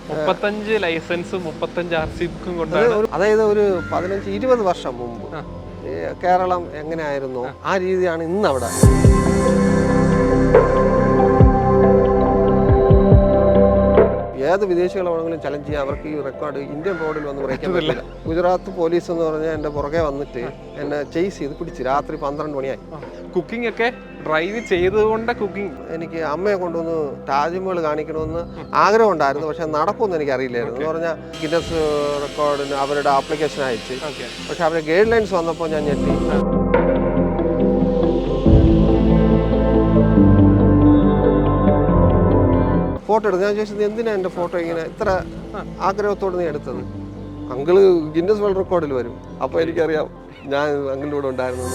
35 ലൈസൻസും 35 RC ബുക്കും കൊണ്ടാണ്. അതായത് ഒരു 15-20 വർഷം മുമ്പ് കേരളം എങ്ങനെയായിരുന്നു ആ രീതിയാണ് ഇന്ന് അവിടെ. ഏത് വിദേശികളാണെങ്കിലും ചലഞ്ച് ചെയ്യാൻ അവർക്ക് ഈ റെക്കോർഡ് ഇന്ത്യൻ റോഡിൽ വന്ന് ബ്രേക്കാൻ പറ്റില്ല. ഗുജറാത്ത് പോലീസ് എന്ന് പറഞ്ഞാൽ എൻ്റെ പുറകെ വന്നിട്ട് എന്നെ ചേസ് ചെയ്ത് പിടിച്ച് രാത്രി 12 മണിയായി. കുക്കിംഗ് ഒക്കെ ഡ്രൈവ് ചെയ്തുകൊണ്ട് കുക്കിംഗ്. എനിക്ക് അമ്മയെ കൊണ്ടുവന്ന് താജ്മഹൽ കാണിക്കണമെന്ന് ആഗ്രഹം ഉണ്ടായിരുന്നു, പക്ഷെ നടക്കുമെന്ന് എനിക്ക് അറിയില്ലായിരുന്നു. എന്ന് പറഞ്ഞാൽ ഗിന്നസ് റെക്കോർഡിന് അവരുടെ ആപ്ലിക്കേഷൻ അയച്ച്, പക്ഷെ അവരുടെ ഗൈഡ് ലൈൻസ് വന്നപ്പോൾ ഞാൻ ഞെട്ടി. ഫോട്ടോ എടുത്ത് ഞാൻ ചോദിച്ചത് എന്തിനാ എൻ്റെ ഫോട്ടോ ഇങ്ങനെ ഇത്ര ആഗ്രഹത്തോട് നീ എടുത്തത്? അങ്കിള് ഗിന്നസ് വേൾഡ് റെക്കോർഡിൽ വരും. അപ്പോൾ എനിക്കറിയാം ഞാൻ അങ്കിളിൻ്റെ കൂടെ ഉണ്ടായിരുന്നു.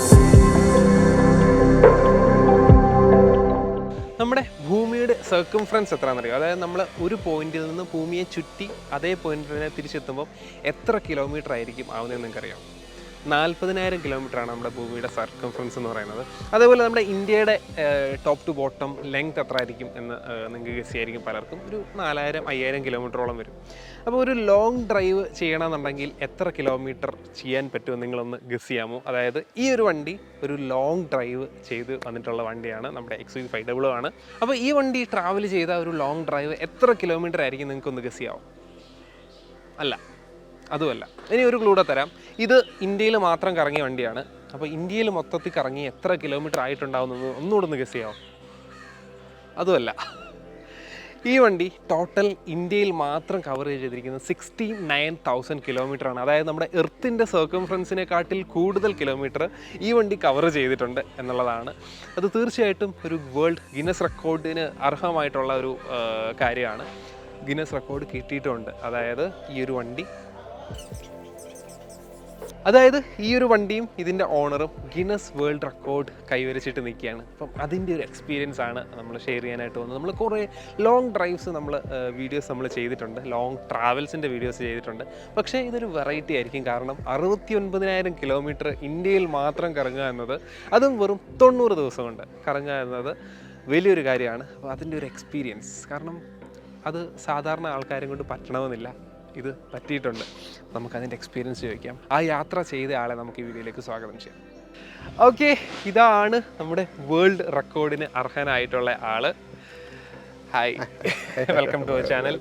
നമ്മുടെ ഭൂമിയുടെ സർക്കംഫറൻസ് എത്രയാണെന്നറിയോ? അതായത് നമ്മൾ ഒരു പോയിന്റിൽ നിന്ന് ഭൂമിയെ ചുറ്റി അതേ പോയിന്റിനെ തിരിച്ചെത്തുമ്പോൾ എത്ര കിലോമീറ്റർ ആയിരിക്കും ആവുന്നതെന്ന് നിങ്ങൾക്കറിയാം? 40,000 കിലോമീറ്ററാണ് നമ്മുടെ ഭൂമിയുടെ സർക്കംഫറൻസ് എന്ന് പറയുന്നത്. അതേപോലെ നമ്മുടെ ഇന്ത്യയുടെ ടോപ്പ് ടു ബോട്ടം ലെങ്ത് എത്ര ആയിരിക്കും എന്ന് നിങ്ങൾക്ക് ഗസ് ചെയ്യായിരിക്കും പലർക്കും. ഒരു 4,000-5,000 കിലോമീറ്ററോളം വരും. അപ്പോൾ ഒരു ലോങ് ഡ്രൈവ് ചെയ്യണമെന്നുണ്ടെങ്കിൽ എത്ര കിലോമീറ്റർ ചെയ്യാൻ പറ്റുമെന്ന് നിങ്ങളൊന്ന് ഗസ് ചെയ്യാമോ? അതായത് ഈ ഒരു വണ്ടി ഒരു ലോങ് ഡ്രൈവ് ചെയ്ത് വന്നിട്ടുള്ള വണ്ടിയാണ്, നമ്മുടെ XUV500 ആണ്. അപ്പോൾ ഈ വണ്ടി ട്രാവൽ ചെയ്ത ഒരു ലോങ് ഡ്രൈവ് എത്ര കിലോമീറ്റർ ആയിരിക്കും നിങ്ങൾക്കൊന്ന് ഗസ് ചെയ്യാമോ? അല്ല, അതുമല്ല. ഇനി ഒരു ക്ലൂടെ തരാം. ഇത് ഇന്ത്യയിൽ മാത്രം കറങ്ങിയ വണ്ടിയാണ്. അപ്പോൾ ഇന്ത്യയിൽ മൊത്തത്തിൽ കറങ്ങി എത്ര കിലോമീറ്റർ ആയിട്ടുണ്ടാവുന്നത് ഒന്നുകൂടെ ഒന്ന് ഗസ് ചെയ്യാമോ? അതുമല്ല. ഈ വണ്ടി ടോട്ടൽ ഇന്ത്യയിൽ മാത്രം കവർ ചെയ്തിരിക്കുന്നത് 69,000 കിലോമീറ്ററാണ്. അതായത് നമ്മുടെ എർത്തിൻ്റെ സർക്കംഫറൻസിനെക്കാട്ടിൽ കൂടുതൽ കിലോമീറ്റർ ഈ വണ്ടി കവർ ചെയ്തിട്ടുണ്ട് എന്നുള്ളതാണ്. അത് തീർച്ചയായിട്ടും ഒരു വേൾഡ് ഗിന്നസ് റെക്കോർഡിന് അർഹമായിട്ടുള്ള ഒരു കാര്യമാണ്. ഗിന്നസ് റെക്കോർഡ് കിട്ടിയിട്ടുണ്ട്. അതായത് ഈ ഒരു വണ്ടിയും ഇതിൻ്റെ ഓണറും ഗിന്നസ് വേൾഡ് റെക്കോർഡ് കൈവരിച്ചിട്ട് നിൽക്കുകയാണ്. അപ്പം അതിൻ്റെ ഒരു എക്സ്പീരിയൻസ് ആണ് നമ്മൾ ഷെയർ ചെയ്യാനായിട്ട് വന്നത്. നമ്മൾ കുറേ ലോങ് ഡ്രൈവ്സ് വീഡിയോസ് നമ്മൾ ചെയ്തിട്ടുണ്ട്, ലോങ് ട്രാവൽസിൻ്റെ വീഡിയോസ് ചെയ്തിട്ടുണ്ട്. പക്ഷേ ഇതൊരു വെറൈറ്റി ആയിരിക്കും. കാരണം 69,000 കിലോമീറ്റർ ഇന്ത്യയിൽ മാത്രം കറങ്ങുക എന്നത്, അതും വെറും 90 ദിവസം കൊണ്ട് കറങ്ങുക എന്നത് വലിയൊരു കാര്യമാണ്. അപ്പോൾ അതിൻ്റെ ഒരു എക്സ്പീരിയൻസ്, കാരണം അത് സാധാരണ ആൾക്കാരും കൊണ്ട് പറ്റണമെന്നില്ല, ഇത് പറ്റിയിട്ടുണ്ട്. നമുക്കതിൻ്റെ എക്സ്പീരിയൻസ് ചോദിക്കാം. ആ യാത്ര ചെയ്ത ആളെ നമുക്ക് ഈ വീഡിയോയിലേക്ക് സ്വാഗതം ചെയ്യാം. ഓക്കെ, ഇതാണ് നമ്മുടെ വേൾഡ് റെക്കോർഡിന് അർഹനായിട്ടുള്ള ആള്. Hi, welcome to our channel.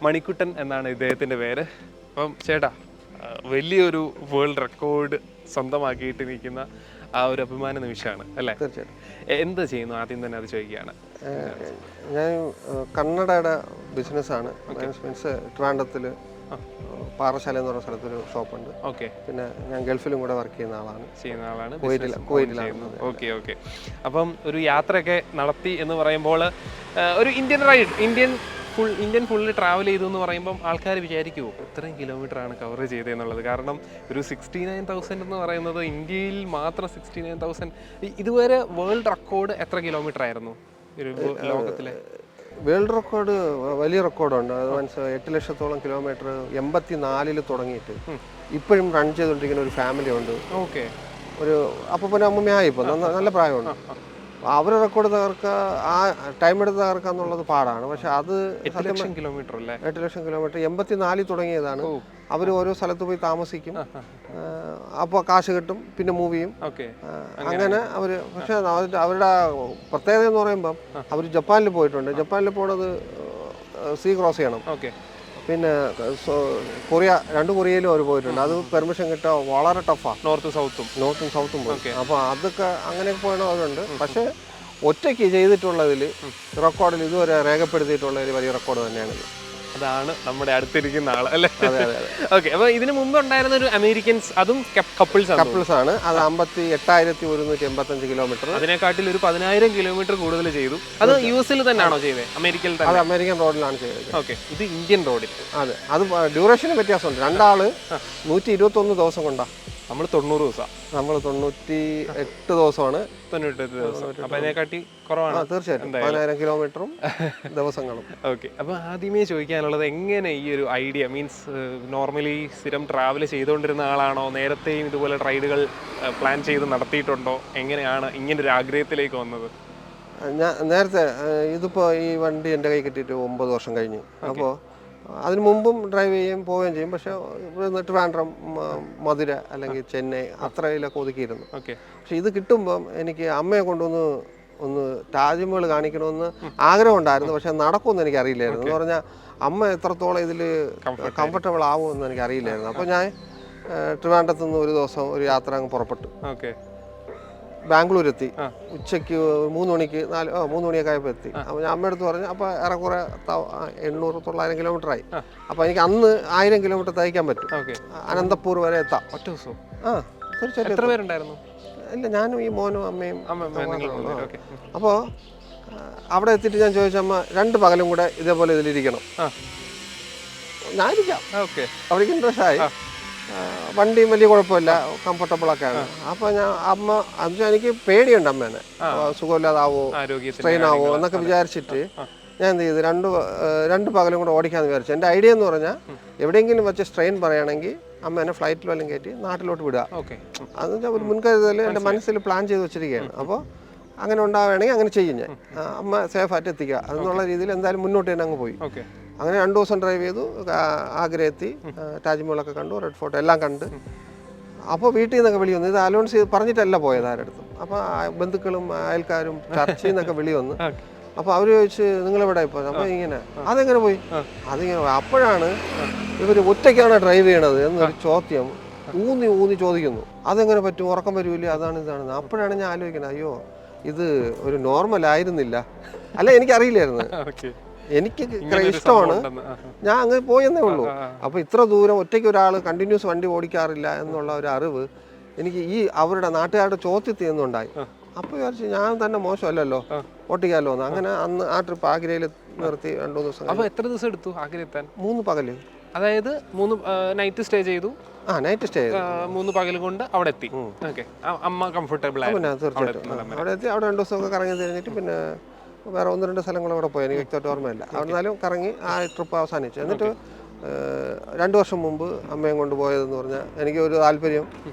Manikuttan എന്നാണ് ഇദ്ദേഹത്തിൻ്റെ പേര്. അപ്പം ചേട്ടാ, വലിയൊരു വേൾഡ് റെക്കോർഡ് സ്വന്തമാക്കിയിട്ട് നിൽക്കുന്ന ആ ഒരു അഭിമാന നിമിഷമാണ് അല്ലേ? തീർച്ചയായിട്ടും. എന്ത് ചെയ്യുന്നു ആദ്യം തന്നെ അത് ചോദിക്കുകയാണ്. ഞാൻ കന്നഡയുടെ ബിസിനസ്സാണ്. മീൻസ് ട്രിവാൻഡ്രത്തിൽ പാറശാല എന്ന് പറയുന്ന സ്ഥലത്തൊരു ഷോപ്പുണ്ട്. ഓക്കെ. പിന്നെ ഞാൻ ഗൾഫിലും കൂടെ വർക്ക് ചെയ്യുന്ന ആളാണ്. കുവൈറ്റിലാണ്. Okay okay. അപ്പം ഒരു യാത്രയൊക്കെ നടത്തി എന്ന് പറയുമ്പോൾ ഒരു ഇന്ത്യൻ ഫുള്ള് ട്രാവൽ ചെയ്തു എന്ന് പറയുമ്പം ആൾക്കാർ വിചാരിക്കുമോ ഇത്രയും കിലോമീറ്റർ ആണ് കവർ ചെയ്തതെന്നുള്ളത്? കാരണം ഒരു 69,000 എന്ന് പറയുന്നത് ഇന്ത്യയിൽ മാത്രം 69,000. ഇതുവരെ വേൾഡ് റെക്കോർഡ് എത്ര കിലോമീറ്റർ ആയിരുന്നു ഒരു ലോകത്തിലെ? വേൾഡ് റെക്കോർഡ് വലിയ റെക്കോർഡുണ്ട്. അത് മനസ്സിലായി 8 ലക്ഷത്തോളം കിലോമീറ്റർ 84 തുടങ്ങിയിട്ട് ഇപ്പോഴും റൺ ചെയ്തുകൊണ്ടിരിക്കുന്ന ഒരു ഫാമിലി ഉണ്ട്. ഓക്കെ. ഒരു അപ്പൂപ്പനും അമ്മൂമ്മയായി ഇപ്പോൾ നല്ല പ്രായമുണ്ട്. അവർ റെക്കോർഡ് തകർക്കുക, ആ ടൈം എടുത്ത് തകർക്കുക എന്നുള്ളത് പാടാണ്. പക്ഷെ അത് 8 ലക്ഷം കിലോമീറ്റർ 84 തുടങ്ങിയതാണ്. അവർ ഓരോ സ്ഥലത്ത് പോയി താമസിക്കും, അപ്പോൾ കാശ് കിട്ടും, പിന്നെ മൂവ് ചെയ്യും. അങ്ങനെ അവർ. പക്ഷെ അവരുടെ പ്രത്യേകത എന്ന് പറയുമ്പം അവർ ജപ്പാനിൽ പോയിട്ടുണ്ട്. ജപ്പാനിൽ പോണത് സീ ക്രോസ് ചെയ്യണം. പിന്നെ രണ്ട് കൊറിയയിലും അവർ പോയിട്ടുണ്ട്. അത് പെർമിഷൻ കിട്ടുക വളരെ ടഫാണ്. നോർത്തും സൗത്തും പോയി. അപ്പോൾ അതൊക്കെ അങ്ങനെയൊക്കെ പോയവരുണ്ട്. പക്ഷേ ഒറ്റയ്ക്ക് ചെയ്തിട്ടുള്ളതിൽ റെക്കോർഡിൽ ഇതുവരെ രേഖപ്പെടുത്തിയിട്ടുള്ളതിൽ വലിയ റെക്കോർഡ് തന്നെയാണിത്. അതാണ് നമ്മുടെ അടുത്തിരിക്കുന്ന ആള് അല്ലേ? ഓക്കെ. അപ്പോൾ ഇതിന് മുമ്പ് ഉണ്ടായിരുന്ന ഒരു അമേരിക്കൻസ്, അതും കപ്പിൾസ് ആണ്. അത് 58,185 കിലോമീറ്റർ. അതിനെക്കാട്ടിൽ ഒരു 10,000 കിലോമീറ്റർ കൂടുതൽ ചെയ്തു. അത് US തന്നെയാണോ ചെയ്തത്? അമേരിക്കയിൽ തന്നെ? അത് അമേരിക്കൻ റോഡിലാണ് ചെയ്തത്. ഓക്കെ. ഇത് ഇന്ത്യൻ റോഡിൽ. അതെ, അത് ഡ്യൂറേഷന് വ്യത്യാസമുണ്ട്. രണ്ടാള് 121 ദിവസം കൊണ്ടാണ്. നമ്മൾ 90 ദിവസം, നമ്മൾ 98 ദിവസമാണ്. 98 ദിവസം. അപ്പം അതിനെക്കാട്ടി കുറവാണ്. തീർച്ചയായിട്ടും 10,000 കിലോമീറ്ററും ദിവസങ്ങളും. ഓക്കെ. അപ്പോൾ ആദ്യമേ ചോദിക്കാനുള്ളത്, എങ്ങനെ ഈ ഒരു ഐഡിയ, മീൻസ് നോർമലി സ്ഥിരം ട്രാവൽ ചെയ്തുകൊണ്ടിരുന്ന ആളാണോ? നേരത്തെയും ഇതുപോലെ റൈഡുകൾ പ്ലാൻ ചെയ്ത് നടത്തിയിട്ടുണ്ടോ? എങ്ങനെയാണ് ഇങ്ങനൊരു ആഗ്രഹത്തിലേക്ക് വന്നത്? ഞാൻ നേരത്തെ ഇതിപ്പോൾ ഈ വണ്ടി എൻ്റെ കൈ കിട്ടിയിട്ട് 9 വർഷം കഴിഞ്ഞു. അപ്പോൾ അതിന് മുമ്പും ഡ്രൈവ് ചെയ്യുകയും പോവുകയും ചെയ്യും. പക്ഷേ ഇവിടുന്ന് ട്രിവാൻഡ്രം, മധുര അല്ലെങ്കിൽ ചെന്നൈ അത്രയിലൊക്കെ ഒതുക്കിയിരുന്നു. പക്ഷെ ഇത് കിട്ടുമ്പം എനിക്ക് അമ്മയെ ഒന്ന് താജ്മഹൽ കാണിക്കണമെന്ന് ആഗ്രഹമുണ്ടായിരുന്നു. പക്ഷെ നടക്കുമെന്ന് എനിക്ക് അറിയില്ലായിരുന്നു. എന്ന് പറഞ്ഞാൽ അമ്മ എത്രത്തോളം ഇതിൽ കംഫർട്ടബിൾ ആവുമെന്ന് എനിക്ക് അറിയില്ലായിരുന്നു. അപ്പോൾ ഞാൻ ട്രിവാൻഡ്രത്ത് നിന്ന് ഒരു ദിവസം ഒരു യാത്ര അങ്ങ് പുറപ്പെട്ടു. ബാംഗ്ലൂരെത്തി. ഉച്ചയ്ക്ക് 3 മണിക്ക് 3 മണിയൊക്കെ ആയപ്പോൾ എത്തി. അപ്പോൾ ഞാൻ അമ്മയടുത്ത് പറഞ്ഞു, അപ്പോൾ ഏറെക്കുറെ 800-900 കിലോമീറ്ററായി. അപ്പോൾ എനിക്ക് അന്ന് 1000 കിലോമീറ്റർ തയ്ക്കാൻ പറ്റും, അനന്തപൂർ വരെ എത്താം. തീർച്ചയായിട്ടും. ഇല്ല, ഞാനും ഈ മോനും അമ്മയും. അപ്പോൾ അവിടെ എത്തിയിട്ട് ഞാൻ ചോദിച്ചമ്മ 2 പകലും കൂടെ ഇതേപോലെ ഇതിലിരിക്കണം. ഞാനിരിക്കാം. അവർക്ക് ഇൻട്രസ്റ്റ് ആയി. വണ്ടിയും വലിയ കുഴപ്പമില്ല, കംഫർട്ടബിളൊക്കെയാണ്. അപ്പോൾ അമ്മ അത് എനിക്ക് പേടിയുണ്ട് അമ്മേനെ, സുഖമില്ലാതാവോ സ്ട്രെയിൻ ആവോ എന്നൊക്കെ വിചാരിച്ചിട്ട് ഞാൻ എന്ത് ചെയ്തു, 2 പകലും കൂടെ ഓടിക്കാമെന്ന് വിചാരിച്ചു. എൻ്റെ ഐഡിയ എന്ന് പറഞ്ഞാൽ എവിടെയെങ്കിലും വെച്ച് സ്ട്രെയിൻ പറയുകയാണെങ്കിൽ അമ്മേനെ ഫ്ലൈറ്റിൽ വല്ലതും കയറ്റി നാട്ടിലോട്ട് വിടുക. അതെന്ന് വെച്ചാൽ ഒരു മുൻകരുതൽ എൻ്റെ മനസ്സിൽ പ്ലാൻ ചെയ്ത് വെച്ചിരിക്കുകയാണ്. അപ്പോൾ അങ്ങനെ ഉണ്ടാവുകയാണെങ്കിൽ അങ്ങനെ ചെയ്യും ഞാൻ. അമ്മ സേഫായിട്ട് എത്തിക്കുക എന്നുള്ള രീതിയിൽ എന്തായാലും മുന്നോട്ട് തന്നെ അങ്ങ് പോയി. അങ്ങനെ 2 ദിവസം ഡ്രൈവ് ചെയ്തു. ആഗ്ര എത്തി, താജ്മഹലൊക്കെ കണ്ടു, റെഡ് ഫോർട്ട് എല്ലാം കണ്ട്. അപ്പോൾ വീട്ടിൽ നിന്നൊക്കെ വിളി വന്നു. ഇത് അലോൺസ് ചെയ്ത് പറഞ്ഞിട്ടല്ല പോയത് ആരടുത്തും. അപ്പോൾ ബന്ധുക്കളും അയൽക്കാരും ചർച്ചയിൽ നിന്നൊക്കെ വിളി വന്നു. അപ്പോൾ അവർ ചോദിച്ച് നിങ്ങളെവിടെ ഇപ്പോൾ? അപ്പോൾ ഇങ്ങനെ അതെങ്ങനെ പോയി? അതിങ്ങനെ അപ്പോഴാണ് ഇവർ ഒറ്റയ്ക്കാണ് ഡ്രൈവ് ചെയ്യണത് എന്നൊരു ചോദ്യം ഊന്നി ചോദിക്കുന്നു. അതെങ്ങനെ പറ്റും? ഉറക്കം വരില്ല, അതാണ് ഇതാണ്. അപ്പോഴാണ് ഞാൻ ആലോചിക്കുന്നത്, അയ്യോ ഇത് ഒരു നോർമൽ ആയിരുന്നില്ല. അല്ല, എനിക്കറിയില്ലായിരുന്നു. എനിക്ക് ഇഷ്ടമാണ്, ഞാൻ അങ്ങ് പോയെന്നേ ഉള്ളൂ. അപ്പോൾ ഇത്ര ദൂരം ഒറ്റയ്ക്ക് ഒരാൾ കണ്ടിന്യൂസ് വണ്ടി ഓടിക്കാറില്ല എന്നുള്ള ഒരു അറിവ് എനിക്ക് ഈ അവരുടെ നാട്ടുകാരുടെ ചോദ്യത്തിൽ നിന്നുണ്ടായി. അപ്പോൾ വിചാരിച്ചു ഞാൻ തന്നെ മോശമല്ലല്ലോ, ഓട്ടിക്കാമല്ലോ എന്ന്. അങ്ങനെ അന്ന് ആ ട്രിപ്പ് ആഗ്രയിൽ നിർത്തി 2-3 ദിവസം. അപ്പോൾ എത്ര ദിവസം എടുത്തു ആഗ്ര എത്താൻ? 3 പകല്. അതായത് 3 നൈറ്റ് സ്റ്റേ ചെയ്തു. നൈറ്റ് സ്റ്റേ ചെയ്തു. 3 പകൽ കൊണ്ട് അവിടെ എത്തി. അമ്മ കംഫർട്ടബിൾ ആയി. തീർച്ചയായിട്ടും അവിടെ എത്തി. അവിടെ 2 ദിവസമൊക്കെ കറങ്ങി തിരിഞ്ഞിട്ട് പിന്നെ വേറെ 1-2 സ്ഥലങ്ങൾ അവിടെ പോയി, എനിക്ക് വ്യക്തമായിട്ട് ഓർമ്മയില്ല. അവിടെന്നാലും കറങ്ങി ആ ട്രിപ്പ് അവസാനിച്ചു. എന്നിട്ട് 2 വർഷം മുമ്പ് അമ്മയും കൊണ്ട് പോയതെന്ന് പറഞ്ഞാൽ എനിക്ക് ഒരു താല്പര്യം,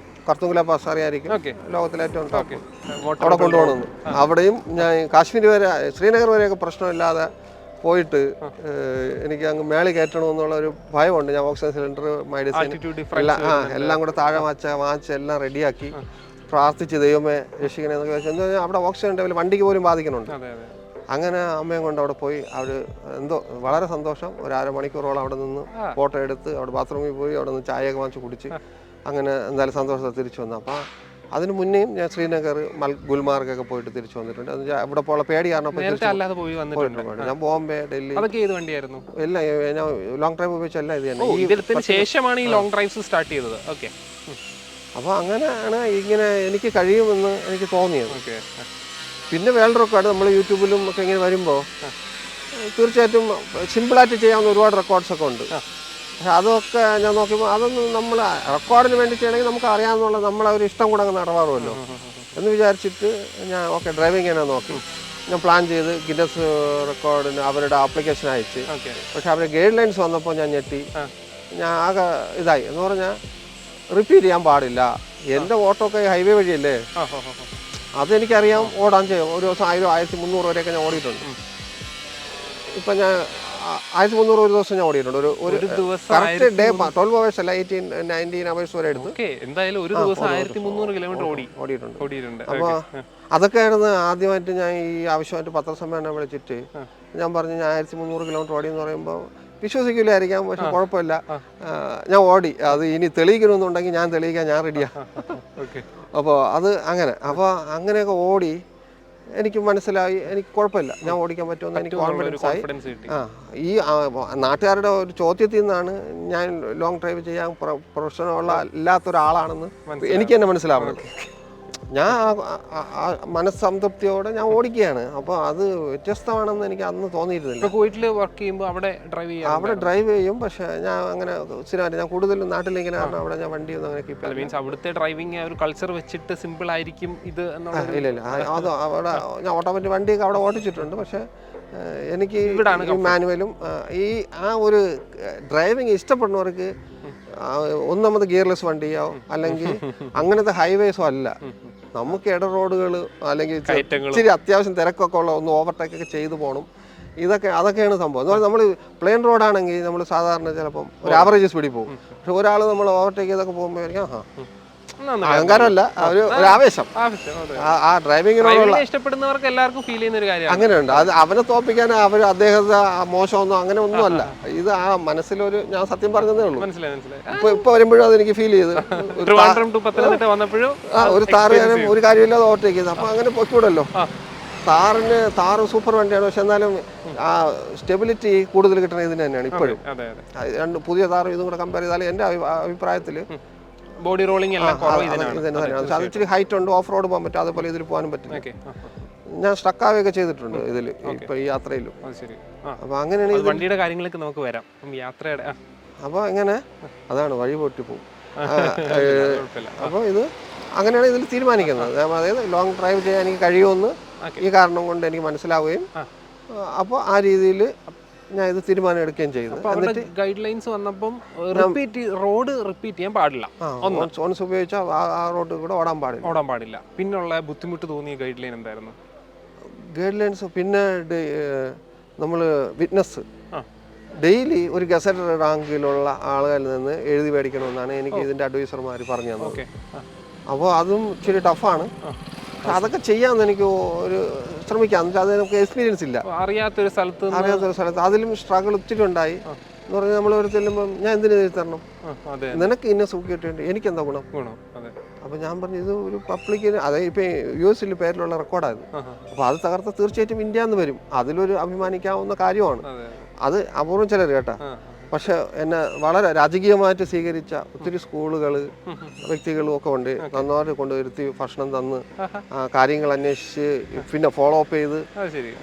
കർത്തുങ്കുല പാസ് അറിയായിരിക്കും, ലോകത്തിലെ ഏറ്റവും ടോപ്പ്, അവിടെ കൊണ്ടുപോകണമെന്ന്. അവിടെയും ഞാൻ കാശ്മീർ വരെ, ശ്രീനഗർ വരെയൊക്കെ പ്രശ്നമില്ലാതെ പോയിട്ട് എനിക്ക് അങ്ങ് മേളിൽ കയറ്റണമെന്നുള്ള ഒരു ഭയമുണ്ട്. ഞാൻ ഓക്സിജൻ സിലിണ്ടർ, മെഡിസിൻ എല്ലാം കൂടെ താഴെ വാങ്ങിച്ച് എല്ലാം റെഡിയാക്കി പ്രാർത്ഥിച്ച് ദൈവമേ രക്ഷിക്കണേ എന്നൊക്കെ വെച്ചാൽ എന്താ പറഞ്ഞാൽ അവിടെ ഓക്സിജൻ ലെവൽ വണ്ടിക്ക് പോലും ബാധിക്കുന്നുണ്ട്. അങ്ങനെ അമ്മയും കൊണ്ട് അവിടെ പോയി. അവർ എന്തോ വളരെ സന്തോഷം. ഒരു 1/2 മണിക്കൂറോളം അവിടെ നിന്ന് ഫോട്ടോ എടുത്ത് അവിടെ ബാത്റൂമിൽ പോയി അവിടെ നിന്ന് ചായയൊക്കെ വാങ്ങിച്ച് കുടിച്ച് അങ്ങനെ എന്തായാലും സന്തോഷത്തോടെ തിരിച്ചു വന്നു. അപ്പോൾ അതിന് മുന്നേയും ഞാൻ ശ്രീനഗർ, ഗുൽമാർഗൊക്കെ പോയിട്ട് തിരിച്ചു വന്നിട്ടുണ്ട്. അത് ഇവിടെ പോലെ പേടി കാരണം ഞാൻ ബോംബെ, ഡൽഹി എല്ലാം ഞാൻ ലോങ് ഡ്രൈവ് ഉപയോഗിച്ചല്ല ഇത് തന്നെ. ശേഷമാണ് ഈ ലോങ് ഡ്രൈവ്സ് സ്റ്റാർട്ട് ചെയ്തത്. അപ്പോൾ അങ്ങനെയാണ് ഇങ്ങനെ എനിക്ക് കഴിയുമെന്ന് എനിക്ക് തോന്നിയത്. പിന്നെ വേൾഡ് റെക്കോർഡ് നമ്മൾ യൂട്യൂബിലും ഒക്കെ ഇങ്ങനെ വരുമ്പോൾ തീർച്ചയായിട്ടും സിമ്പിളായിട്ട് ചെയ്യാവുന്ന ഒരുപാട് റെക്കോർഡ്സൊക്കെ ഉണ്ട്. പക്ഷെ അതൊക്കെ ഞാൻ നോക്കിയപ്പോൾ അതൊന്നും നമ്മൾ റെക്കോർഡിന് വേണ്ടി ചെയ്യണമെങ്കിൽ നമുക്ക് അറിയാമെന്നുള്ള നമ്മളെ ഒരു ഇഷ്ടം കൂടെ അങ്ങ് നടവാറുമല്ലോ എന്ന് വിചാരിച്ചിട്ട് ഞാൻ ഡ്രൈവിംഗ് ചെയ്യാൻ നോക്കി. ഞാൻ പ്ലാൻ ചെയ്ത് ഗിന്നസ് റെക്കോർഡിന് അവരുടെ ആപ്ലിക്കേഷൻ അയച്ച്. പക്ഷെ അവരുടെ ഗൈഡ് ലൈൻസ് വന്നപ്പോൾ ഞാൻ ഞെട്ടി. ഞാൻ ആകെ ഇതായി. എന്ന് പറഞ്ഞാൽ റിപ്പീറ്റ് ചെയ്യാൻ പാടില്ല. എൻ്റെ ഓട്ടോക്കെ ഹൈവേ വഴിയല്ലേ, അതെനിക്കറിയാം, ഓടാൻ ചെയ്യും. ഒരു ദിവസം 1000-1300 വരെയൊക്കെ ഞാൻ ഓടിയിട്ടുണ്ട്. ഇപ്പം ഞാൻ 1300 ഒരു ദിവസം ഞാൻ ഓടിയിട്ടുണ്ട്. ഒരു കറക്റ്റ് ഡേ 12 hours അല്ല, 18-19 hours വരെ എടുത്തു. എന്തായാലും ഒരു ദിവസം 1300 കിലോമീറ്റർ ഓടിയിട്ടുണ്ട്. അപ്പോൾ അതൊക്കെയായിരുന്നു ആദ്യമായിട്ട് ഞാൻ ഈ ആവശ്യമായിട്ട് പത്രസമ്മേളനം വിളിച്ചിട്ട് ഞാൻ പറഞ്ഞു ഞാൻ 1300 കിലോമീറ്റർ ഓടിയെന്ന് പറയുമ്പോൾ വിശ്വസിക്കില്ലായിരിക്കാം. പക്ഷെ കുഴപ്പമില്ല, ഞാൻ ഓടി. അത് ഇനി തെളിയിക്കണമെന്നുണ്ടെങ്കിൽ ഞാൻ തെളിയിക്കാൻ ഞാൻ റെഡിയാ. അപ്പോൾ അത് അങ്ങനെ. അപ്പോൾ അങ്ങനെയൊക്കെ ഓടി എനിക്ക് മനസ്സിലായി എനിക്ക് കുഴപ്പമില്ല, ഞാൻ ഓടിക്കാൻ പറ്റുമെന്ന് എനിക്ക് കോൺഫിഡൻസ് ആയി. ഈ നാട്ടുകാരുടെ ഒരു ചോദ്യത്തിൽ നിന്നാണ് ഞാൻ ലോങ് ഡ്രൈവ് ചെയ്യാൻ പ്രൊഫഷനുള്ള ഇല്ലാത്ത ഒരാളാണെന്ന് എനിക്ക് തന്നെ മനസ്സിലാവുന്നത്. ഞാൻ മനസ്സംതൃപ്തിയോടെ ഞാൻ ഓടിക്കുകയാണ്. അപ്പോൾ അത് വ്യത്യസ്തമാണെന്ന് എനിക്ക് അന്ന് തോന്നിയിരുന്നില്ല. അവിടെ ഡ്രൈവ് ചെയ്യും, പക്ഷെ ഞാൻ അങ്ങനെ സ്ഥിരമായിട്ട് ഞാൻ കൂടുതലും നാട്ടിലിങ്ങനെ അവിടെ ഞാൻ വണ്ടിയൊന്നും അങ്ങനെ കീപ്പ് ചെയ്യാം. അവിടുത്തെ ഡ്രൈവിംഗ് ഒരു കൾച്ചർ വെച്ചിട്ട് സിമ്പിൾ ആയിരിക്കും ഇത്. ഇല്ല അത് അവിടെ ഞാൻ ഓട്ടോമാറ്റിക് വണ്ടിയൊക്കെ അവിടെ ഓടിച്ചിട്ടുണ്ട്. പക്ഷെ എനിക്ക് മാനുവലും ആ ഒരു ഡ്രൈവിംഗ് ഇഷ്ടപ്പെടുന്നവർക്ക് ഒന്നാമത് ഗിയർലെസ് വണ്ടിയോ അല്ലെങ്കിൽ അങ്ങനത്തെ ഹൈവേസോ അല്ല. നമുക്ക് ഇട റോഡുകൾ അല്ലെങ്കിൽ ഇച്ചിരി അത്യാവശ്യം തിരക്കൊക്കെ ഉള്ള ഒന്ന് ഓവർടേക്ക് ഒക്കെ ചെയ്തു പോകണം അതൊക്കെയാണ് സംഭവം എന്ന് പറഞ്ഞാൽ നമ്മൾ പ്ലെയിൻ റോഡാണെങ്കിൽ നമ്മൾ സാധാരണ ചിലപ്പം ഒരു ആവറേജ് സ്പീഡിൽ പോകും. പക്ഷെ ഒരാൾ നമ്മൾ ഓവർടേക്ക് ചെയ്തൊക്കെ പോകുമ്പോൾ അഹങ്കാരമല്ല, ഒരു ആവേശം, ആ ഡ്രൈവിങ്ങിനോടുള്ള ഇഷ്ടപ്പെടുന്നവർക്ക് എല്ലാവർക്കും ഫീൽ ചെയ്യുന്ന ഒരു കാര്യം അങ്ങനെയുണ്ട്. അത് അവനെ തോപ്പിക്കാൻ അദ്ദേഹത്തെ മോശമൊന്നും അങ്ങനെ ഒന്നുമല്ല. ഇത് ആ മനസ്സിലൊരു, ഞാൻ സത്യം പറഞ്ഞതേ ഉള്ളൂ. ഇപ്പൊ വരുമ്പോഴും അതെനിക്ക് ഫീൽ ചെയ്ത് ഒരു താറ് ഒരു കാര്യമില്ലാതെ ഓവർടേക്ക് ചെയ്ത്. അപ്പൊ അങ്ങനെ പൊയ്ക്കൂടല്ലോ. താറ് സൂപ്പർ വണ്ടിയാണ്. പക്ഷെ എന്നാലും ആ സ്റ്റെബിലിറ്റി കൂടുതൽ കിട്ടുന്നത് ഇതിന് തന്നെയാണ് ഇപ്പോഴും. രണ്ട് പുതിയ താറും ഇതും കൂടെ കമ്പയർ ചെയ്താൽ എൻ്റെ അഭിപ്രായത്തിൽ ബോഡി റോളിംഗ് അത് ഇച്ചിരി ഹൈറ്റ് ഉണ്ട്, ഓഫ് റോഡ് പോകാൻ പറ്റും, അതുപോലെ ഇതിൽ പോകാനും പറ്റില്ല. ഞാൻ സ്ട്രക്കാവുകയൊക്കെ ചെയ്തിട്ടുണ്ട് ഇതിൽ ഇപ്പൊ ഈ യാത്രയിലും. അപ്പൊ അങ്ങനെയാണ് വണ്ടിയുടെ കാര്യങ്ങളൊക്കെ നമുക്ക് വരാം. യാത്രയുടെ അപ്പൊ എങ്ങനെ അതാണ് വഴി പൊട്ടി പോകും. അപ്പോൾ ഇത് അങ്ങനെയാണ് ഇതിൽ തീരുമാനിക്കുന്നത്. അതായത് ലോങ് ഡ്രൈവ് ചെയ്യാൻ എനിക്ക് കഴിയുമെന്ന് ഈ കാരണം കൊണ്ട് എനിക്ക് മനസ്സിലാവുകയും അപ്പോൾ ആ രീതിയിൽ ഞാൻ ഇത് തീരുമാനം എടുക്കുകയും ചെയ്തു. എന്നിട്ട് ഗൈഡ് ലൈൻസ് വന്നപ്പം റോഡ് റിപ്പീറ്റ് ചെയ്യാൻ പാടില്ല, ഓൺസ് ഉപയോഗിച്ചാൽ ആ റോഡ് കൂടെ ഓടാൻ പാടില്ല. പിന്നുള്ള ബുദ്ധിമുട്ട് തോന്നിയ ഗൈഡ് ലൈൻ എന്തായിരുന്നു? ഗൈഡ് ലൈൻസ് പിന്നെ നമ്മൾ വിറ്റ്നസ് ഡെയിലി ഒരു ഗസറ്റഡ് റാങ്കിലുള്ള ആളുകളിൽ നിന്ന് എഴുതി മേടിക്കണമെന്നാണ് എനിക്ക് ഇതിൻ്റെ അഡ്വൈസർമാർ പറഞ്ഞു തന്നത്. അപ്പോൾ അതും ഇച്ചിരി ടഫാണ്. അതൊക്കെ ചെയ്യാമെന്ന് എനിക്ക് ഒരു ശ്രമിക്കാം. എന്ന് വെച്ചാൽ അത് നമുക്ക് എക്സ്പീരിയൻസ് ഇല്ല. അറിയാത്തൊരു സ്ഥലത്ത് അതിലും സ്ട്രഗിൾ ഒത്തിരി ഉണ്ടായി. എന്ന് പറഞ്ഞാൽ നമ്മൾ ഒരു ചെല്ലുമ്പോൾ ഞാൻ എന്തിനു എഴുതി തരണം, നിനക്ക് ഇന്ന സുഖം കിട്ടിയിട്ടുണ്ട്, എനിക്കെന്താ ഗുണം? അപ്പോൾ ഞാൻ പറഞ്ഞു ഇത് ഒരു പബ്ലിക്കിന്, അതായത് ഇപ്പം US പേരിലുള്ള റെക്കോർഡായിരുന്നു. അപ്പോൾ അത് തകർത്ത തീർച്ചയായിട്ടും ഇന്ത്യ എന്ന് വരും. അതിലൊരു അഭിമാനിക്കാവുന്ന കാര്യമാണ്. അത് അപൂർവം ചിലർ കേട്ടാ. പക്ഷെ എന്നെ വളരെ രാജകീയമായിട്ട് സ്വീകരിച്ച ഒത്തിരി സ്കൂളുകൾ, വ്യക്തികളും ഒക്കെ ഉണ്ട്. നന്നായിട്ട് കൊണ്ടുവരുത്തി ഭക്ഷണം തന്ന് കാര്യങ്ങൾ അന്വേഷിച്ച് പിന്നെ ഫോളോ അപ്പ് ചെയ്ത്,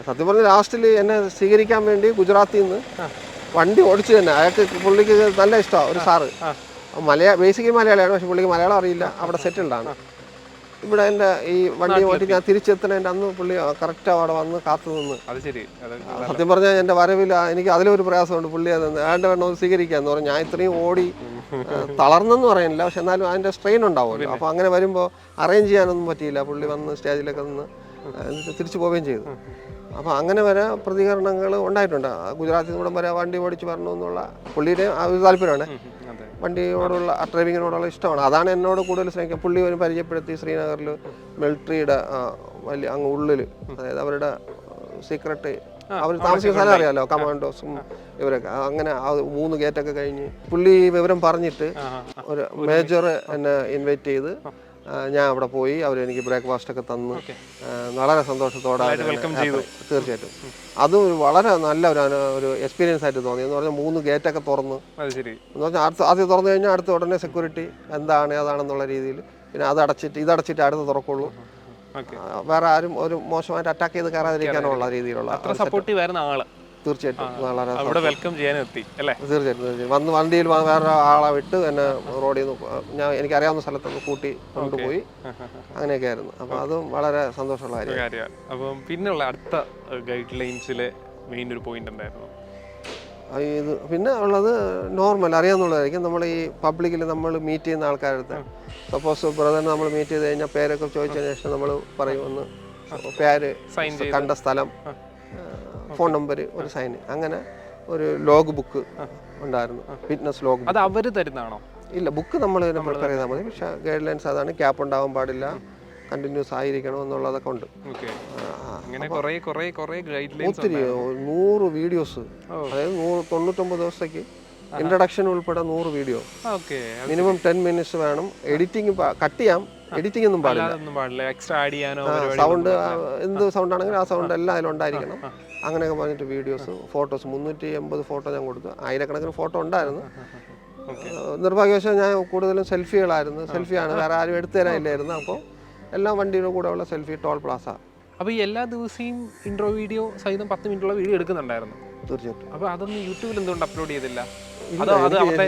സത്യം പറഞ്ഞ ലാസ്റ്റിൽ എന്നെ സ്വീകരിക്കാൻ വേണ്ടി ഗുജറാത്തിൽ നിന്ന് വണ്ടി ഓടിച്ചു തന്നെ. പുള്ളിക്ക് നല്ല ഇഷ്ടമാണ്. ഒരു സാറ് ബേസിക്കലി മലയാളിയാണ്, പക്ഷെ പുള്ളിക്ക് മലയാളം അറിയില്ല. അവിടെ സെറ്റിൽഡാണ്. ഇവിടെ എൻ്റെ ഈ വണ്ടി ഓട്ടി ഞാൻ തിരിച്ചെത്തണേൻ്റെ അന്ന് പുള്ളി കറക്റ്റ് അവിടെ വന്ന് കാത്തു നിന്ന്. സത്യം പറഞ്ഞാൽ എൻ്റെ വരവിൽ എനിക്ക് അതിലൊരു പ്രയാസമുണ്ട്. പുള്ളി അത് വേണ്ട വേണം സ്വീകരിക്കാന്ന് പറഞ്ഞു. ഞാൻ ഇത്രയും ഓടി തളർന്നെന്ന് പറയുന്നില്ല, പക്ഷെ എന്നാലും അതിൻ്റെ സ്ട്രെയിൻ ഉണ്ടാവുമല്ലോ. അപ്പോൾ അങ്ങനെ വരുമ്പോൾ അറേഞ്ച് ചെയ്യാനൊന്നും പറ്റിയില്ല. പുള്ളി വന്ന് സ്റ്റേജിലൊക്കെ നിന്ന് തിരിച്ചു പോവുകയും ചെയ്തു. അപ്പോൾ അങ്ങനെ വരെ പ്രതികരണങ്ങൾ ഉണ്ടായിട്ടുണ്ട്. ഗുജറാത്തിൽ നിന്നും വരെ വണ്ടി ഓടിച്ച് വരണമെന്നുള്ള പുള്ളിയുടെ ആ ഒരു താല്പര്യമാണ്. വണ്ടിയോടുള്ള ഡ്രൈവിങ്ങിനോടുള്ള ഇഷ്ടമാണ്. അതാണ് എന്നോട് കൂടുതൽ സ്നേഹിക്കുക. പുള്ളി ഒരു പരിചയപ്പെടുത്തി ശ്രീനഗറിൽ മിലിറ്ററിയുടെ വലിയ അങ്ങ് ഉള്ളിൽ, അതായത് അവരുടെ സീക്രട്ട് അവർ താമസിക്കുന്ന സ്ഥലം അറിയാമല്ലോ, കമാൻഡോസും ഇവരൊക്കെ. അങ്ങനെ 3 ഗേറ്റൊക്കെ കഴിഞ്ഞ് പുള്ളി വിവരം പറഞ്ഞിട്ട് ഒരു മേജർ എന്നെ ഇൻവൈറ്റ് ചെയ്ത് ഞാൻ അവിടെ പോയി. അവരെനിക്ക് ബ്രേക്ക്ഫാസ്റ്റ് ഒക്കെ തന്ന് വളരെ സന്തോഷത്തോടെ തീർച്ചയായിട്ടും അതും വളരെ നല്ല ഒരു എക്സ്പീരിയൻസ് ആയിട്ട് തോന്നി. എന്ന് പറഞ്ഞാൽ 3 ഗേറ്റൊക്കെ തുറന്ന്, എന്ന് പറഞ്ഞാൽ ആദ്യം തുറന്നു കഴിഞ്ഞാൽ അടുത്ത ഉടനെ സെക്യൂരിറ്റി എന്താണ് ഏതാണെന്നുള്ള രീതിയിൽ, പിന്നെ ഇതടച്ചിട്ട് അടുത്ത് തുറക്കുള്ളൂ. വേറെ ആരും ഒരു മോശമായിട്ട് അറ്റാക്ക് ചെയ്ത് കയറാതിരിക്കാനുള്ള രീതിയിലുള്ള തീർച്ചയായിട്ടും വളരെ വെൽക്കം ചെയ്യാനെത്തി അല്ലേ? തീർച്ചയായിട്ടും വന്ന് വണ്ടിയിൽ വേറെ ആളെ വിട്ട് എന്നെ റോഡിൽ നിന്ന് എനിക്കറിയാവുന്ന സ്ഥലത്തൊന്ന് കൂട്ടി കൊണ്ടുപോയി. അങ്ങനെയൊക്കെ ആയിരുന്നു. അപ്പോൾ അതും വളരെ സന്തോഷമുള്ള കാര്യമാണ്. അപ്പം പിന്നെയുള്ള അടുത്ത ഗൈഡ് ലൈൻസിലെ മെയിൻ ഒരു പോയിന്റ് എന്തായിരുന്നു? ഇത് പിന്നെ ഉള്ളത് നോർമൽ അറിയാവുന്നതായിരിക്കും. നമ്മൾ ഈ പബ്ലിക്കിൽ നമ്മൾ മീറ്റ് ചെയ്യുന്ന ആൾക്കാരടുത്ത്, സപ്പോസ് ബ്രദറിനെ നമ്മൾ മീറ്റ് ചെയ്ത് കഴിഞ്ഞാൽ പേരൊക്കെ ചോദിച്ചതിന് ശേഷം നമ്മൾ പറയുമെന്ന്, പേര്, കണ്ട സ്ഥലം, ഫോൺ നമ്പർ, ഒരു സൈൻ, അങ്ങനെ ഒരു ലോഗ് ബുക്ക് ഉണ്ടായിരുന്നു. Fitness log. അത് അവർ തരുന്നതാണോ? ഇല്ല, ബുക്ക് നമ്മൾ പ്രിപ്പയർ ചെയ്താൽ മതി. പക്ഷേ ഗൈഡ് ലൈൻസ് അതാണ്. ക്യാപ്പ് ഉണ്ടാവാൻ പാടില്ല, കണ്ടിന്യൂസ് ആയിരിക്കണം എന്നുള്ളതൊക്കെ ഉണ്ട്. ഒത്തിരി 100 വീഡിയോസ്, അതായത് 199 ദിവസത്തേക്ക് ഇൻട്രഡക്ഷൻ ഉൾപ്പെടെ 100 വീഡിയോ. മിനിമം 10 മിനിറ്റ്സ് വേണം. എഡിറ്റിംഗ് കട്ട് ചെയ്യാം, എഡിറ്റിംഗ് ഒന്നും പാടില്ല. സൗണ്ട് എന്ത് സൗണ്ട് ആണെങ്കിലും ആ സൗണ്ട് എല്ലാം അതിലുണ്ടായിരിക്കണം. അങ്ങനെയൊക്കെ പറഞ്ഞിട്ട് വീഡിയോസ്, ഫോട്ടോസ് 380 ഫോട്ടോ ഞാൻ കൊടുത്തു. 1000കണക്കിന് ഫോട്ടോ ഉണ്ടായിരുന്നു. നിർഭാഗ്യവശാൽ ഞാൻ കൂടുതലും സെൽഫികളായിരുന്നു. സെൽഫിയാണ്, വേറെ ആരും എടുത്തു തരാനില്ലായിരുന്നു. അപ്പോൾ എല്ലാം വണ്ടിയുടെ കൂടെ ഉള്ള സെൽഫി, ടോൾ പ്ലാസ. അപ്പോൾ ഈ എല്ലാ ദിവസവും ഇൻട്രോ വീഡിയോ സഹിതം 10 മിനിറ്റുള്ള വീഡിയോ എടുക്കുന്നുണ്ടായിരുന്നു. തീർച്ചയായിട്ടും. അപ്പോൾ അതൊന്നും യൂട്യൂബിൽ എന്തുകൊണ്ട് അപ്ലോഡ് ചെയ്തില്ല?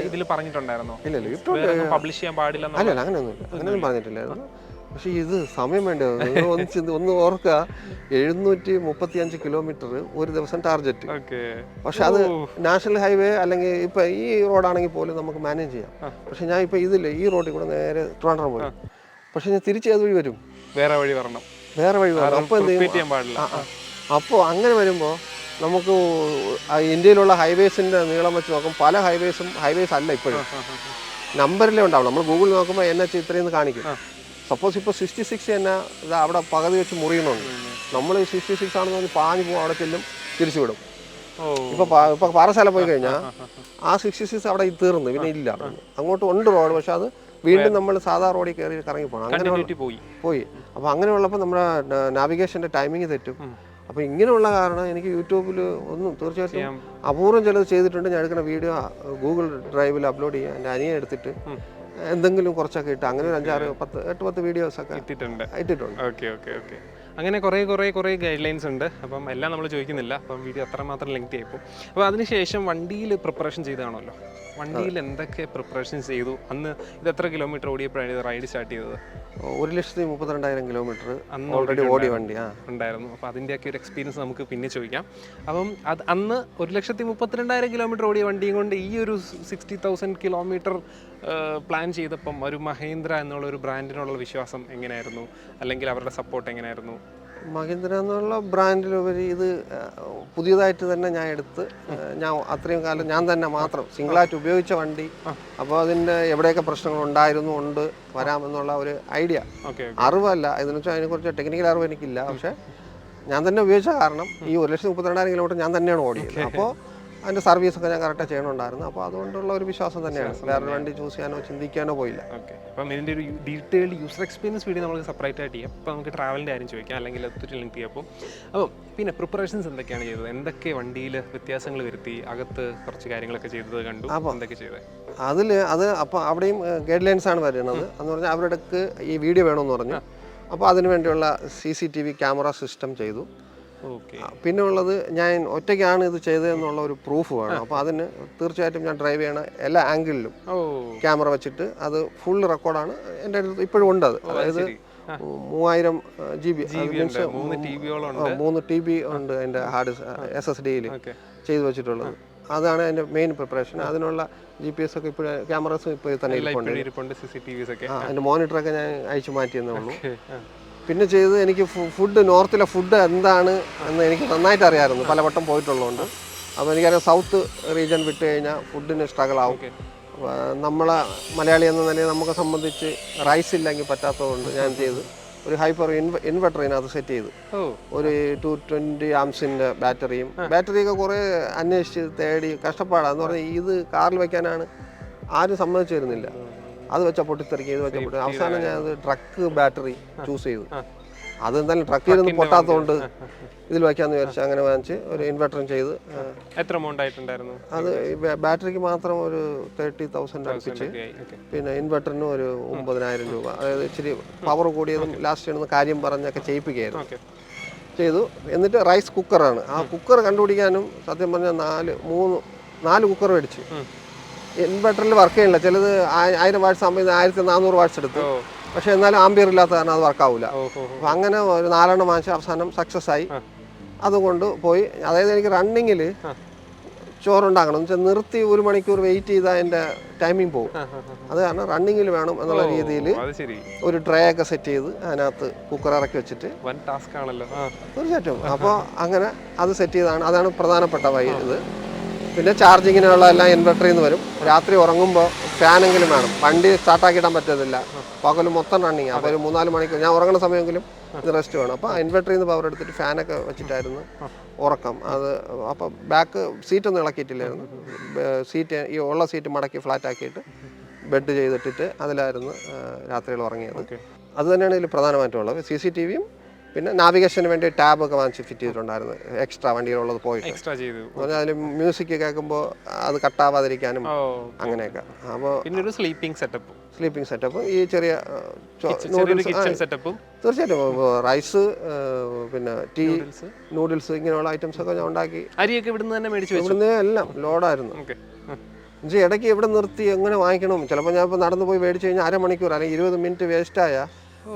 ഇതിൽ പറഞ്ഞിട്ടുണ്ടായിരുന്നോ? ഇല്ല, യൂട്യൂബ് പബ്ലിഷ് ചെയ്യാൻ പാടില്ല. അല്ല, അങ്ങനെയൊന്നും പറഞ്ഞിട്ടില്ലായിരുന്നു. പക്ഷെ ഇത് സമയം വേണ്ടത് ഒന്ന് ഓർക്കുക. 735 കിലോമീറ്റർ ഒരു ദിവസം ടാർഗറ്റ്. പക്ഷെ അത് നാഷണൽ ഹൈവേ അല്ലെങ്കിൽ ഇപ്പൊ ഈ റോഡാണെങ്കിൽ പോലും നമുക്ക് മാനേജ് ചെയ്യാം. പക്ഷെ ഞാൻ ഇപ്പൊ ഇതില്ല, ഈ റോഡിൽ കൂടെ നേരെ ട്രിവാൻഡ്രം പോയി. പക്ഷെ ഞാൻ തിരിച്ച് ഏത് വഴി വരും? വേറെ വഴി വരണം. അപ്പോൾ എന്ത് ചെയ്യും? അപ്പോൾ അങ്ങനെ വരുമ്പോൾ നമുക്ക് ഇന്ത്യയിലുള്ള ഹൈവേസിൻ്റെ നീളം വെച്ച് നോക്കും പല ഹൈവേസ് അല്ല ഇപ്പോഴും നമ്പറിലേ ഉണ്ടാവും. നമ്മൾ ഗൂഗിൾ നോക്കുമ്പോൾ NH ഇത്രയും കാണിക്കും. സപ്പോസ് ഇപ്പോൾ 66 തന്നെ ഇത് അവിടെ പകുതി വെച്ച് മുറിയണുണ്ട്. നമ്മൾ 66 ആണെന്ന് പറഞ്ഞ് പാഞ്ഞ് പോകും, അവിടെ ചെല്ലും, തിരിച്ചു വിടും. ഇപ്പോൾ പാറശാല പോയി കഴിഞ്ഞാൽ ആ 66 അവിടെ തീർന്നു, പിന്നെ ഇല്ല. അങ്ങോട്ട് ഉണ്ട് റോഡ്, പക്ഷെ അത് വീണ്ടും നമ്മൾ സാധാ റോഡിൽ കയറി കറങ്ങി പോകണം. അങ്ങനെ പോയി. അപ്പോൾ അങ്ങനെയുള്ളപ്പോൾ നമ്മുടെ നാവിഗേഷൻ്റെ ടൈമിങ് തെറ്റും. അപ്പോൾ ഇങ്ങനെയുള്ള കാരണം എനിക്ക് യൂട്യൂബിൽ ഒന്നും തീർച്ചയായിട്ടും അപൂർവം ചിലത് ചെയ്തിട്ടുണ്ട്. ഞാൻ എടുക്കുന്ന വീഡിയോ ഗൂഗിൾ ഡ്രൈവിൽ അപ്ലോഡ് ചെയ്യാം. എൻ്റെ അനിയൻ എടുത്തിട്ട് എന്തെങ്കിലും കുറച്ചൊക്കെ ഇട്ട് അങ്ങനെ ഒരു 8-10 വീഡിയോസൊക്കെ ഇട്ടിട്ടുണ്ട്. ഓക്കെ. അങ്ങനെ കുറേ ഗൈഡ് ലൈൻസ് ഉണ്ട്. അപ്പം എല്ലാം നമ്മൾ ചോദിക്കുന്നില്ല, അപ്പം വീഡിയോ അത്രമാത്രം ലെങ്തി ആയിപ്പോൾ. അപ്പോൾ അതിനുശേഷം വണ്ടിയിൽ പ്രിപ്പറേഷൻ ചെയ്തതാണല്ലോ, വണ്ടിയിൽ എന്തൊക്കെ പ്രിപ്പറേഷൻ ചെയ്തു? അന്ന് ഇത് എത്ര കിലോമീറ്റർ ഓടിയപ്പോഴാണ് റൈഡ് സ്റ്റാർട്ട് ചെയ്തത്? 1,32,000 കിലോമീറ്റർ ഓൾറെഡി ഓടിയ വണ്ടി ഉണ്ടായിരുന്നു. അപ്പോൾ അതിൻ്റെയൊക്കെ ഒരു എക്സ്പീരിയൻസ് നമുക്ക് പിന്നെ ചോദിക്കാം. അപ്പം അന്ന് 1,32,000 കിലോമീറ്റർ ഓടിയ വണ്ടിയും കൊണ്ട് ഈ ഒരു 60,000 കിലോമീറ്റർ പ്ലാൻ ചെയ്തപ്പം ഒരു മഹീന്ദ്ര എന്നുള്ള ഒരു ബ്രാൻഡിനുള്ള വിശ്വാസം എങ്ങനെയായിരുന്നു, അല്ലെങ്കിൽ അവരുടെ സപ്പോർട്ട് എങ്ങനെയായിരുന്നു? മഹീന്ദ്ര എന്നുള്ള ബ്രാൻഡിലുപരി ഇത് പുതിയതായിട്ട് തന്നെ ഞാൻ എടുത്ത് ഞാൻ അത്രയും കാലം ഞാൻ തന്നെ മാത്രം സിംഗിളായിട്ട് ഉപയോഗിച്ച വണ്ടി. അപ്പോൾ അതിൻ്റെ എവിടെയൊക്കെ പ്രശ്നങ്ങൾ ഉണ്ട് വരാമെന്നുള്ള ഒരു ഐഡിയ, അറിവല്ല ഇതിനെന്ന് വെച്ചാൽ അതിനെക്കുറിച്ച് ടെക്നിക്കൽ അറിവ് എനിക്കില്ല. പക്ഷേ ഞാൻ തന്നെ ഉപയോഗിച്ച കാരണം ഈ 1,32,000 കിലോമീറ്റർ ഞാൻ തന്നെയാണ് ഓടിയത്. അപ്പോൾ അതിൻ്റെ സർവീസൊക്കെ ഞാൻ കറക്റ്റായി ചെയ്യണമുണ്ടായിരുന്നു. അപ്പോൾ അതുകൊണ്ടുള്ള ഒരു വിശ്വാസം തന്നെയാണ്. വേറെ വണ്ടി ചൂസ് ചെയ്യാനോ ചിന്തിക്കാനോ പോയില്ല. ഓക്കെ. അപ്പം ഇതിൻ്റെ ഒരു ഡീറ്റെയിൽഡ് യൂസർ എക്സ്പീരിയൻസ് വീഡിയോ നമുക്ക് സെപ്പറേറ്റ് ആയിട്ട് ചെയ്യാം. അപ്പോൾ നമുക്ക് ട്രാവലിൻ്റെ കാര്യം ചോദിക്കാം, അല്ലെങ്കിൽ ഒത്തിരി ലിങ്ക് ചെയ്യാം. അപ്പോൾ പിന്നെ പ്രിപ്പറേഷൻസ് എന്തൊക്കെയാണ് ചെയ്തത്? എന്തൊക്കെ വണ്ടിയിൽ വ്യത്യാസങ്ങൾ വരുത്തി? അകത്ത് കുറച്ച് കാര്യങ്ങളൊക്കെ ചെയ്തത് കണ്ടു. അപ്പോൾ എന്തൊക്കെ ചെയ്തത്? അപ്പോൾ അവിടെയും ഗൈഡ് ലൈൻസ് ആണ് വരുന്നത്. എന്ന് പറഞ്ഞാൽ അവരുടെ ഈ വീഡിയോ വേണമെന്ന് പറഞ്ഞു. അപ്പോൾ അതിന് വേണ്ടിയുള്ള CCTV ക്യാമറ സിസ്റ്റം ചെയ്തു. പിന്നെ ഉള്ളത് ഞാൻ ഒറ്റയ്ക്കാണ് ഇത് ചെയ്തതെന്നുള്ള ഒരു പ്രൂഫ് വേണം. അപ്പോൾ അതിന് തീർച്ചയായിട്ടും ഞാൻ ഡ്രൈവ് ചെയ്യണ എല്ലാ ആംഗിളിലും ക്യാമറ വെച്ചിട്ട് അത് ഫുൾ റെക്കോർഡാണ് എൻ്റെ അടുത്ത് ഇപ്പോഴും ഉണ്ട്. അത് അതായത് 3000 GB മീൻസ് 3 TB ഉണ്ട് എൻ്റെ ഹാർഡ് SSDയിൽ ചെയ്തു വെച്ചിട്ടുള്ളത്. അതാണ് എൻ്റെ മെയിൻ പ്രിപ്പറേഷൻ. അതിനുള്ള GPS ഒക്കെ ഇപ്പോൾ ക്യാമറാസ് ഇപ്പോൾ തന്നെ ഇരിപ്പുണ്ട്. അതിൻ്റെ മോണിറ്ററൊക്കെ ഞാൻ അയച്ചു മാറ്റിയെന്നേ ഉള്ളൂ. പിന്നെ ചെയ്തത് എനിക്ക് നോർത്തിലെ ഫുഡ് എന്താണ് എന്ന് എനിക്ക് നന്നായിട്ട് അറിയാമായിരുന്നു, പലവട്ടം പോയിട്ടുള്ളതുകൊണ്ട്. അപ്പോൾ എനിക്കറിയാം സൗത്ത് റീജിയൻ വിട്ട് കഴിഞ്ഞാൽ ഫുഡിന് സ്ട്രഗിൾ ആവും. നമ്മളെ മലയാളി എന്ന നിലയിൽ നമുക്ക് സംബന്ധിച്ച് റൈസ് ഇല്ലെങ്കിൽ പറ്റാത്തതുകൊണ്ട് ഞാൻ ചെയ്ത് ഒരു ഹൈപ്പർ ഇൻവെർട്ടർ ഇതിനകത്ത് സെറ്റ് ചെയ്തു. ഒരു 220 ആംസിൻ്റെ ബാറ്ററിയൊക്കെ കുറേ അന്വേഷിച്ച് തേടി കഷ്ടപ്പാടാന്ന് പറഞ്ഞാൽ ഇത് കാറിൽ വെക്കാനാണ് ആരും സമ്മതിച്ചു തരുന്നില്ല. അത് വെച്ചാൽ പൊട്ടിത്തെറിക്കും, ഇത് വെച്ചാൽ പൊട്ടി. അവസാനം ഞാൻ അത് ട്രക്ക് ബാറ്ററി ചൂസ് ചെയ്തു. അതെന്തായാലും ട്രക്കിലൊന്നും പൊട്ടാത്തതുകൊണ്ട് ഇതിൽ വയ്ക്കാമെന്ന് വിചാരിച്ചു. അങ്ങനെ വാങ്ങിച്ച് ഒരു ഇൻവെർട്ടറും ചെയ്ത്. എത്ര എമൗണ്ട് ആയിട്ടുണ്ടായിരുന്നു? അത് ബാറ്ററിക്ക് മാത്രം ഒരു 30,000 അടുപ്പിച്ച്, പിന്നെ ഇൻവെർട്ടറിനും ഒരു 9,000 രൂപ. അതായത് ഇച്ചിരി പവർ കൂടിയതും ലാസ്റ്റ് ചെയ്യുന്ന കാര്യം പറഞ്ഞൊക്കെ ചെയ്യിപ്പിക്കുകയായിരുന്നു. ചെയ്തു. എന്നിട്ട് റൈസ് കുക്കറാണ്. ആ കുക്കർ കണ്ടുപിടിക്കാനും സത്യം പറഞ്ഞാൽ 4 കുക്കർ മേടിച്ചു. ഇൻവെർട്ടറിൽ വർക്ക് ചെയ്യില്ല. ചിലത് 1000 വാട്ട്സ് ആകുമ്പോൾ 1400 വാട്ട്സ് എടുത്തു. പക്ഷെ എന്നാലും ആംബിയർ ഇല്ലാത്ത കാരണം അത് വർക്കാവില്ല. അപ്പോൾ അങ്ങനെ ഒരു 4 വാങ്ങിച്ച് അവസാനം സക്സസ് ആയി. അതുകൊണ്ട് പോയി. അതായത് എനിക്ക് റണ്ണിങ്ങിൽ ചോറുണ്ടാക്കണം എന്ന് വെച്ചാൽ നിർത്തി 1 മണിക്കൂർ വെയിറ്റ് ചെയ്താൽ അതിൻ്റെ ടൈമിംഗ് പോകും. അത് കാരണം റണ്ണിങ്ങിൽ വേണം എന്നുള്ള രീതിയിൽ ഒരു ട്രേ ഒക്കെ സെറ്റ് ചെയ്ത് അതിനകത്ത് കുക്കർ ഇറക്കി വെച്ചിട്ട് തീർച്ചയായിട്ടും. അപ്പോൾ അങ്ങനെ അത് സെറ്റ് ചെയ്താണ്. അതാണ് പ്രധാനപ്പെട്ട ഇത്. പിന്നെ ചാർജിങ്ങിനുള്ള എല്ലാം ഇൻവെർട്ടറിൽ നിന്ന് വരും. രാത്രി ഉറങ്ങുമ്പോൾ ഫാനെങ്കിലും വേണം. വണ്ടി സ്റ്റാർട്ടാക്കിയിടാൻ പറ്റത്തില്ല. പകൽ മൊത്തം റണ്ണിങ്. അപ്പോൾ ഒരു 3-4 മണിക്കൂർ ഞാൻ ഉറങ്ങുന്ന സമയമെങ്കിലും ഇത് റെസ്റ്റ് വേണം. അപ്പോൾ ഇൻവെർട്ടറിൽ നിന്ന് പവർ എടുത്തിട്ട് ഫാനൊക്കെ വെച്ചിട്ടായിരുന്നു ഉറക്കം. അത് അപ്പോൾ ബാക്ക് സീറ്റൊന്നും ഇളക്കിയിട്ടില്ലായിരുന്നു. ഈ ഉള്ള സീറ്റ് മടക്കി ഫ്ലാറ്റ് ആക്കിയിട്ട് ബെഡ് ചെയ്തിട്ടിട്ട് അതിലായിരുന്നു രാത്രികൾ ഉറങ്ങിയത്. അത് തന്നെയാണ് ഇതിൽ പ്രധാനമായിട്ടുള്ളത്. CCTVയും പിന്നെ നാവിഗേഷന് വേണ്ടി ടാബൊക്കെ വാങ്ങിച്ച് ഫിറ്റ് ചെയ്തിട്ടുണ്ടായിരുന്നു. എക്സ്ട്രാ വണ്ടികളുള്ളത് പോയിട്ട് പറഞ്ഞാൽ അതിൽ മ്യൂസിക് കേൾക്കുമ്പോൾ അത് കട്ടാവാതിരിക്കാനും അങ്ങനെയൊക്കെ. അപ്പോൾ പിന്നെ സ്ലീപ്പിംഗ് സെറ്റപ്പും ഈ ചെറിയ തീർച്ചയായിട്ടും റൈസ്, പിന്നെ ടീ, നൂഡിൽസ് ഇങ്ങനെയുള്ള ഐറ്റംസ് ഒക്കെ ഞാൻ ഉണ്ടാക്കി. അരിയൊക്കെ ഇവിടുന്ന് എല്ലാം ലോഡായിരുന്നു. ഇടയ്ക്ക് എവിടെ നിർത്തി എങ്ങനെ വാങ്ങിക്കണം. ചിലപ്പോൾ ഞാൻ ഇപ്പോൾ നടന്നു പോയി മേടിച്ച് കഴിഞ്ഞാൽ അരമണിക്കൂർ അല്ലെങ്കിൽ 20 മിനിറ്റ് വേസ്റ്റായാൽ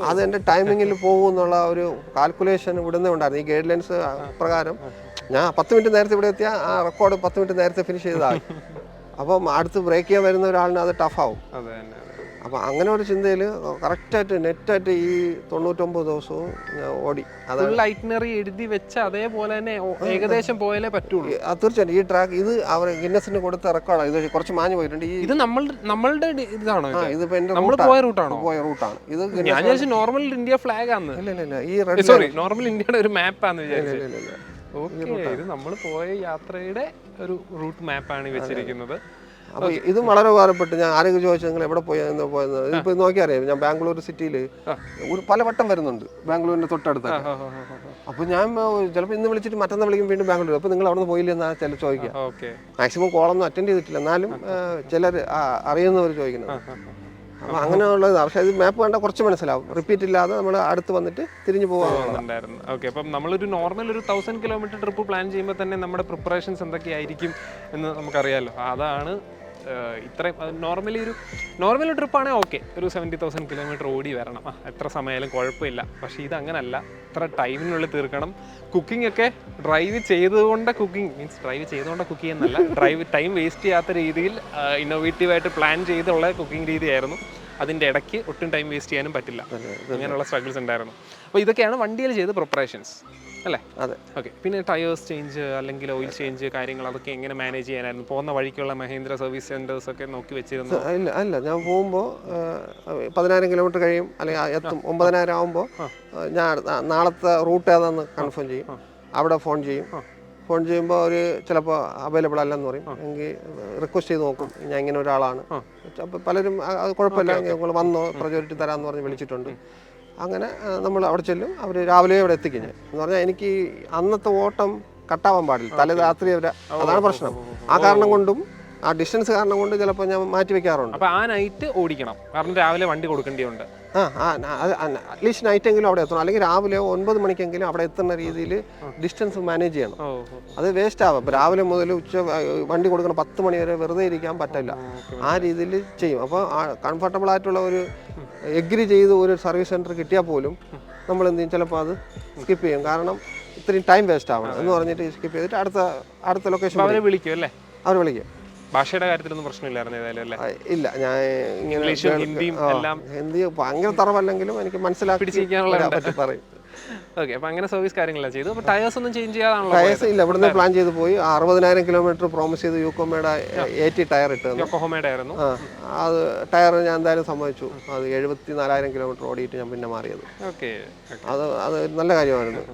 അത് എൻ്റെ ടൈമിങ്ങിൽ പോകും എന്നുള്ള ഒരു കാൽക്കുലേഷൻ ഇവിടുന്ന് ഉണ്ടായിരുന്നു. ഈ ഗൈഡ് ലൈൻസ് പ്രകാരം ഞാൻ 10 മിനിറ്റ് നേരത്തെ ഇവിടെ എത്തിയാൽ ആ റെക്കോർഡ് 10 മിനിറ്റ് നേരത്തെ ഫിനിഷ് ചെയ്തതായി. അപ്പം അടുത്ത് ബ്രേക്ക് ചെയ്യാൻ വരുന്ന ഒരാളിന് അത് ടഫാവും. അപ്പോൾ അങ്ങനെ ഒരു ചിന്തയിൽ കറക്റ്റായിട്ട് നെറ്റായിട്ട് ഈ 99 ദിവസവും ഞാൻ ഓടി. ഫുൾ ഐറ്റിനറി എഴുതി വെച്ച അതേപോലെ തന്നെ ഏകദേശം പോയാലേ പറ്റുള്ളൂ. തീർച്ചയായിട്ടും ഈ ട്രാക്ക് ഇത് അവർ ഗിന്നസിന് കൊടുത്ത റെക്കോർഡാണ്. ഇത് കുറച്ച് മാഞ്ഞു പോയിട്ടുണ്ട്. ഇത് നമ്മളുടെ ഇതാണോ? ഇതിപ്പോൾ എൻ്റെ നമ്മൾ പോയ റൂട്ടാണ്. ഇത് ഞാൻ വിചാരിച്ചു നോർമൽ ഇന്ത്യ ഫ്ലാഗ് ആണ്. ഇല്ല ഈ റെഡ്, സോറി, നോർമൽ ഇന്ത്യയുടെ ഒരു മാപ്പാന്ന് വിചാരിച്ചു. ഓക്കെ, ഇത് നമ്മൾ പോയ യാത്രയുടെ ഒരു റൂട്ട് മാപ്പാണ് വെച്ചിരിക്കുന്നത്. അപ്പോൾ ഇതും വളരെ ഉപകാരപ്പെട്ട്. ഞാൻ ആരെങ്കിലും ചോദിച്ചാൽ നിങ്ങൾ എവിടെ പോയെന്ന് പോയത്, ഇപ്പോൾ നോക്കിയറിയാം. ഞാൻ ബാംഗ്ലൂർ സിറ്റിയിൽ പല വട്ടം വരുന്നുണ്ട്, ബാംഗ്ലൂരിൻ്റെ തൊട്ടടുത്ത്. അപ്പോൾ ഞാൻ ചിലപ്പോൾ ഇന്ന് വിളിച്ചിട്ട് മറ്റന്നാൾ വിളിക്കും വീണ്ടും ബാംഗ്ലൂർ. അപ്പോൾ നിങ്ങൾ അവിടെ നിന്ന് പോയില്ല എന്നാണ് ചില ചോദിക്കുക. മാക്സിമം കോളൊന്നും അറ്റൻഡ് ചെയ്തിട്ടില്ല, എന്നാലും ചിലർ അറിയുന്നവർ ചോദിക്കുന്നത്. അപ്പോൾ അങ്ങനെയുള്ളത്. പക്ഷേ ഇത് മാപ്പ് കണ്ടാൽ കുറച്ച് മനസ്സിലാവും. റിപ്പീറ്റ് ഇല്ലാതെ നമ്മൾ അടുത്ത് വന്നിട്ട് തിരിഞ്ഞു പോകാറുണ്ടായിരുന്നു. ഓക്കെ, അപ്പം നമ്മളൊരു നോർമൽ ഒരു 1000 കിലോമീറ്റർ ട്രിപ്പ് പ്ലാൻ ചെയ്യുമ്പോൾ തന്നെ നമ്മുടെ പ്രിപ്പറേഷൻസ് എന്തൊക്കെയായിരിക്കും എന്ന് നമുക്കറിയാമല്ലോ. അതാണ് ഇത്രയും നോർമൽ ട്രിപ്പാണെങ്കിൽ ഓക്കെ, ഒരു 70,000 കിലോമീറ്റർ ഓടി വരണം, എത്ര സമയമായാലും കുഴപ്പമില്ല. പക്ഷേ ഇത് അങ്ങനല്ല, ഇത്ര ടൈമിനുള്ളിൽ തീർക്കണം. കുക്കിംഗ് ഒക്കെ ഡ്രൈവ് ചെയ്തുകൊണ്ട് കുക്ക് ചെയ്യുന്നല്ല, ടൈം വേസ്റ്റ് ചെയ്യാത്ത രീതിയിൽ ഇന്നോവേറ്റീവായിട്ട് പ്ലാൻ ചെയ്തുള്ള കുക്കിംഗ് രീതിയായിരുന്നു. അതിൻ്റെ ഇടയ്ക്ക് ഒട്ടും ടൈം വേസ്റ്റ് ചെയ്യാനും പറ്റില്ല. അങ്ങനെയുള്ള സ്ട്രഗിൾസ് ഉണ്ടായിരുന്നു. അപ്പോൾ ഇതൊക്കെയാണ് വണ്ടിയിൽ ചെയ്ത പ്രിപ്പറേഷൻസ് അല്ലേ? അതെ. ഓക്കെ, പിന്നെ ടയേഴ്സ് ചേഞ്ച് അല്ലെങ്കിൽ ഓയിൽ ചേഞ്ച് കാര്യങ്ങൾ അതൊക്കെ എങ്ങനെ മാനേജ് ചെയ്യാനായിരുന്നു? പോകുന്ന വഴിക്കുള്ള മഹീന്ദ്ര സർവീസ് സെന്റേഴ്സ് ഒക്കെ നോക്കി വെച്ചിരുന്നു? അല്ല, ഞാൻ പോകുമ്പോൾ 10,000 കിലോമീറ്റർ കഴിയും, അല്ലെങ്കിൽ എത്തും. 9,000 ആകുമ്പോൾ ഞാൻ നാളത്തെ റൂട്ട് ഏതാണെന്ന് കൺഫേം ചെയ്യും. അവിടെ ഫോൺ ചെയ്യുമ്പോൾ അവർ ചിലപ്പോൾ അവൈലബിൾ അല്ലെന്ന് പറയും. എങ്കിൽ റിക്വസ്റ്റ് ചെയ്ത് നോക്കും, ഞാൻ ഇങ്ങനെ ഒരാളാണ്. അപ്പോൾ പലരും അത് കുഴപ്പമില്ല, നിങ്ങൾ വന്നോ, പ്രയോറിറ്റി തരാമെന്ന് പറഞ്ഞ് വിളിച്ചിട്ടുണ്ട്. അങ്ങനെ നമ്മൾ അവിടെ ചെല്ലും. അവർ രാവിലെ അവിടെ എത്തിക്കും. എന്ന് പറഞ്ഞാൽ എനിക്ക് അന്നത്തെ ഓട്ടം കട്ടാവാൻ പാടില്ല, തലേ രാത്രി വരെ. അതാണ് പ്രശ്നം. ആ കാരണം കൊണ്ടും ആ ഡിസ്റ്റൻസ് കാരണം കൊണ്ട് ചിലപ്പോൾ ഞാൻ മാറ്റി വെക്കാറുണ്ട്. അപ്പോൾ ആ നൈറ്റ് ഓടിക്കണം, കാരണം രാവിലെ വണ്ടി കൊടുക്കേണ്ടിയുണ്ട്. അറ്റ്ലീസ്റ്റ് നൈറ്റ് എങ്കിലും അവിടെ എത്തണം, അല്ലെങ്കിൽ രാവിലെ 9 മണിക്കെങ്കിലും അവിടെ എത്തുന്ന രീതിയിൽ ഡിസ്റ്റൻസ് മാനേജ് ചെയ്യണം. അത് വേസ്റ്റ് ആവും. ഇപ്പോൾ രാവിലെ മുതൽ വണ്ടി കൊടുക്കണം 10 മണി വരെ വെറുതെ ഇരിക്കാൻ പറ്റില്ല. ആ രീതിയിൽ ചെയ്യും. അപ്പോൾ കംഫർട്ടബിൾ ആയിട്ടുള്ള ഒരു എഗ്രി ചെയ്ത് ഒരു സർവീസ് സെൻറ്റർ കിട്ടിയാൽ പോലും നമ്മൾ എന്ത് ചെയ്യും, ചിലപ്പോൾ അത് സ്കിപ്പ് ചെയ്യും. കാരണം ഇത്രയും ടൈം വേസ്റ്റ് ആവണം എന്ന് പറഞ്ഞിട്ട് സ്കിപ്പ് ചെയ്തിട്ട് അടുത്ത ലൊക്കേഷൻ അവരെ വിളിക്കും അല്ലേ? അവർ വിളിക്കും. ഭാഷയുടെ കാര്യത്തിലൊന്നും പ്രശ്നമില്ലായിരുന്നു ഏതായാലും അല്ലേ? ഇല്ല, ഞാൻ ഇംഗ്ലീഷും ഹിന്ദിയും എല്ലാം ഹിന്ദി ഭയങ്കര തറവല്ലെങ്കിലും എനിക്ക് മനസ്സിലാക്കി പിടിച്ചിരിക്കാനുള്ള പറയും. ഓക്കെ, അപ്പോൾ അങ്ങനെ സർവീസ് കാര്യങ്ങളെല്ലാം ചെയ്തു. അപ്പോൾ ടയേഴ്സ് ഒന്നും ചേഞ്ച് ചെയ്യാതാണല്ലോ? ടയേഴ്സ് ഇല്ല, ഇവിടുന്ന് പ്ലാൻ ചെയ്ത് പോയി. 60,000 കിലോമീറ്റർ പ്രോമിസ് ചെയ്ത് യോക്കോമയുടെ 80 ടയർ ഇട്ട്. യോക്കോഹോമയുടെ ആയിരുന്നു അത്. ടയർ ഞാൻ എന്തായാലും സമ്മതിച്ചു. അത് 74,000 കിലോമീറ്റർ ഓടിയിട്ട് ഞാൻ പിന്നെ മാറിയത്. ഓക്കെ, അത് നല്ല കാര്യമായിരുന്നു.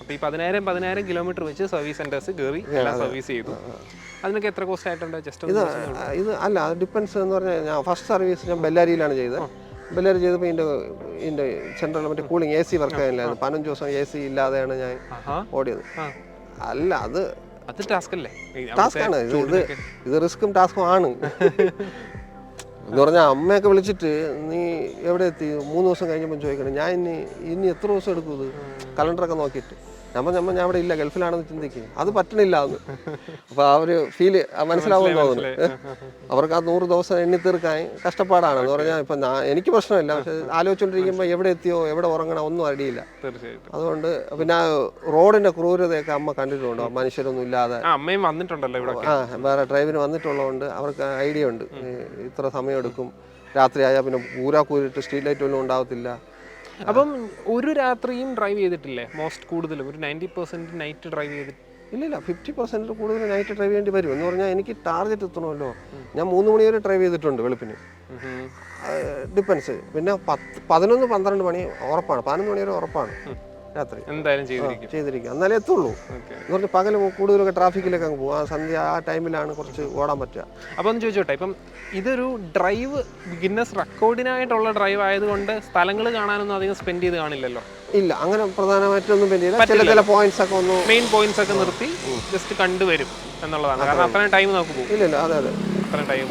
അപ്പോൾ ഈ 10,000 കിലോമീറ്റർ വെച്ച് സർവീസ് സെന്റേഴ്സ് കയറി എല്ലാം സർവീസ് ചെയ്തു. അതിനൊക്കെ എത്ര കോസ്റ്റ് ആയിട്ടുണ്ട്? ജസ്റ്റ് ഇത് അല്ല, അത് ഡിപ്പെൻസ് എന്ന് പറഞ്ഞാൽ ഞാൻ ഫസ്റ്റ് സർവീസ് ഞാൻ ബെല്ലാരിയിലാണ് ചെയ്തത്. ബെല്ലാരി ചെയ്തപ്പോൾ ഇതിൻ്റെ സെൻട്രൽ മറ്റേ കൂളിംഗ് AC വർക്ക് ആയില്ലായിരുന്നു. 15 ദിവസം AC ഇല്ലാതെയാണ് ഞാൻ ഓടിയത്. അല്ല, അത് ടാസ്ക്കാണ്. ഇത് റിസ്ക്കും ടാസ്കും ആണ്. എന്ന് പറഞ്ഞാൽ അമ്മയൊക്കെ വിളിച്ചിട്ട് നീ എവിടെ എത്തി 3 ദിവസം കഴിഞ്ഞപ്പോൾ ചോദിക്കണം, ഞാൻ ഇനി എത്ര ദിവസം എടുക്കും ഇത് കലണ്ടറൊക്കെ നോക്കിയിട്ട്. ഞാൻ അവിടെ ഇല്ല, ഗൾഫിലാണെന്ന് ചിന്തിക്കും. അത് പറ്റണില്ല എന്ന്. അപ്പോൾ ആ ഒരു ഫീല് മനസ്സിലാവുമെന്ന് തോന്നുന്നു. അവർക്ക് ആ 100 ദിവസം എണ്ണി തീർക്കാൻ കഷ്ടപ്പാടാണ്. എന്ന് പറഞ്ഞാൽ ഇപ്പം എനിക്ക് പ്രശ്നമില്ല, പക്ഷെ ആലോചിച്ചുകൊണ്ടിരിക്കുമ്പോൾ എവിടെ എത്തിയോ എവിടെ ഉറങ്ങണോ ഒന്നും അറിയില്ല. അതുകൊണ്ട് പിന്നെ റോഡിന്റെ ക്രൂരതയൊക്കെ അമ്മ കണ്ടിട്ടുണ്ടോ? മനുഷ്യരൊന്നും ഇല്ലാതെ അമ്മയും വന്നിട്ടുണ്ടല്ലോ ഇവിടെ. വേറെ ഡ്രൈവിന് വന്നിട്ടുള്ളതുകൊണ്ട് അവർക്ക് ഐഡിയ ഉണ്ട്. ഇത്ര സമയം എടുക്കും, രാത്രി ആയാൽ പിന്നെ കൂരിട്ട് സ്ട്രീറ്റ് ലൈറ്റ് ഒന്നും ഉണ്ടാവത്തില്ല. അപ്പം ഒരു രാത്രിയും ഡ്രൈവ് ചെയ്തിട്ടില്ലേ? മോസ്റ്റ് കൂടുതലും ഒരു 90% നൈറ്റ് ഡ്രൈവ് ചെയ്തിട്ട്? ഇല്ല, 50% കൂടുതൽ നൈറ്റ് ഡ്രൈവ് ചെയ്യേണ്ടി വരും. എന്ന് പറഞ്ഞാൽ എനിക്ക് ടാർഗറ്റ് എത്തണമല്ലോ. ഞാൻ 3 മണി വരെ ഡ്രൈവ് ചെയ്തിട്ടുണ്ട് വെളുപ്പിന്. ഡിപ്പെൻസ്. പിന്നെ 11-12 മണി ഉറപ്പാണ്, 11 മണി വരെ ഉറപ്പാണ് രാത്രി എന്തായാലും ചെയ്തിരിക്കും. എന്നാലേ എത്തുള്ളൂ. എന്ന് പറഞ്ഞാൽ പകൽ കൂടുതലൊക്കെ ട്രാഫിക്കിലൊക്കെ അങ്ങ് പോകും. ആ സന്ധ്യ ആ ടൈമിലാണ് കുറച്ച് ഓടാൻ പറ്റുക. അപ്പോൾ ഒന്ന് ചോദിച്ചോട്ടെ, ഇപ്പം ഇതൊരു ഡ്രൈവ് ഗിന്നസ് റെക്കോർഡിനായിട്ടുള്ള ഡ്രൈവ് ആയതുകൊണ്ട് സ്ഥലങ്ങൾ കാണാനൊന്നും അധികം സ്പെൻഡ് ചെയ്ത് കാണില്ലല്ലോ? ഇല്ല, അങ്ങനെ പ്രധാനമായിട്ടൊന്നും ചില പോയിന്റ്സ് ഒക്കെ ഒന്ന് മെയിൻ പോയിന്റ്സ് ഒക്കെ നിർത്തി ജസ്റ്റ് കണ്ടുവരും എന്നുള്ളതാണ്. കാരണം അത്രയും ടൈം നമുക്ക് പോകും. ഇല്ല, അതെ അത്രയും ടൈം.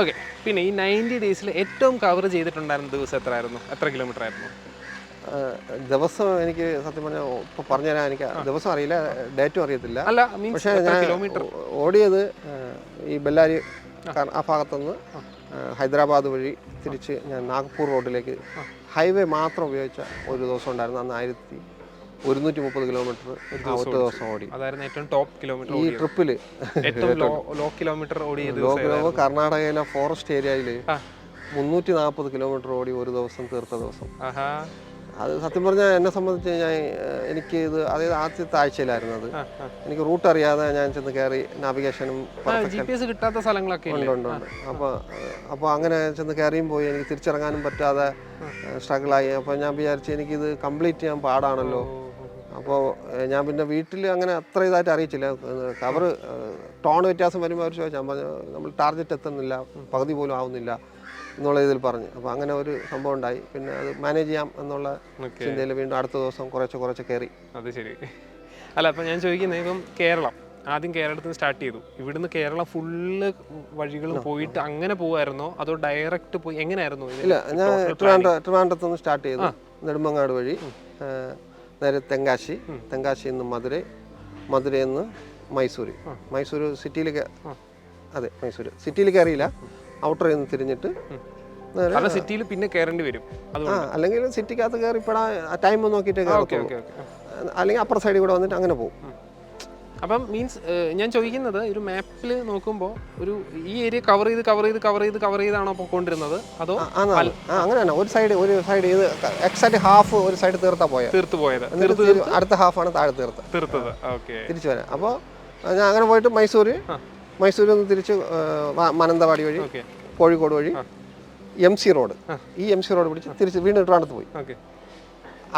ഓക്കെ, പിന്നെ ഈ 90 ഡേയ്സിൽ ഏറ്റവും കവർ ചെയ്തിട്ടുണ്ടായിരുന്ന ദിവസം എത്ര കിലോമീറ്റർ ആയിരുന്നു? ദിവസം എനിക്ക് സത്യം പറഞ്ഞാൽ ഇപ്പോൾ പറഞ്ഞുതരാൻ എനിക്ക് ദിവസം അറിയില്ല, ഡേറ്റും അറിയത്തില്ല. പക്ഷേ ഞാൻ ഓടിയത് ഈ ബെല്ലാരി ആ ഭാഗത്തുനിന്ന് ഹൈദരാബാദ് വഴി തിരിച്ച് ഞാൻ നാഗ്പൂർ റോഡിലേക്ക് ഹൈവേ മാത്രം ഉപയോഗിച്ച ഒരു ദിവസം ഉണ്ടായിരുന്നു. അന്ന് 1130 കിലോമീറ്റർ ഒറ്റ ദിവസം ഓടി. ഈ ട്രിപ്പിൽ ലോ കിലോമീറ്റർ കർണാടകയിലെ ഫോറസ്റ്റ് ഏരിയയിൽ 340 കിലോമീറ്റർ ഓടി ഒരു ദിവസം തീർത്ത ദിവസം. ആഹാ. അത് സത്യം പറഞ്ഞാൽ എന്നെ സംബന്ധിച്ച് എനിക്ക് ഇത് അതായത് ആദ്യത്തെ ആഴ്ചയിലായിരുന്നു അത്. എനിക്ക് റൂട്ട് അറിയാതെ ഞാൻ ചെന്ന് കയറി നാവിഗേഷനും GPS കിട്ടാത്ത സ്ഥലങ്ങളൊക്കെ ഉണ്ട്. അപ്പോൾ അങ്ങനെ ചെന്ന് കയറിയും പോയി എനിക്ക് തിരിച്ചിറങ്ങാനും പറ്റാതെ സ്ട്രഗിളായി. അപ്പോൾ ഞാൻ വിചാരിച്ചു എനിക്കിത് കംപ്ലീറ്റ് ചെയ്യാൻ പാടാണല്ലോ. അപ്പോൾ ഞാൻ പിന്നെ വീട്ടിൽ അങ്ങനെ അത്ര ഇതായിട്ട് അറിയിച്ചില്ല. കവർ ടോൺ വ്യത്യാസം വരുമ്പോൾ അവർ ചോദിച്ചാൽ നമ്മൾ ടാർഗറ്റ് എത്തുന്നില്ല, പകുതി പോലും ആവുന്നില്ല എന്നുള്ള ഇതിൽ പറഞ്ഞു. അപ്പോൾ അങ്ങനെ ഒരു സംഭവം ഉണ്ടായി. പിന്നെ അത് മാനേജ് ചെയ്യാം എന്നുള്ള ചിന്തയിൽ വീണ്ടും അടുത്ത ദിവസം കുറച്ച് കയറി. അത് ശരി. അല്ല, അപ്പം ഞാൻ ചോദിക്കുന്നത് ഇപ്പം കേരളം ആദ്യം കേരളത്തിൽ നിന്ന് സ്റ്റാർട്ട് ചെയ്തു. ഇവിടുന്ന് കേരളം ഫുള്ള് വഴികളും പോയിട്ട് അങ്ങനെ പോകുമായിരുന്നോ അതോ ഡയറക്റ്റ് പോയി എങ്ങനെയായിരുന്നു? ഇല്ല, ഞാൻ ട്രിവാൻഡ്രത്ത് നിന്ന് സ്റ്റാർട്ട് ചെയ്തു. നെടുമങ്ങാട് വഴി നേരെ തെങ്കാശിയിൽ നിന്ന് മധുരയിൽ നിന്ന് മൈസൂർ സിറ്റിയിൽ കയറിയില്ല, ഔട്ടറിൽ നിന്ന് തിരിഞ്ഞിട്ട് സിറ്റിയിൽ പിന്നെ കയറേണ്ടി വരും. അല്ലെങ്കിൽ സിറ്റിക്കകത്ത് കയറി ടൈം നോക്കിയിട്ട് അല്ലെങ്കിൽ അപ്പുറ സൈഡിൽ കൂടെ വന്നിട്ട് അങ്ങനെ പോകും. അപ്പം മീൻസ് ഞാൻ ചോദിക്കുന്നത് ഒരു മാപ്പിൽ നോക്കുമ്പോൾ ഒരു ഈ ഏരിയ കവർ ചെയ്താണോ പോയിക്കൊണ്ടിരുന്നത് അതോ അങ്ങനെയാണ്? ഒരു സൈഡ് ഇത് എക്സാക്ട് ഹാഫ് ഒരു സൈഡ് തീർത്തു പോയത് അടുത്ത ഹാഫാണ് താഴെ തീർത്തത്. തിരിച്ചു വരാം. അപ്പോൾ ഞാൻ അങ്ങനെ പോയിട്ട് മൈസൂരിൽ നിന്ന് തിരിച്ച് മാനന്തവാടി വഴി കോഴിക്കോട് വഴി MC റോഡ് പിടിച്ച് തിരിച്ച് വീണ്ടും ട്രിവാൻഡ്രത്ത് പോയി.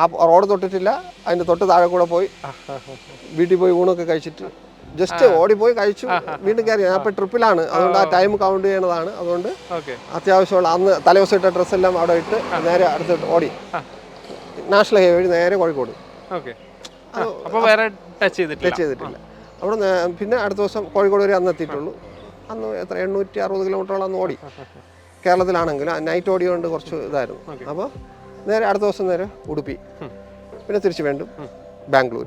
ആ റോഡ് തൊട്ടിട്ടില്ല, അതിൻ്റെ തൊട്ട് താഴെ കൂടെ പോയി വീട്ടിൽ പോയി ഊണൊക്കെ കഴിച്ചിട്ട് ജസ്റ്റ് ഓടിപ്പോയി കഴിച്ചു, വീണ്ടും കയറി. ഞാൻ ഇപ്പോൾ ട്രിപ്പിലാണ്, അതുകൊണ്ട് ആ ടൈം കൗണ്ട് ചെയ്യണതാണ്. അതുകൊണ്ട് അത്യാവശ്യമുള്ള അന്ന് തലേദിവസം ഇട്ട ഡ്രസ്സെല്ലാം അവിടെ ഇട്ട് നേരെ അടുത്തിട്ട് ഓടി നാഷണൽ ഹൈവേ വഴി നേരെ കോഴിക്കോട്. ടച്ച് ചെയ്തിട്ടില്ല. അവിടെ പിന്നെ അടുത്ത ദിവസം കോഴിക്കോട് വരെ അന്ന് എത്തിയിട്ടുള്ളൂ. അന്ന് എത്ര 860 കിലോമീറ്ററോളം അന്ന് ഓടി. കേരളത്തിലാണെങ്കിലും നൈറ്റ് ഓടിയോണ്ട് കുറച്ച് ഇതായിരുന്നു. അപ്പോൾ നേരെ അടുത്ത ദിവസം നേരെ ഉടുപ്പി, പിന്നെ തിരിച്ച് വീണ്ടും ബാംഗ്ലൂർ,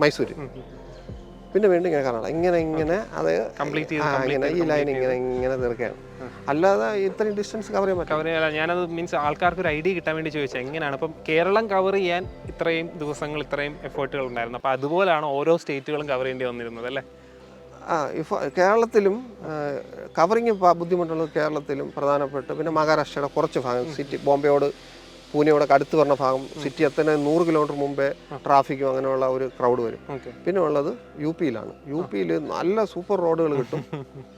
മൈസൂർ, പിന്നെ വീണ്ടും ഇങ്ങനെ കർണാടക, ഇങ്ങനെ അത് ഇങ്ങനെ ഈ ലൈൻ ഇങ്ങനെ തീർക്കുകയാണ്. അല്ലാതെ ഇത്രയും ഡിസ്റ്റൻസ് കവർ ചെയ്യാൻ പറ്റില്ല. ഞാനത് മീൻസ് ആൾക്കാർക്ക് ഒരു ഐഡിയ കിട്ടാൻ വേണ്ടി ചോദിച്ചാൽ എങ്ങനെയാണ് അപ്പം കേരളം കവർ ചെയ്യാൻ ഇത്രയും ദിവസങ്ങൾ ഇത്രയും എഫേർട്ടുകൾ ഉണ്ടായിരുന്നു. അപ്പോൾ അതുപോലെയാണ് ഓരോ സ്റ്റേറ്റുകളും കവർ ചെയ്യേണ്ടി വന്നിരുന്നത് അല്ലേ? കേരളത്തിലും കവറിങ് ബുദ്ധിമുട്ടുള്ളത് കേരളത്തിലും പ്രധാനപ്പെട്ട്, പിന്നെ മഹാരാഷ്ട്രയുടെ കുറച്ച് ഭാഗം സിറ്റി ബോംബെയോട് പൂനെയോടൊക്കെ അടുത്ത് പറഞ്ഞ ഭാഗം സിറ്റി എത്തുന്ന 100 കിലോമീറ്റർ മുമ്പേ ട്രാഫിക്കും അങ്ങനെയുള്ള ഒരു ക്രൗഡ് വരും. പിന്നെ ഉള്ളത് യുപിയിലാണ്. യുപിയിൽ നല്ല സൂപ്പർ റോഡുകൾ കിട്ടും,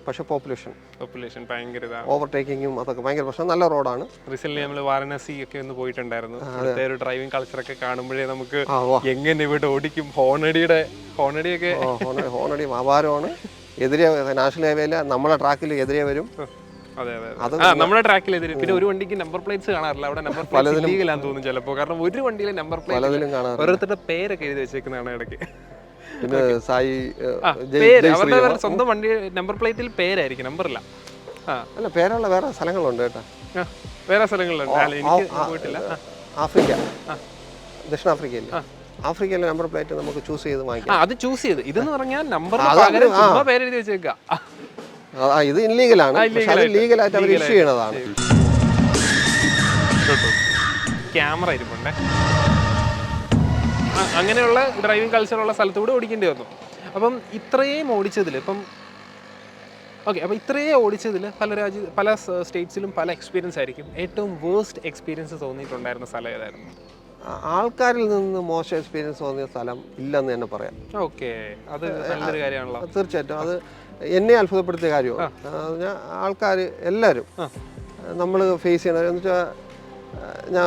പക്ഷെ പോപ്പുലേഷൻ ഭയങ്കര ഓവർടേക്കിങ്ങും അതൊക്കെ ഭയങ്കര പ്രശ്നം. നല്ല റോഡാണ്. റീസെന്റ് നമ്മൾ വാരണാസി ഒക്കെ ഒന്ന് പോയിട്ടുണ്ടായിരുന്നു. ഒരു ഡ്രൈവിംഗ് കൾച്ചറൊക്കെ കാണുമ്പോഴേ നമുക്ക് എങ്ങനെ ഇവിടെ ഓടിക്കും. ഹോണടി അപാരമാണ്. എതിരെ നാഷണൽ ഹൈവേയില് നമ്മളെ ട്രാക്കിൽ എതിരെ വരും. നമ്മുടെ ട്രാക്കിലെതിരെ. പിന്നെ ഒരു വണ്ടിക്ക് നമ്പർ പ്ലേറ്റ്സ് കാണാറില്ല. അവിടെ നമ്പർ പ്ലേറ്റ് ലീഗലാന്ന് തോന്നുന്നു ചിലപ്പോൾ. കാരണം ഒരു വണ്ടിയിലെ നമ്പർ പ്ലേറ്റ് ഓരോരുത്തരുടെ പേരൊക്കെ എഴുതി വെച്ചേക്കുന്നതാണ് ഇടയ്ക്ക്. അവരുടെ സ്വന്തം വണ്ടി നമ്പർ പ്ലേറ്റിൽ പേരായിരിക്കും, നമ്പറില്ല. അല്ല, പേരുള്ള വേറെ സ്ഥലങ്ങളുണ്ട് കേട്ടോ. വേറെ സ്ഥലങ്ങളുണ്ട്. എനിക്ക് പോയിട്ടില്ല. ആഫ്രിക്ക, ദക്ഷിണാഫ്രിക്കയിൽ ആഫ്രിക്കയിലെ നമ്പർ പ്ലേറ്റ് നമുക്ക് ചൂസ് ചെയ്ത് വാങ്ങിക്കാം. അത് ചൂസ് ചെയ്ത് ഇതെന്ന് പറഞ്ഞാൽ നമ്പർ പേരെഴുതി വെച്ചേക്കാം. ഇത് ഇല്ലീഗലാണ്, ലീഗലായിട്ട് അവർ ഇഷ്യൂ ചെയ്യണതാണ്. ക്യാമറ ഇരിപ്പുണ്ടേ. അങ്ങനെയുള്ള ഡ്രൈവിംഗ് കൾച്ചറുള്ള സ്ഥലത്തൂടെ ഓടിക്കേണ്ടി വന്നു. അപ്പം ഇത്രയും ഓടിച്ചതിൽ പല സ്റ്റേറ്റ്സിലും പല എക്സ്പീരിയൻസ് ആയിരിക്കും. ഏറ്റവും വേഴ്സ്റ്റ് എക്സ്പീരിയൻസ് തോന്നിയിട്ടുണ്ടായിരുന്ന സ്ഥലം ഏതായിരുന്നു? ആൾക്കാരിൽ നിന്ന് മോശം എക്സ്പീരിയൻസ് തോന്നിയ സ്ഥലം ഇല്ലെന്ന് തന്നെ പറയാം. ഓക്കെ, അത് നല്ലൊരു കാര്യമാണല്ലോ. തീർച്ചയായിട്ടും അത് എന്നെ അത്ഭുതപ്പെടുത്തിയ കാര്യമാണ്. ആൾക്കാർ എല്ലാവരും നമ്മൾ ഫേസ് ചെയ്യണത് എന്ന് വെച്ചാൽ, ഞാൻ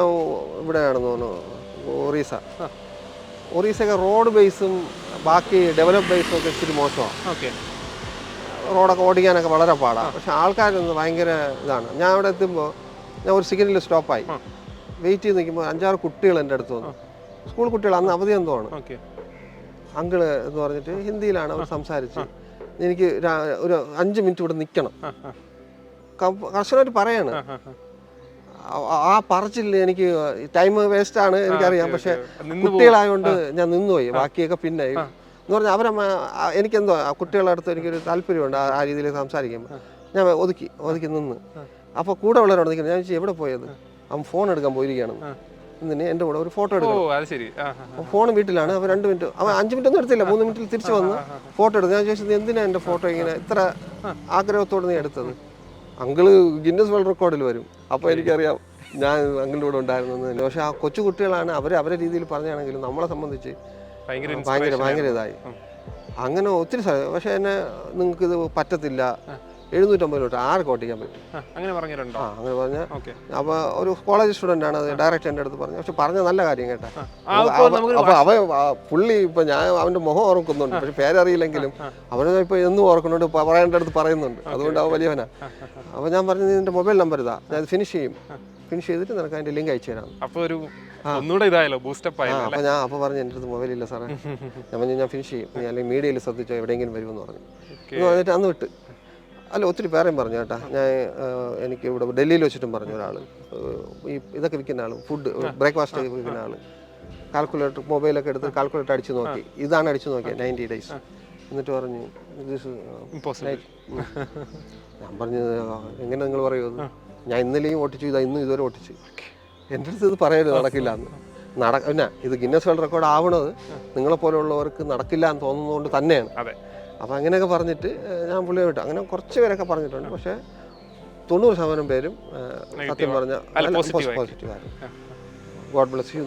ഇവിടെയാണെന്ന് തോന്നുന്നു ഒറീസയൊക്കെ റോഡ് ബേസും ബാക്കി ഡെവലപ്പ് ബേസും ഒക്കെ ഇച്ചിരി മോശമാണ്. റോഡൊക്കെ ഓടിക്കാനൊക്കെ വളരെ പാടാണ്. പക്ഷെ ആൾക്കാരൊന്ന് ഭയങ്കര ഇതാണ്. ഞാൻ അവിടെ എത്തുമ്പോൾ ഞാൻ ഒരു സിഗ്നലിൽ സ്റ്റോപ്പായി വെയിറ്റ് ചെയ്ത് നിൽക്കുമ്പോൾ 5-6 കുട്ടികൾ എൻ്റെ അടുത്ത് വന്നു. സ്കൂൾ കുട്ടികൾ, അന്ന് അവധി എന്തോ ആണ്. അങ്കിള് എന്ന് പറഞ്ഞിട്ട് ഹിന്ദിയിലാണ് അവർ സംസാരിച്ച്. എനിക്ക് ഒരു 5 മിനിറ്റ് ഇവിടെ നിൽക്കണം കർശനമായിട്ട് പറയാണ്. ആ പറച്ചില്ല എനിക്ക് ടൈം വേസ്റ്റാണ് എനിക്കറിയാം, പക്ഷെ കുട്ടികളായതുകൊണ്ട് ഞാൻ നിന്നുപോയി. ബാക്കിയൊക്കെ പിന്നെ എന്ന് പറഞ്ഞാൽ എനിക്കെന്തോ കുട്ടികളുടെ അടുത്ത് എനിക്കൊരു താല്പര്യമുണ്ട് ആ രീതിയിൽ സംസാരിക്കുമ്പോൾ. ഞാൻ ഒതുക്കി നിന്ന്. അപ്പോൾ കൂടെ ഉള്ളവരോട് നിൽക്കുന്നത്. ഞാൻ ചോദിച്ചു എവിടെ പോയത്? അവൻ ഫോൺ എടുക്കാൻ പോയിരിക്കുകയാണ്. ഇന്നിന് എൻ്റെ കൂടെ ഒരു ഫോട്ടോ എടുക്കണം. ഫോൺ വീട്ടിലാണ്. അവൻ 2 മിനിറ്റ്, അവൻ 5 മിനിറ്റ് ഒന്നും എടുത്തില്ല, 3 മിനിറ്റിൽ തിരിച്ചു വന്ന് ഫോട്ടോ എടുത്തു. ഞാൻ ചോദിച്ചത് എന്തിനാ എൻ്റെ ഫോട്ടോ ഇങ്ങനെ ഇത്ര ആഗ്രഹത്തോട് നീ എടുത്തത്? അങ്കിള് ഗിന്നസ് വേൾഡ് റെക്കോർഡിൽ വരും. അപ്പോൾ എനിക്കറിയാം ഞാൻ അങ്കിളുടെ കൂടെ ഉണ്ടായിരുന്നു. പക്ഷെ ആ കൊച്ചു കുട്ടികളാണ് അവരെ രീതിയിൽ പറഞ്ഞാണെങ്കിലും നമ്മളെ സംബന്ധിച്ച് ഭയങ്കര ഇതായി. അങ്ങനെ ഒത്തിരി പക്ഷെ എന്നെ നിങ്ങൾക്ക് ഇത് പറ്റത്തില്ല, 750 രൂപ ആർക്ക് ഓട്ടിക്കാൻ പറ്റും അങ്ങനെ പറഞ്ഞിട്ടുണ്ടോ? അങ്ങനെ പറഞ്ഞ അപ്പോൾ ഒരു കോളേജ് സ്റ്റുഡൻ്റ് ആണ് അത് ഡയറക്റ്റ് എൻ്റെ അടുത്ത് പറഞ്ഞു. പക്ഷെ പറഞ്ഞ നല്ല കാര്യം കേട്ടാ. അപ്പോൾ പുള്ളി ഇപ്പം ഞാൻ അവൻ്റെ മുഖം ഓർക്കുന്നുണ്ട്, പക്ഷെ പേരറിയില്ലെങ്കിലും അവനെ ഇപ്പോൾ എന്നും ഓർക്കുന്നുണ്ട്, പറയേണ്ട അടുത്ത് പറയുന്നുണ്ട്. അതുകൊണ്ട് അവൻ വലിയവനാ. അപ്പോൾ ഞാൻ പറഞ്ഞു നിൻ്റെ മൊബൈൽ നമ്പർ ഇതാ, ഞാൻ ഫിനിഷ് ചെയ്തിട്ട് നിനക്ക് അതിൻ്റെ ലിങ്ക് അയച്ചു തരാം. അപ്പോൾ ഒരു ഒന്നുകൂടെ ഇതായല്ലോ, ബൂസ്റ്റപ്പ് ആയി. അപ്പോൾ പറഞ്ഞു എൻ്റെ അടുത്ത് മൊബൈലില്ല സാറേ. ഞാൻ ഫിനിഷ് ചെയ്യും, നീ അല്ലെങ്കിൽ മീഡിയയിൽ ശ്രദ്ധിച്ചോ എവിടെയെങ്കിലും വരുമെന്ന് പറഞ്ഞു. എന്നിട്ട് അന്ന് വിട്ട്. അല്ല ഒത്തിരി പേരെയും പറഞ്ഞു കേട്ടാ. എനിക്ക് ഇവിടെ ഡൽഹിയിൽ വെച്ചിട്ടും പറഞ്ഞു ഒരാൾ, ഈ ഇതൊക്കെ വിൽക്കുന്ന ആൾ, ഫുഡ് ബ്രേക്ക്ഫാസ്റ്റ് വിൽക്കുന്ന ആൾ, കാൽക്കുലേറ്റർ മൊബൈലൊക്കെ എടുത്ത് കാൽക്കുലേറ്റർ അടിച്ച് നോക്കി, ഇതാണ് അടിച്ച് നോക്കിയത് 90 days. എന്നിട്ട് പറഞ്ഞു ഞാൻ പറഞ്ഞു എങ്ങനെ നിങ്ങൾ പറയുമോ, ഞാൻ ഇന്നലെയും ഓട്ടിച്ചു, ഇന്നും ഇതുവരെ ഓട്ടിച്ചു. എൻ്റെ അടുത്ത് ഇത് പറയരുത്, നടക്കില്ല എന്ന്. പിന്നെ ഇത് ഗിന്നസ് വേൾഡ് റെക്കോർഡ് ആവണത് നിങ്ങളെപ്പോലെയുള്ളവർക്ക് നടക്കില്ല എന്ന് തോന്നുന്നതുകൊണ്ട് തന്നെയാണ്. അപ്പോൾ അങ്ങനെയൊക്കെ പറഞ്ഞിട്ട് ഞാൻ പുള്ളിയെ വിട്ടു. അങ്ങനെ കുറച്ച് പേരൊക്കെ പറഞ്ഞിട്ടുണ്ട്, പക്ഷേ 90% പേരും സത്യം പറഞ്ഞ പോസിറ്റീവായിരുന്നു. God bless you.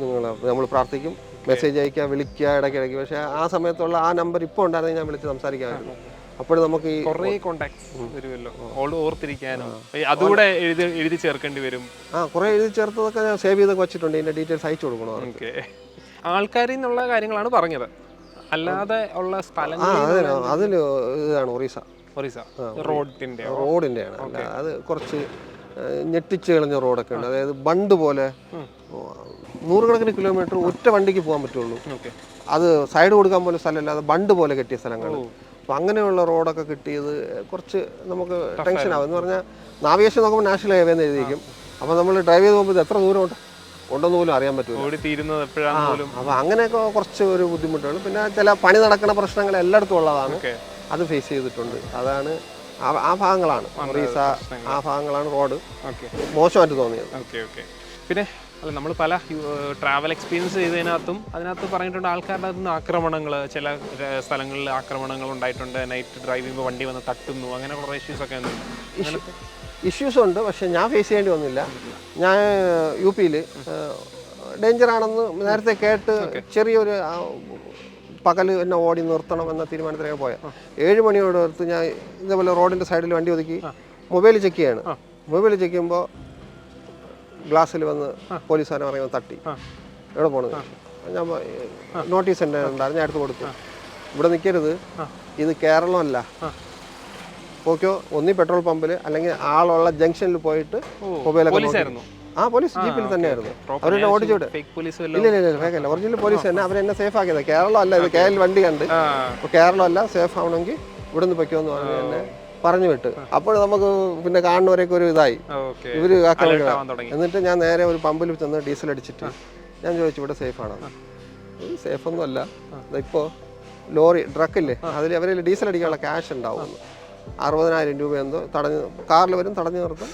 നമ്മൾ പ്രാർത്ഥിക്കും, മെസ്സേജ് അയക്കുക, വിളിക്കുക ഇടയ്ക്കിടയ്ക്ക്. പക്ഷേ ആ സമയത്തുള്ള ആ നമ്പർ ഇപ്പോൾ ഉണ്ടായിരുന്നെങ്കിൽ ഞാൻ വിളിച്ച് സംസാരിക്കാമായിരുന്നു. അപ്പോൾ നമുക്ക് ഈ കുറേ കോണ്ടാക്ട്സ് വരുമല്ലോ, ഓർത്തിരിക്കാനും അതുകൂടെ എഴുതി ചേർക്കേണ്ടി വരും. കുറേ എഴുതി ചേർത്തതൊക്കെ ഞാൻ സേവ് ചെയ്തൊക്കെ വെച്ചിട്ടുണ്ട്. ഇതിൻ്റെ ഡീറ്റെയിൽസ് അയച്ചു കൊടുക്കണം. ആൾക്കാരിൽ നിന്നുള്ള കാര്യങ്ങളാണ് പറഞ്ഞത്, അല്ലാതെ ഉള്ള സ്ഥലങ്ങൾ അതിൽ ഇതാണ് ഒറീസ റോഡിൻ്റെയാണ്. അത് കുറച്ച് ഞെട്ടിച്ച് കളഞ്ഞ റോഡൊക്കെ ഉണ്ട്. അതായത് ബണ്ട് പോലെ 100 കണക്കിന് കിലോമീറ്റർ ഒറ്റ വണ്ടിക്ക് പോകാൻ പറ്റുള്ളൂ. അത് സൈഡ് കൊടുക്കാൻ പോലും സ്ഥലമില്ലാതെ ബണ്ട് പോലെ കെട്ടിയ സ്ഥലങ്ങൾ. അപ്പം അങ്ങനെയുള്ള റോഡൊക്കെ കിട്ടിയത് കുറച്ച് നമുക്ക് ടെൻഷനാവും. എന്ന് പറഞ്ഞാൽ നാവിഗേഷൻ നോക്കുമ്പോൾ നാഷണൽ ഹൈവേ എന്ന് എഴുതിയിരിക്കും. അപ്പോൾ നമ്മൾ ഡ്രൈവ് ചെയ്ത് പോകുമ്പോൾ ഇത് എത്ര ദൂരം ഉണ്ടെന്ന് പോലും അറിയാൻ പറ്റുമോ. അപ്പോൾ അങ്ങനെയൊക്കെ കുറച്ച് ഒരു ബുദ്ധിമുട്ടുകൾ. പിന്നെ ചില പണി നടക്കുന്ന പ്രശ്നങ്ങൾ എല്ലായിടത്തും ഉള്ളതാണ്, അത് ഫേസ് ചെയ്തിട്ടുണ്ട്. അതാണ് ആ ഭാഗങ്ങളാണ് ഒറീസ, ആ ഭാഗങ്ങളാണ് റോഡ് മോശമായിട്ട് തോന്നിയത്. പിന്നെ അല്ല, നമ്മൾ പല ട്രാവൽ എക്സ്പീരിയൻസ് ചെയ്തതിനകത്തും അതിനകത്ത് പറഞ്ഞിട്ടുണ്ട് ആൾക്കാരുടെ അകത്തുനിന്ന് ആക്രമണങ്ങൾ, ചില സ്ഥലങ്ങളിൽ ആക്രമണങ്ങൾ ഉണ്ടായിട്ടുണ്ട്, നൈറ്റ് ഡ്രൈവ് ചെയ്യുമ്പോൾ വണ്ടി വന്ന് തട്ടുന്നു, അങ്ങനെ കുറേ ഇഷ്യൂസൊക്കെ ഉണ്ട്. ഇഷ്യൂസ് ഉണ്ട്, പക്ഷെ ഞാൻ ഫേസ് ചെയ്യേണ്ടി വന്നില്ല. ഞാൻ UP-യിൽ ഡേഞ്ചറാണെന്ന് നേരത്തെ കേട്ട് ചെറിയൊരു പകൽ എന്നെ ഓടി നിർത്തണം എന്ന തീരുമാനത്തിലേക്ക് പോയാൽ 7 മണിയോട് അടുത്ത് ഞാൻ ഇതേപോലെ റോഡിൻ്റെ സൈഡിൽ വണ്ടി ഒതുക്കി മൊബൈൽ ചെക്ക് ചെയ്യാണ്. മൊബൈൽ ചെക്ക് ചെയ്യുമ്പോൾ ഗ്ലാസ്സിൽ വന്ന് പോലീസുകാരൻ പറയുമ്പോൾ തട്ടി, എവിടെ പോകണത്? ഞാൻ നോട്ടീസ് ഉണ്ടായിരുന്നു, ഞാൻ എടുത്ത് കൊടുത്തു. ഇവിടെ നിൽക്കരുത്, ഇത് കേരളമല്ല, ഓക്കെ, ഒന്നി പെട്രോൾ പമ്പിൽ അല്ലെങ്കിൽ ആളുള്ള ജംഗ്ഷനിൽ പോയിട്ട് മൊബൈലൊക്കെ. പോലീസ് ജീപ്പിൽ തന്നെയായിരുന്നു. അവരെന്നെ ഓടിച്ചോട്ട്. ഇല്ല ഫേക്കല്ല, ഒറിജിനൽ പോലീസ് തന്നെ. അവരെന്നെ സേഫ് ആക്കിയത്. കേരളം അല്ല, ഇത് KL വണ്ടി കണ്ട് അപ്പോൾ കേരളമല്ല, സേഫ് ആവണമെങ്കിൽ ഇവിടെ നിന്ന് പൊയ്ക്കോന്ന് പറഞ്ഞ് എന്നെ പറഞ്ഞു വിട്ട്. അപ്പോൾ നമുക്ക് പിന്നെ കാണുന്നവരൊക്കെ ഒരു ഇതായി, ഇവര് എന്നിട്ട് ഞാൻ നേരെ ഒരു പമ്പിൽ ചെന്ന് ഡീസൽ അടിച്ചിട്ട് ഞാൻ ചോദിച്ചു ഇവിടെ സേഫ് ആണോ? സേഫൊന്നും അല്ല, ഇപ്പോൾ ലോറി ട്രക്കില്ലേ അതിൽ അവരിൽ ഡീസൽ അടിക്കാനുള്ള ക്യാഷ് ഉണ്ടാവും, 60,000 രൂപ എന്തോ. കാറിൽ വരും, തടഞ്ഞു നിർത്തും,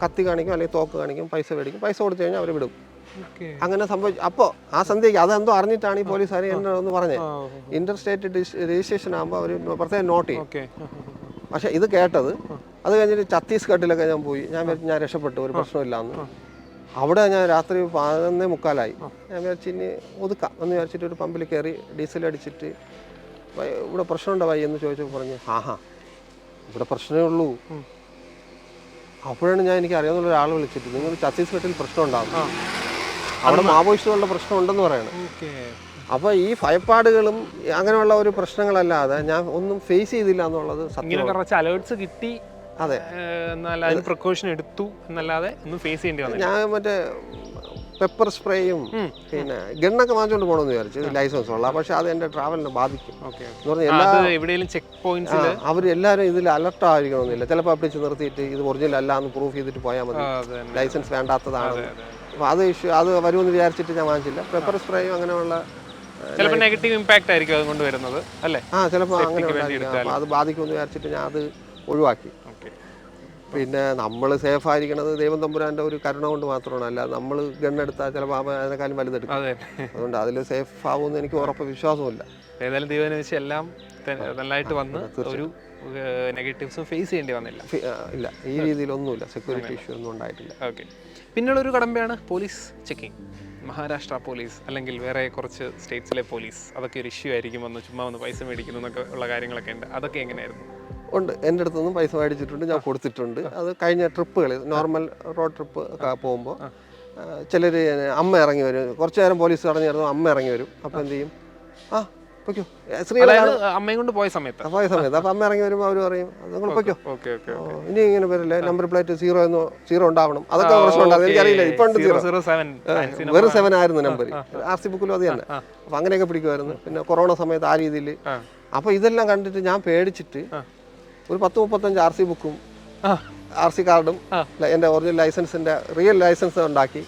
കത്തി കാണിക്കും അല്ലെങ്കിൽ തോക്ക് കാണിക്കും, പൈസ മേടിക്കും. പൈസ കൊടുത്തു കഴിഞ്ഞാൽ അവർ വിടും. അങ്ങനെ സംഭവിച്ചു. അപ്പോൾ ആ സന്ധ്യയ്ക്ക് അതെന്തോ അറിഞ്ഞിട്ടാണ് ഈ പോലീസുകാർ എന്നെ ഒന്ന് പറഞ്ഞത്. ഇന്റർ സ്റ്റേറ്റ് രജിസ്ട്രേഷൻ ആകുമ്പോൾ അവർ പ്രത്യേകം നോട്ട് ചെയ്യും. പക്ഷേ ഇത് കേട്ടത് അത് കഴിഞ്ഞിട്ട് ഛത്തീസ്ഗഡിലൊക്കെ ഞാൻ പോയി. ഞാൻ രക്ഷപ്പെട്ടു, ഒരു പ്രശ്നമില്ലാന്ന്. അവിടെ ഞാൻ രാത്രി 11:45 ഞാൻ വിചാരിച്ചു ഇനി ഒതുക്കാം എന്ന് വിചാരിച്ചിട്ട് ഒരു പമ്പിൽ കയറി ഡീസൽ അടിച്ചിട്ട് ഇവിടെ പ്രശ്നമുണ്ടോ വൈ എന്ന് ചോദിച്ചപ്പോൾ പറഞ്ഞു ഇവിടെ പ്രശ്നമേ ഉള്ളൂ. അപ്പോഴാണ് എനിക്ക് അറിയാവുന്ന ഒരാൾ വിളിച്ചിട്ട് നിങ്ങൾ ഛത്തീസ്ഗഡിൽ പ്രശ്നം ഉണ്ടാകും, അവിടെ മാവോയിസ്റ്റുകളുടെ പ്രശ്നം ഉണ്ടെന്ന് പറയണം. അപ്പോൾ ഈ ഭയപ്പാടുകളും അങ്ങനെയുള്ള ഒരു പ്രശ്നങ്ങളല്ലാതെ ഞാൻ ഒന്നും ഫേസ് ചെയ്തില്ല എന്നുള്ളത് സത്യം. അലേർട്സ് കിട്ടി, അതെ, പ്രിക്കോഷൻ എടുത്തു എന്നല്ലാതെ ഒന്നും ഫേസ് ചെയ്യേണ്ടി വന്നു. ഞാൻ മറ്റേ പെപ്പർ സ്പ്രേയും പിന്നെ ഗണ്ണൊക്കെ വാങ്ങിച്ചുകൊണ്ട് പോകണമെന്ന് വിചാരിച്ചു, ലൈസൻസ് ഉള്ള. പക്ഷെ അത് എൻ്റെ ട്രാവലിനെ ബാധിക്കും എന്ന് പറഞ്ഞാൽ ചെക്ക് പോയിന്റ്സിൽ അവരെല്ലാവരും ഇതിൽ അലർട്ട് ആയിരിക്കണമെന്നില്ല. ചിലപ്പോൾ പിടിച്ച് നിർത്തിയിട്ട് ഇത് ഒറിജിനൽ അല്ല എന്ന് പ്രൂഫ് ചെയ്തിട്ട് പോയാൽ മതി, ലൈസൻസ് വേണ്ടാത്തതാണ്. അപ്പോൾ അത് വരുമെന്ന് വിചാരിച്ചിട്ട് ഞാൻ വാങ്ങിച്ചില്ല. പെപ്പർ സ്പ്രേയും അങ്ങനെയുള്ള ചിലപ്പോൾ നെഗറ്റീവ് ഇമ്പാക്റ്റ് ആയിരിക്കും അതുകൊണ്ട് വരുന്നത് അല്ലേ? ചിലപ്പോൾ അങ്ങനെ അത് ബാധിക്കുമെന്ന് വിചാരിച്ചിട്ട് ഞാൻ അത് ഒഴിവാക്കി. പിന്നെ നമ്മൾ സേഫ് ആയിരിക്കണത് ദൈവം തമ്പുരാൻ്റെ ഒരു കരുണ കൊണ്ട് മാത്രമാണ്, അല്ല നമ്മൾ ഗണ്ണെടുത്താൽ ചിലപ്പോൾ അതിനേക്കാളും വലുതെടുക്കും. അതുകൊണ്ട് അതിൽ സേഫ് ആവുമെന്ന് എനിക്ക് ഉറപ്പ് വിശ്വാസമില്ല. ഏതായാലും ദൈവം വെച്ച് എല്ലാം നല്ലതായിട്ട് വന്ന് ഒരു നെഗറ്റീവ്സും ഫേസ് ചെയ്യേണ്ടി വന്നില്ല. ഇല്ല, ഈ രീതിയിലൊന്നുമില്ല, സെക്യൂരിറ്റി ഇഷ്യൂ ഒന്നും ഉണ്ടായിട്ടില്ല. ഓക്കെ. പിന്നുള്ളൊരു കടമ്പയാണ് പോലീസ് ചെക്കിങ്. മഹാരാഷ്ട്ര പോലീസ് അല്ലെങ്കിൽ വേറെ കുറച്ച് സ്റ്റേറ്റ്സിലെ പോലീസ്, അതൊക്കെ ഒരു ഇഷ്യൂ ആയിരിക്കും, വന്ന് ചുമ്മാ വന്ന് പൈസ മേടിക്കുന്നു എന്നൊക്കെ ഉള്ള കാര്യങ്ങളൊക്കെ ഉണ്ട്. അതൊക്കെ എങ്ങനെയായിരുന്നു? ഉണ്ട്, എൻ്റെ അടുത്തൊന്നും പൈസ മേടിച്ചിട്ടുണ്ട്, ഞാൻ കൊടുത്തിട്ടുണ്ട്. അത് കഴിഞ്ഞ ട്രിപ്പുകളിൽ നോർമൽ റോഡ് ട്രിപ്പ് ഒക്കെ പോകുമ്പോൾ ചിലർ അമ്മ ഇറങ്ങി വരും, കുറച്ച് നേരം പോലീസ് തടഞ്ഞിരുന്നു, അമ്മ ഇറങ്ങി വരും. അപ്പോൾ എന്ത് ചെയ്യും, ആ പൊയ്ക്കോ, അമ്മയും കൊണ്ട് പോയ സമയത്ത് അപ്പോൾ അമ്മ ഇറങ്ങി വരുമ്പോൾ അവർ പറയും നിങ്ങൾ പൊയ്ക്കോ, ഇനി ഇങ്ങനെ വരില്ലേ, നമ്പർ പ്ലേറ്റ് 0 ഉണ്ടാവണം. അതൊക്കെ പ്രശ്നമുണ്ട്, എനിക്കറിയില്ല. ഇപ്പം ഉണ്ട് 0, വെറും 7 ആയിരുന്നു നമ്പർ. RC ബുക്കിലും അത് തന്നെ. അപ്പം അങ്ങനെയൊക്കെ പിടിക്കുമായിരുന്നു. പിന്നെ കൊറോണ സമയത്ത് ആ രീതിയിൽ. അപ്പോൾ ഇതെല്ലാം കണ്ടിട്ട് ഞാൻ പേടിച്ചിട്ട് ഒരു 10-35 RC ബുക്കും RC കാർഡും എൻ്റെ ഒറിജിനൽ ലൈസൻസിൻ്റെ റിയൽ ലൈസൻസ് ഉണ്ടാക്കി.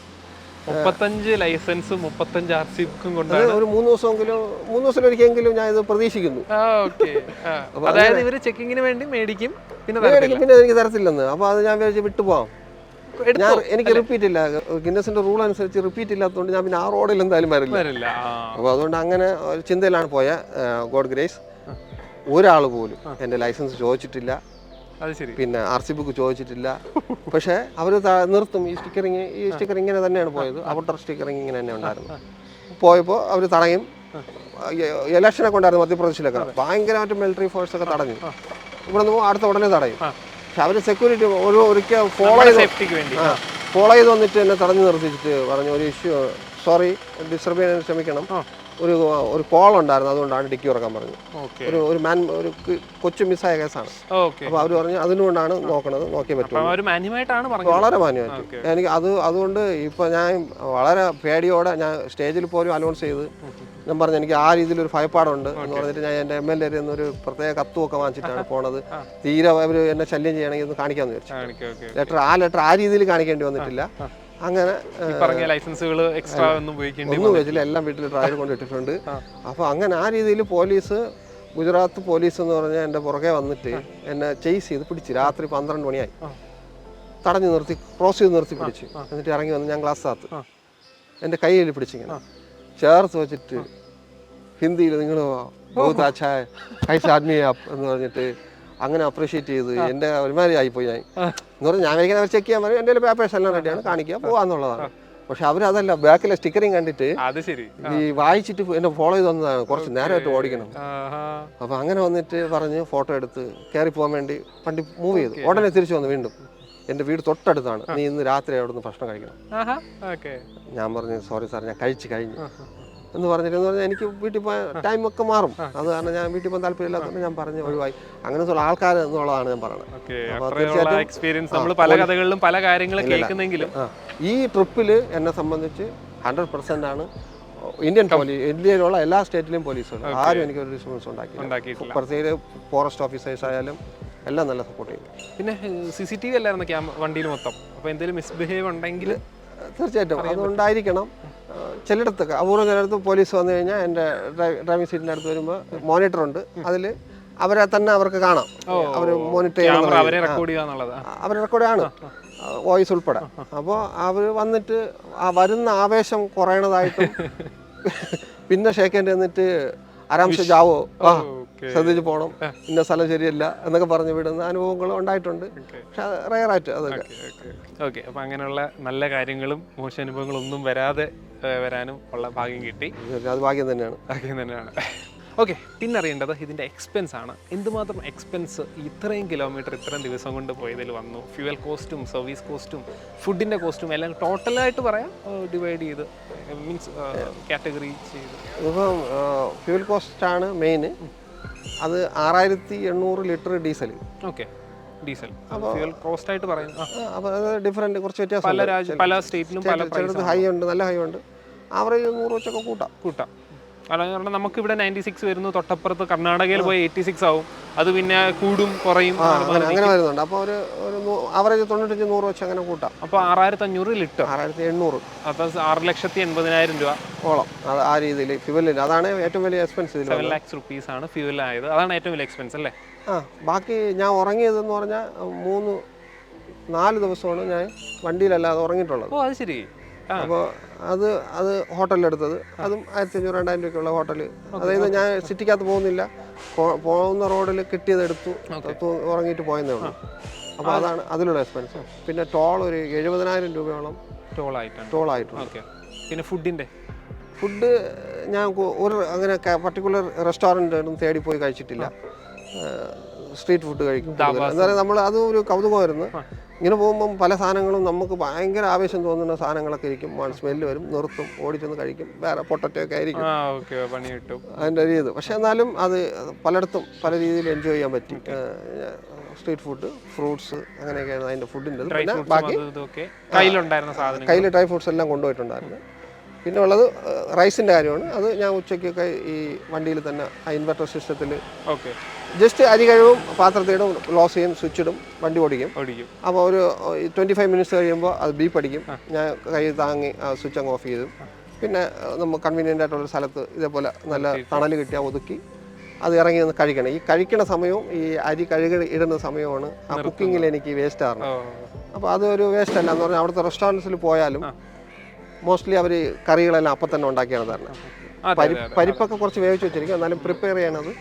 35 ലൈസൻസും 35 RC ബുക്കും കൊണ്ട് ഒരു 3 ദിവസത്തിലൊരിക്കലെങ്കിലും ഞാൻ ഇത് പ്രതീക്ഷിക്കുന്നു. അതായത് ഇവര് ചെക്കിങ്ങിന് വേണ്ടി മേടിക്കും, പിന്നെ എനിക്ക് തരത്തില്ലെന്ന്. അപ്പോൾ അത് ഞാൻ വിചാരിച്ച് വിട്ടുപോകാം. എനിക്ക് റിപ്പീറ്റ് ഇല്ല, ഗിന്നസിന്റെ റൂൾ അനുസരിച്ച് റിപ്പീറ്റ് ഇല്ലാത്തതുകൊണ്ട് ഞാൻ പിന്നെ ആ റോഡിൽ എന്തായാലും വരില്ല. അപ്പോൾ അതുകൊണ്ട് അങ്ങനെ ഒരു ചിന്തയിലാണ് പോയ. ഗോഡ് ഗ്രേസ്, ഒരാൾ പോലും എൻ്റെ ലൈസൻസ് ചോദിച്ചിട്ടില്ല, പിന്നെ RC ബുക്ക് ചോദിച്ചിട്ടില്ല. പക്ഷേ അവർ നിർത്തും. ഈ സ്റ്റിക്കർ ഇങ്ങനെ തന്നെയാണ് പോയത്, ഔട്ടർ സ്റ്റിക്കറിങ് ഇങ്ങനെ തന്നെ ഉണ്ടായിരുന്നു. പോയപ്പോൾ അവർ തടയും. ഇലക്ഷനൊക്കെ ഉണ്ടായിരുന്നു മധ്യപ്രദേശിലൊക്കെ, ഭയങ്കരമായിട്ട് മിലിറ്ററി ഫോഴ്സ് ഒക്കെ തടഞ്ഞു. ഇവിടെ നിന്ന് അടുത്ത ഉടനെ തടയും. പക്ഷെ അവർ സെക്യൂരിറ്റി ഒരിക്കൽ ഫോളോ ചെയ്ത് വന്നിട്ട് എന്നെ തടഞ്ഞു നിർത്തിച്ചിട്ട് പറഞ്ഞു, ഒരു ഇഷ്യൂ, സോറി ഡിസ്റ്റർബ് ചെയ്യാൻ ക്ഷമിക്കണം, ഒരു കോൾ ഉണ്ടായിരുന്നു, അതുകൊണ്ടാണ് ഡിക്കി ഉറക്കാൻ പറഞ്ഞു. ഒരു കൊച്ചു മിസ്സായ കേസാണ്. അപ്പോൾ അവർ പറഞ്ഞു അതിനുകൊണ്ടാണ് നോക്കണത്, നോക്കിയേ പറ്റും. വളരെ മാന്യമായിട്ട്. എനിക്ക് അതുകൊണ്ട് ഇപ്പം ഞാൻ വളരെ പേടിയോടെ ഞാൻ സ്റ്റേജിൽ പോലും അനൗൺസ് ചെയ്ത് ഞാൻ പറഞ്ഞു എനിക്ക് ആ രീതിയിൽ ഒരു ഭയപ്പാടുണ്ട് എന്ന് പറഞ്ഞിട്ട് ഞാൻ എൻ്റെ MLA ഒരു പ്രത്യേക കത്തുമൊക്കെ വാങ്ങിച്ചിട്ടാണ് പോണത്. തീരെ അവർ എന്നെ ശല്യം ചെയ്യണമെങ്കിൽ ഒന്ന് കാണിക്കാമെന്ന് വിചാരിച്ചു. ലെറ്റർ ആ രീതിയിൽ കാണിക്കേണ്ടി വന്നിട്ടില്ല. അങ്ങനെ ഒന്നും ഉപയോഗിച്ചില്ല, എല്ലാം വീട്ടിൽ ഡ്രൈവർ കൊണ്ടിട്ടിട്ടുണ്ട്. അപ്പോൾ അങ്ങനെ ആ രീതിയിൽ പോലീസ്, ഗുജറാത്ത് പോലീസ് എന്ന് പറഞ്ഞാൽ എൻ്റെ പുറകെ വന്നിട്ട് എന്നെ ചേസ് ചെയ്ത് പിടിച്ച്. രാത്രി 12 മണിയായി, തടഞ്ഞു നിർത്തി, ക്രോസ് ചെയ്ത് നിർത്തി പിടിച്ച്. എന്നിട്ട് ഇറങ്ങി വന്ന് ഞാൻ ക്ലാസ്സിനകത്ത് എൻ്റെ കയ്യിൽ പിടിച്ചിങ്ങനെ ചേർത്ത് വെച്ചിട്ട് ഹിന്ദിയിൽ നിങ്ങൾ ബഹുത് അച്ഛാ കൈസ ആദ്മി എന്ന് പറഞ്ഞിട്ട് അങ്ങനെ അപ്രീഷിയേറ്റ് ചെയ്ത് എൻ്റെ ഒരുമാതിരി ആയിപ്പോയി. ഞാൻ എന്ന് പറഞ്ഞാൽ ഞാൻ കഴിക്കാൻ അവർ ചെക്ക് ചെയ്യാൻ പറയും, എൻ്റെ പേപ്പേഴ്സ് എല്ലാം റെഡിയാണ്, കാണിക്കുക പോകാന്നുള്ളതാണ്. പക്ഷെ അവരതല്ല, ബാക്കിലെ സ്റ്റിക്കറിങ് കണ്ടിട്ട് ഈ വായിച്ചിട്ട് എന്നെ ഫോളോ ചെയ്ത് വന്നതാണ്, കുറച്ച് നേരമായിട്ട് ഓടിക്കണം. അപ്പോൾ അങ്ങനെ വന്നിട്ട് പറഞ്ഞ് ഫോട്ടോ എടുത്ത് കയറി പോകാൻ വേണ്ടി വണ്ടി മൂവ് ചെയ്തു. ഉടനെ തിരിച്ചു വന്നു വീണ്ടും. എൻ്റെ വീട് തൊട്ടടുത്താണ്, നീ ഇന്ന് രാത്രി അവിടെ നിന്ന് ഭക്ഷണം കഴിക്കണം. ഞാൻ പറഞ്ഞു സോറി സാർ, ഞാൻ കഴിഞ്ഞു എന്ന് പറഞ്ഞിട്ട് എനിക്ക് വീട്ടിൽ പോയാൽ ടൈമൊക്കെ മാറും. അത് കാരണം ഞാൻ വീട്ടിൽ പോകാൻ താല്പര്യമില്ലാത്തതുകൊണ്ട് ഞാൻ പറഞ്ഞ് ഒഴിവായി. അങ്ങനത്തെ ആൾക്കാർ എന്നുള്ളതാണ് ഞാൻ പറയുന്നത്. ഈ ട്രിപ്പിൽ എന്നെ സംബന്ധിച്ച് 100% ആണ് ഇന്ത്യയിലുള്ള എല്ലാ സ്റ്റേറ്റിലെയും പോലീസുകൾ ആരും എനിക്ക് ഒരു ഡിസ്റ്റർബൻസ് ഉണ്ടാക്കിയില്ല. പ്രത്യേകിച്ച് ഫോറസ്റ്റ് ഓഫീസേഴ്സ് ആയാലും എല്ലാം നല്ല സപ്പോർട്ട് ചെയ്യും. പിന്നെ CCTV അല്ലായിരുന്നു വണ്ടിയിൽ മൊത്തം. അപ്പോൾ എന്തെങ്കിലും മിസ്ബിഹേവ് ഉണ്ടെങ്കിൽ തീർച്ചയായിട്ടും അതുകൊണ്ടായിരിക്കണം. ചിലയിടത്തൊക്കെ അപൂർവം ചിലയിടത്ത് പോലീസ് വന്നു കഴിഞ്ഞാൽ എൻ്റെ ഡ്രൈവിംഗ് സീറ്റിൻ്റെ അടുത്ത് വരുമ്പോൾ മോണിറ്റർ ഉണ്ട്, അതിൽ അവരെ തന്നെ അവർക്ക് കാണാം. അവർ മോണിറ്റർ ചെയ്യണം, അവരെ റെക്കോർഡ് ആണ്, വോയിസ് ഉൾപ്പെടെ. അപ്പോൾ അവർ വന്നിട്ട് ആ വരുന്ന ആവേശം കുറയണതായിട്ടും പിന്നെ ഷേക്കേണ്ടി വന്നിട്ട് ആരാംശ ജാവോ, ശ്രദ്ധിച്ച് പോകണം, ഇന്ന സ്ഥലം ശരിയല്ല എന്നൊക്കെ പറഞ്ഞു വിടുന്ന അനുഭവങ്ങൾ ഉണ്ടായിട്ടുണ്ട്. പക്ഷെ റയറായിട്ട് അതൊക്കെ. ഓക്കെ, അപ്പം അങ്ങനെയുള്ള നല്ല കാര്യങ്ങളും മോശം അനുഭവങ്ങളും ഒന്നും വരാനും ഉള്ള ഭാഗ്യം കിട്ടി. അത് ഭാഗ്യം തന്നെയാണ്. ഓക്കെ, പിന്നെ അറിയേണ്ടത് ഇതിൻ്റെ എക്സ്പെൻസ് ആണ്. എന്തുമാത്രം എക്സ്പെൻസ് ഇത്രയും കിലോമീറ്റർ ഇത്രയും ദിവസം കൊണ്ട് പോയതിൽ വന്നു? ഫ്യൂവൽ കോസ്റ്റും സർവീസ് കോസ്റ്റും ഫുഡിൻ്റെ കോസ്റ്റും എല്ലാം ടോട്ടലായിട്ട് പറയാം, ഡിവൈഡ് ചെയ്ത് മീൻസ് കാറ്റഗറി ചെയ്ത്. ഇപ്പം ഫ്യൂവൽ കോസ്റ്റാണ് മെയിൻ. അത് 6800 litre diesel. Okay, diesel fuel cost ആയിട്ട് പറയുന്നത്. അപ്പോൾ അത് ഡിഫറൻറ്റ്, കുറച്ച് വ്യത്യാസം. പല സ്റ്റേറ്റിലും പല ഹൈ ഉണ്ട്, നല്ല ഹൈ ഉണ്ട്. ആവറേജ് 100 വെച്ചൊക്കെ കൂട്ടാം. കാരണം നമുക്കിവിടെ 96 വരുന്നു, തൊട്ടപ്പുറത്ത് കർണാടകയിൽ പോയി 86 ആവും. അത് പിന്നെ കൂടും കുറയും അങ്ങനെ വരുന്നുണ്ട്. അപ്പോൾ ഒരു ആവറേജ് 95-100 വെച്ച് അങ്ങനെ കൂട്ടാം. അപ്പോൾ 6500 ലിറ്റർ, 6800, അപ്പോൾ 6,80,000 രൂപ ഓളം. അത് ആ രീതിയിൽ ഫ്യൂവലിന് അതാണ് ഏറ്റവും വലിയ എക്സ്പെൻസ്. 7 lakhs rupees ആണ് ഫ്യൂവൽ ആയത്. അതാണ് ഏറ്റവും വലിയ എക്സ്പെൻസ് അല്ലേ? ബാക്കി ഞാൻ ഉറങ്ങിയതെന്ന് പറഞ്ഞാൽ 3-4 ദിവസമാണ് ഞാൻ വണ്ടിയിലല്ലാതെ ഉറങ്ങിയിട്ടുള്ളത്. ഓ, അത് ശരി. അപ്പോൾ അത് ഹോട്ടലിലെടുത്തത് അതും 1500-2000 രൂപയ്ക്കുള്ള ഹോട്ടൽ. അതായത് ഞാൻ സിറ്റിക്കകത്ത് പോകുന്നില്ല, പോകുന്ന റോഡിൽ കിട്ടിയത് എടുത്തു ഉറങ്ങിയിട്ട് പോയെന്നേ ഉള്ളൂ. അപ്പോൾ അതാണ് അതിലുള്ള എക്സ്പെൻസ്. പിന്നെ ടോൾ ഒരു 70,000 രൂപയോളം ടോളായിട്ടുണ്ട്. പിന്നെ ഫുഡ് ഞാൻ ഒരു അങ്ങനെ പർട്ടിക്കുലർ റെസ്റ്റോറൻറ്റ് ഒന്നും തേടി പോയി കഴിച്ചിട്ടില്ല. സ്ട്രീറ്റ് ഫുഡ് കഴിക്കും. എന്താ പറയുക, നമ്മൾ അതും ഒരു കൗതുകമായിരുന്നു. ഇങ്ങനെ പോകുമ്പം പല സാധനങ്ങളും നമുക്ക് ഭയങ്കര ആവേശം തോന്നുന്ന സാധനങ്ങളൊക്കെ ഇരിക്കും. സ്മെല്ല് വരും, നിർത്തും, ഓടിച്ചൊന്ന് കഴിക്കും. വേറെ പൊട്ടറ്റോ ഒക്കെ ആയിരിക്കും അതിൻ്റെ ഒരു ഇത്. പക്ഷെ എന്നാലും അത് പലയിടത്തും പല രീതിയിൽ എൻജോയ് ചെയ്യാൻ പറ്റി. സ്ട്രീറ്റ് ഫുഡ്, ഫ്രൂട്ട്സ്, അങ്ങനെയൊക്കെയായിരുന്നു അതിൻ്റെ ഫുഡിൻ്റെ. പിന്നെ ബാക്കി കയ്യിൽ ഡ്രൈ ഫ്രൂട്ട്സ് എല്ലാം കൊണ്ടുപോയിട്ടുണ്ടായിരുന്നു. പിന്നെ ഉള്ളത് റൈസിൻ്റെ കാര്യമാണ്. അത് ഞാൻ ഉച്ചയ്ക്കൊക്കെ ഈ വണ്ടിയിൽ തന്നെ ഇൻവെർട്ടർ സിസ്റ്റത്തിൽ ജസ്റ്റ് അരി കഴിവും, പാത്രത്തിടും, ക്ലോസ് ചെയ്യും, സ്വിച്ച് ഇടും, വണ്ടി ഓടിക്കും. അപ്പോൾ ഒരു 25 മിനിറ്റ്സ് കഴിയുമ്പോൾ അത് ബീപ്പ് അടിക്കും. ഞാൻ കൈ താങ്ങി സ്വിച്ച് അങ്ങ് ഓഫ് ചെയ്തു. പിന്നെ നമുക്ക് കൺവീനിയൻ്റ് ആയിട്ടുള്ള സ്ഥലത്ത് ഇതേപോലെ നല്ല തണൽ കിട്ടിയാൽ ഒതുക്കി അത് ഇറങ്ങി നിന്ന് കഴിക്കണം. ഈ കഴിക്കണ സമയവും ഈ അരി കഴുകി ഇടുന്ന സമയമാണ് ആ കുക്കിങ്ങിൽ എനിക്ക് വേസ്റ്റ് ആകുന്നത്. അപ്പോൾ അതൊരു വേസ്റ്റ് അല്ല എന്ന് പറഞ്ഞാൽ അവിടുത്തെ റെസ്റ്റോറൻറ്റ്സിൽ പോയാലും മോസ്റ്റ്ലി അവർ കറികളെല്ലാം അപ്പം തന്നെ ഉണ്ടാക്കിയാണ് തരുന്നത്. പരിപ്പൊക്കെ കുറച്ച് വേവിച്ച് വെച്ചിരിക്കും, എന്നാലും പ്രിപ്പയർ ചെയ്യണത്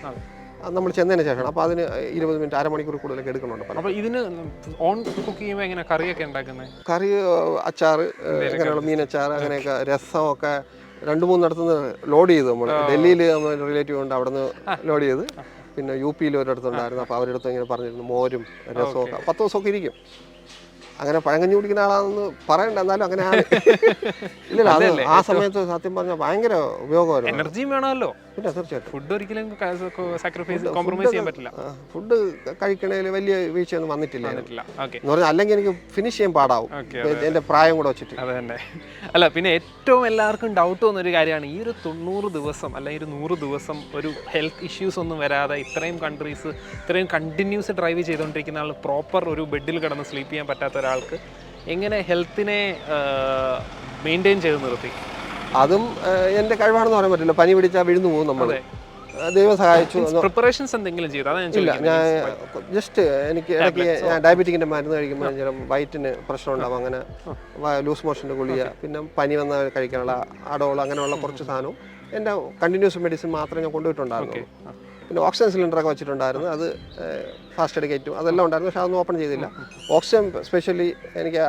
നമ്മൾ ചെന്നതിന് ശേഷമാണ്. അപ്പോൾ അതിന് 20 മിനിറ്റ്, അരമണിക്കൂർ കൂടുതലൊക്കെ എടുക്കുന്നുണ്ട്. അപ്പോൾ ഇതിന് ഓൺ കുക്ക് ചെയ്യുമ്പോൾ എങ്ങനെ കറിയൊക്കെ ഉണ്ടാക്കുന്നത്? കറി, അച്ചാർ, അങ്ങനെയുള്ള മീനച്ചാർ, അങ്ങനെയൊക്കെ, രസമൊക്കെ 2-3 ലോഡ് ചെയ്തു. നമ്മൾ ഡൽഹിയിൽ നമ്മൾ റിലേറ്റീവ് ഉണ്ട്, അവിടെ നിന്ന് ലോഡ് ചെയ്ത്. പിന്നെ UP-യിൽ ഒരിടത്തുണ്ടായിരുന്നു. അപ്പോൾ അവരുടെ അടുത്ത് ഇങ്ങനെ പറഞ്ഞിരുന്നു മോരും രസമൊക്കെ 10 ദിവസമൊക്കെ ഇരിക്കും. അങ്ങനെ പഴങ്കഞ്ഞി കുടിക്കുന്ന ആളാണെന്ന് പറയണ്ട, എന്നാലും അങ്ങനെയാണ്. ഇല്ലല്ല, അത് ആ സമയത്ത് സത്യം പറഞ്ഞാൽ ഭയങ്കര ഉപയോഗമായിരുന്നു. എനർജിയും വേണമല്ലോ. പിന്നെ തീർച്ചയായിട്ടും ഫുഡ് ഒരിക്കലും കോംപ്രമൈസ് ചെയ്യാൻ പറ്റില്ല. ഫുഡ് കഴിക്കണേൽ വലിയ വീഴ്ചയൊന്നും വന്നിട്ടില്ല എന്ന് പറഞ്ഞാൽ, അല്ലെങ്കിൽ എനിക്ക് ഫിനിഷ് ചെയ്യാൻ പാടാവും എൻ്റെ പ്രായം കൂടെ വെച്ചിട്ട്. അത് തന്നെ. അല്ല, പിന്നെ ഏറ്റവും എല്ലാവർക്കും ഡൗട്ട് തോന്നുന്നൊരു കാര്യമാണ് ഈ ഒരു 90 ദിവസം അല്ലെങ്കിൽ 100 ദിവസം ഒരു ഹെൽത്ത് ഇഷ്യൂസ് ഒന്നും വരാതെ ഇത്രയും കൺട്രീസ് ഇത്രയും കണ്ടിന്യൂസ് ഡ്രൈവ് ചെയ്തുകൊണ്ടിരിക്കുന്ന ആൾ, പ്രോപ്പർ ഒരു ബെഡിൽ കിടന്ന് സ്ലീപ്പ് ചെയ്യാൻ പറ്റാത്ത ഒരാൾക്ക് എങ്ങനെ ഹെൽത്തിനെ മെയിൻറ്റെയിൻ ചെയ്ത് നിർത്തി? അതും എൻ്റെ കഴിവാണെന്ന് പറയാൻ പറ്റില്ല. പനി പിടിച്ചാൽ വിഴുന്നു പോകും നമ്മൾ. ദൈവം സഹായിച്ചു. പ്രിപ്പറേഷൻസ് എന്തെങ്കിലും ചെയ്തു? ഇല്ല, ഞാൻ ജസ്റ്റ് എനിക്ക് ഇടയ്ക്ക് ഞാൻ ഡയബറ്റിക്കിൻ്റെ മരുന്ന് കഴിക്കുമ്പോൾ ചില വയറ്റിന് പ്രശ്നം ഉണ്ടാവും. അങ്ങനെ ലൂസ് മോഷൻ്റെ ഗുളിക, പിന്നെ പനി വന്ന കഴിക്കാനുള്ള അഡോൾ, അങ്ങനെയുള്ള കുറച്ച് സാധനവും എൻ്റെ കണ്ടിന്യൂസ് മെഡിസിൻ മാത്രമേ ഞാൻ കൊണ്ടുപോയിട്ടുണ്ടായിരുന്നു. പിന്നെ ഓക്സിജൻ സിലിണ്ടറൊക്കെ വെച്ചിട്ടുണ്ടായിരുന്നു. അത് ഫാസ്റ്റ് എയ്ഡ് കിറ്റും അതെല്ലാം ഉണ്ടായിരുന്നു. പക്ഷേ അതൊന്നും ഓപ്പൺ ചെയ്തില്ല. ഓക്സിജൻ സ്പെഷ്യലി എനിക്ക്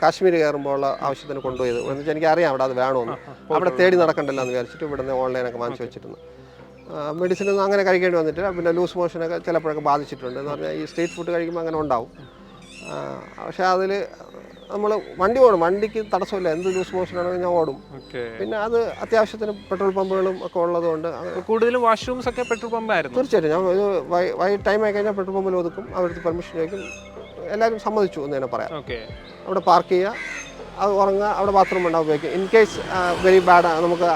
കാശ്മീർ കയറുമ്പോഴുള്ള ആവശ്യത്തിന് കൊണ്ടുപോയത്. എന്ന് വെച്ചാൽ എനിക്കറിയാം അവിടെ അത് വേണമെന്ന്. അവിടെ തേടി നടക്കണ്ടല്ലോ എന്ന് വിചാരിച്ചിട്ട് ഇവിടുന്ന് ഓൺലൈനൊക്കെ വാങ്ങിച്ചു വെച്ചിരുന്നു. മെഡിസിനൊന്നും അങ്ങനെ കഴിക്കേണ്ടി വന്നിട്ടില്ല. പിന്നെ ലൂസ് മോഷനൊക്കെ ചിലപ്പോഴൊക്കെ ബാധിച്ചിട്ടുണ്ട്. എന്ന് പറഞ്ഞാൽ ഈ സ്ട്രീറ്റ് ഫുഡ് കഴിക്കുമ്പോൾ അങ്ങനെ ഉണ്ടാവും. പക്ഷേ അതിൽ നമ്മൾ വണ്ടി ഓടും, വണ്ടിക്ക് തടസ്സമില്ല. എന്ത് ലൂസ് മോഷൻ ആണെങ്കിൽ ഞാൻ ഓടും. പിന്നെ അത് അത്യാവശ്യത്തിന് പെട്രോൾ പമ്പുകളും ഒക്കെ ഉള്ളതുകൊണ്ട് കൂടുതലും വാഷ്റൂംസ് ഒക്കെ പെട്രോൾ പമ്പായിരുന്നു. തീർച്ചയായിട്ടും ഞാൻ ഒരു വൈകിട്ട് ടൈം ആയി കഴിഞ്ഞാൽ പെട്രോൾ പമ്പിൽ ഒതുക്കും. അവർക്ക് പെർമിഷൻ ചോദിക്കും. എല്ലാവരും സമ്മതിച്ചു എന്ന് തന്നെ പറയാം. അവിടെ പാർക്ക് ചെയ്യുക, അത് ഉറങ്ങുക, അവിടെ ബാത്റൂം ഉണ്ടാവും ഉപയോഗിക്കും. ഇൻ കേസ് വെരി ബാഡ് നമുക്ക്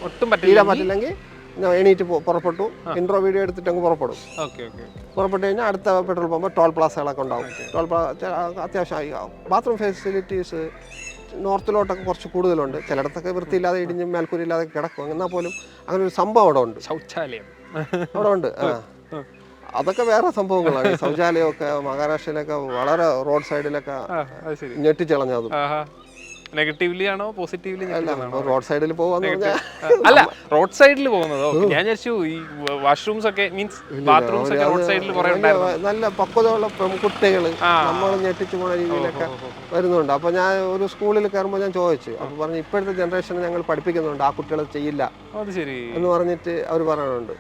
ഒട്ടും തീരാൻ പറ്റില്ലെങ്കിൽ ഞാൻ എണീറ്റ് പുറപ്പെട്ടു, ഇൻട്രോ വീഡിയോ എടുത്തിട്ട് അങ്ങ് പുറപ്പെടും. പുറപ്പെട്ട് കഴിഞ്ഞാൽ അടുത്ത പെട്രോൾ പമ്പ് ടോൾ പ്ലാസകളൊക്കെ ഉണ്ടാവും. ടോൾ അത്യാവശ്യം ബാത്റൂം ഫെസിലിറ്റീസ് നോർത്തിലോട്ടൊക്കെ കുറച്ച് കൂടുതലുണ്ട്. ചിലയിടത്തൊക്കെ വൃത്തിയില്ലാതെ ഇടിഞ്ഞും മേൽക്കൂരില്ലാതെ കിടക്കും. എന്നാൽ പോലും അങ്ങനെ ഒരു സംഭവം അവിടെ ഉണ്ട്. ശൗചാലയം അവിടെ ഉണ്ട്. അതൊക്കെ വേറെ സംഭവങ്ങളാണ്. ശൗചാലയമൊക്കെ മഹാരാഷ്ട്രയിലൊക്കെ വളരെ റോഡ് സൈഡിലൊക്കെ ഞെട്ടിച്ചളഞ്ഞതും. നെഗറ്റീവ്ലി ആണോ പോസിറ്റീവ്ലി? റോഡ് സൈഡിൽ പോകുന്ന അല്ല, റോഡ് സൈഡിൽ പോകുന്നതോ? ഞാൻ വിചാരിച്ചു ഈ വാഷ്റൂംസ് ഒക്കെ മീൻസ് ബാത്റൂംസ് ഒക്കെ റോഡ് സൈഡിൽ കുറെ ഉണ്ടായിരുന്നു. നല്ല പക്വതയുള്ള കുട്ടികൾ നമ്മൾ ഞെട്ടിച്ചു പോണ രീതിയിലൊക്കെ വരുന്നുണ്ട്. അപ്പോൾ ഞാൻ ഒരു സ്കൂളിൽ കയറുമ്പോൾ ഞാൻ ചോദിച്ചു. അപ്പോൾ പറഞ്ഞു ഇപ്പോഴത്തെ ജനറേഷനെ ഞങ്ങൾ പഠിപ്പിക്കുന്നുണ്ട്, ആ കുട്ടികൾ ചെയ്യില്ല എന്ന് പറഞ്ഞിട്ട് അവർ പറയുന്നുണ്ട്.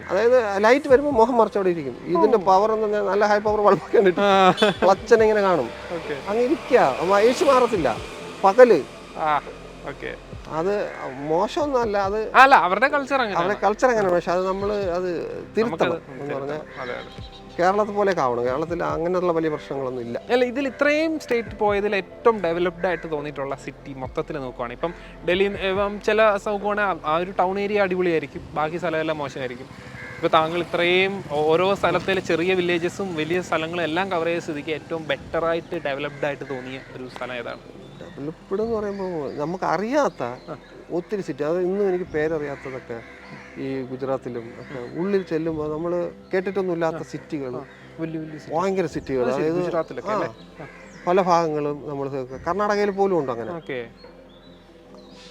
അതായത് ലൈറ്റ് വരുമ്പോൾ മുഖം മറിച്ചവിടെ ഇരിക്കും. ഇതിന്റെ പവർ എന്ന് പറഞ്ഞാൽ നല്ല ഹൈ പവർ ബൾബൊക്കെ കണ്ടിട്ട് ക്ലച്ചനെ ഇങ്ങനെ കാണും. അങ്ങ് ഇരിക്കുക, ഏച്ചി മാറത്തില്ല പകല്. അത് മോശമൊന്നും അല്ല, അത് അവരുടെ കൾച്ചർ അങ്ങനെ. പക്ഷെ അത് നമ്മൾ അത് തിരുത്തണം എന്ന് പറഞ്ഞാൽ കേരളത്തെ പോലെയൊക്കെ ആവണം. കേരളത്തിൽ അങ്ങനെയുള്ള വലിയ പ്രശ്നങ്ങളൊന്നും ഇല്ല. അല്ല, ഇതിൽ ഇത്രയും സ്റ്റേറ്റ് പോയതിൽ ഏറ്റവും ഡെവലപ്ഡ് ആയിട്ട് തോന്നിയിട്ടുള്ള സിറ്റി മൊത്തത്തിൽ നോക്കുവാണ്. ഇപ്പം ഡൽഹി ചില നോക്കുവാണെങ്കിൽ ആ ഒരു ടൗൺ ഏരിയ അടിപൊളിയായിരിക്കും, ബാക്കി സ്ഥലമെല്ലാം മോശമായിരിക്കും. ഇപ്പോൾ താങ്കൾ ഇത്രയും ഓരോ സ്ഥലത്തിലെ ചെറിയ വില്ലേജസും വലിയ സ്ഥലങ്ങളും എല്ലാം കവർ ചെയ്ത സ്ഥിതിക്ക് ഏറ്റവും ബെറ്ററായിട്ട് ഡെവലപ്ഡ് ആയിട്ട് തോന്നിയ ഒരു സ്ഥലം ഏതാണ്? ഡെവലപ്ഡ് എന്ന് പറയുമ്പോൾ നമുക്ക് അറിയാത്ത ഒത്തിരി സിറ്റി, അത് ഇന്നും എനിക്ക് പേരറിയാത്തതൊക്കെ ഈ ഗുജറാത്തിലും ഒക്കെ ഉള്ളിൽ ചെല്ലുമ്പോൾ നമ്മൾ കേട്ടിട്ടൊന്നും ഇല്ലാത്ത സിറ്റികൾ, ഭയങ്കര സിറ്റികൾ. അതായത് പല ഭാഗങ്ങളും നമ്മൾ കർണാടകയിൽ പോലും ഉണ്ട് അങ്ങനെ. ഓക്കെ.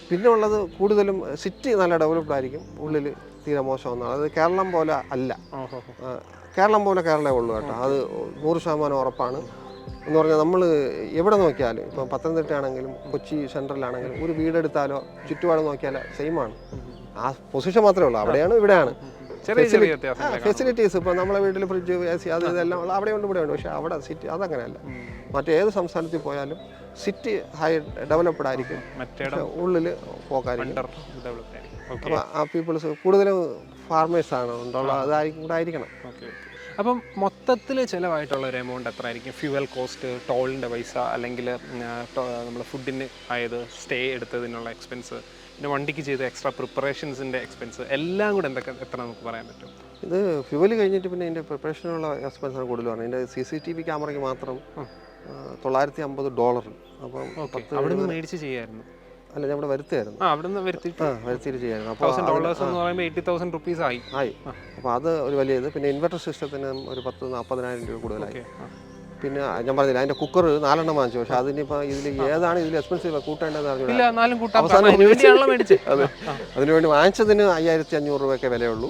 പിന്നെ ഉള്ളത് കൂടുതലും സിറ്റി നല്ല ഡെവലപ്ഡ് ആയിരിക്കും, ഉള്ളിൽ തീരെ മോശമെന്നാണ്. അത് കേരളം പോലെ അല്ല. കേരളം പോലെ കേരളമേ ഉള്ളൂ കേട്ടോ, അത് 100% ഉറപ്പാണ്. എന്ന് പറഞ്ഞാൽ നമ്മൾ എവിടെ നോക്കിയാലും, ഇപ്പം പത്തനംതിട്ട ആണെങ്കിലും കൊച്ചി സെൻട്രലാണെങ്കിലും ഒരു വീടെടുത്താലോ ചുറ്റുപാട് നോക്കിയാലോ സെയിമാണ്. ആ പൊസിഷൻ മാത്രമേ ഉള്ളൂ, അവിടെയാണ് ഇവിടെയാണ്. ഫെസിലിറ്റീസ് ഇപ്പോൾ നമ്മളെ വീട്ടിൽ ഫ്രിഡ്ജ്, AC അത് ഇതെല്ലാം ഉള്ള അവിടെയുണ്ട് ഇവിടെയുണ്ട്. പക്ഷേ അവിടെ സിറ്റി അതങ്ങനെയല്ല. മറ്റേത് സംസ്ഥാനത്തിൽ പോയാലും സിറ്റി ഹൈ ഡെവലപ്ഡ് ആയിരിക്കും, ഉള്ളിൽ പോക്കായിരിക്കും. അപ്പോൾ ആ പീപ്പിൾസ് കൂടുതലും ഫാർമേഴ്സാണ് ഉണ്ടുള്ള, അതായിരിക്കും കൂടെ ആയിരിക്കണം. അപ്പം മൊത്തത്തിൽ ചിലവായിട്ടുള്ള ഒരു എമൗണ്ട് എത്ര ആയിരിക്കും? ഫ്യൂവൽ കോസ്റ്റ്, ടോളിൻ്റെ പൈസ, അല്ലെങ്കിൽ നമ്മൾ ഫുഡിന് ആയത്, സ്റ്റേ എടുത്തതിനുള്ള എക്സ്പെൻസ്, പിന്നെ വണ്ടിക്ക് ചെയ്ത എക്സ്ട്രാ പ്രിപ്പറേഷൻസിൻ്റെ എക്സ്പെൻസ്, എല്ലാം കൂടെ എത്ര നമുക്ക് പറയാൻ പറ്റും? ഇത് ഫ്യൂവൽ കഴിഞ്ഞിട്ട് പിന്നെ ഇതിൻ്റെ പ്രിപ്പറേഷനുള്ള എക്സ്പെൻസാണ് കൂടുതലാണ്. ഇതിൻ്റെ CCTV ക്യാമറയ്ക്ക് മാത്രം $950. അപ്പം അവിടെ നിന്ന് മേടിച്ച് ചെയ്യായിരുന്നു? അല്ല, ഞാൻ ഇവിടെ വരുത്തിയായിരുന്നു. വരുത്തിയിട്ട് ചെയ്യായിരുന്നു. അപ്പോൾ $80,000 ആയി. അപ്പോൾ അത് ഒരു വലിയ ഇത്. പിന്നെ ഇൻവെർട്ടർ സിസ്റ്റത്തിന് ഒരു 40,000 കൂടുതലായി. പിന്നെ ഞാൻ പറഞ്ഞില്ല, അതിൻ്റെ കുക്കർ 4 വാങ്ങിച്ചു. പക്ഷെ അതിനിപ്പോൾ ഇതിൽ ഏതാണ് ഇതിൽ എക്സ്പെൻസീവ് കൂട്ടേണ്ടതെന്ന് അറിഞ്ഞു. അവസാനം അതിനുവേണ്ടി വാങ്ങിച്ചതിന് $5,500 വിലയുള്ളൂ.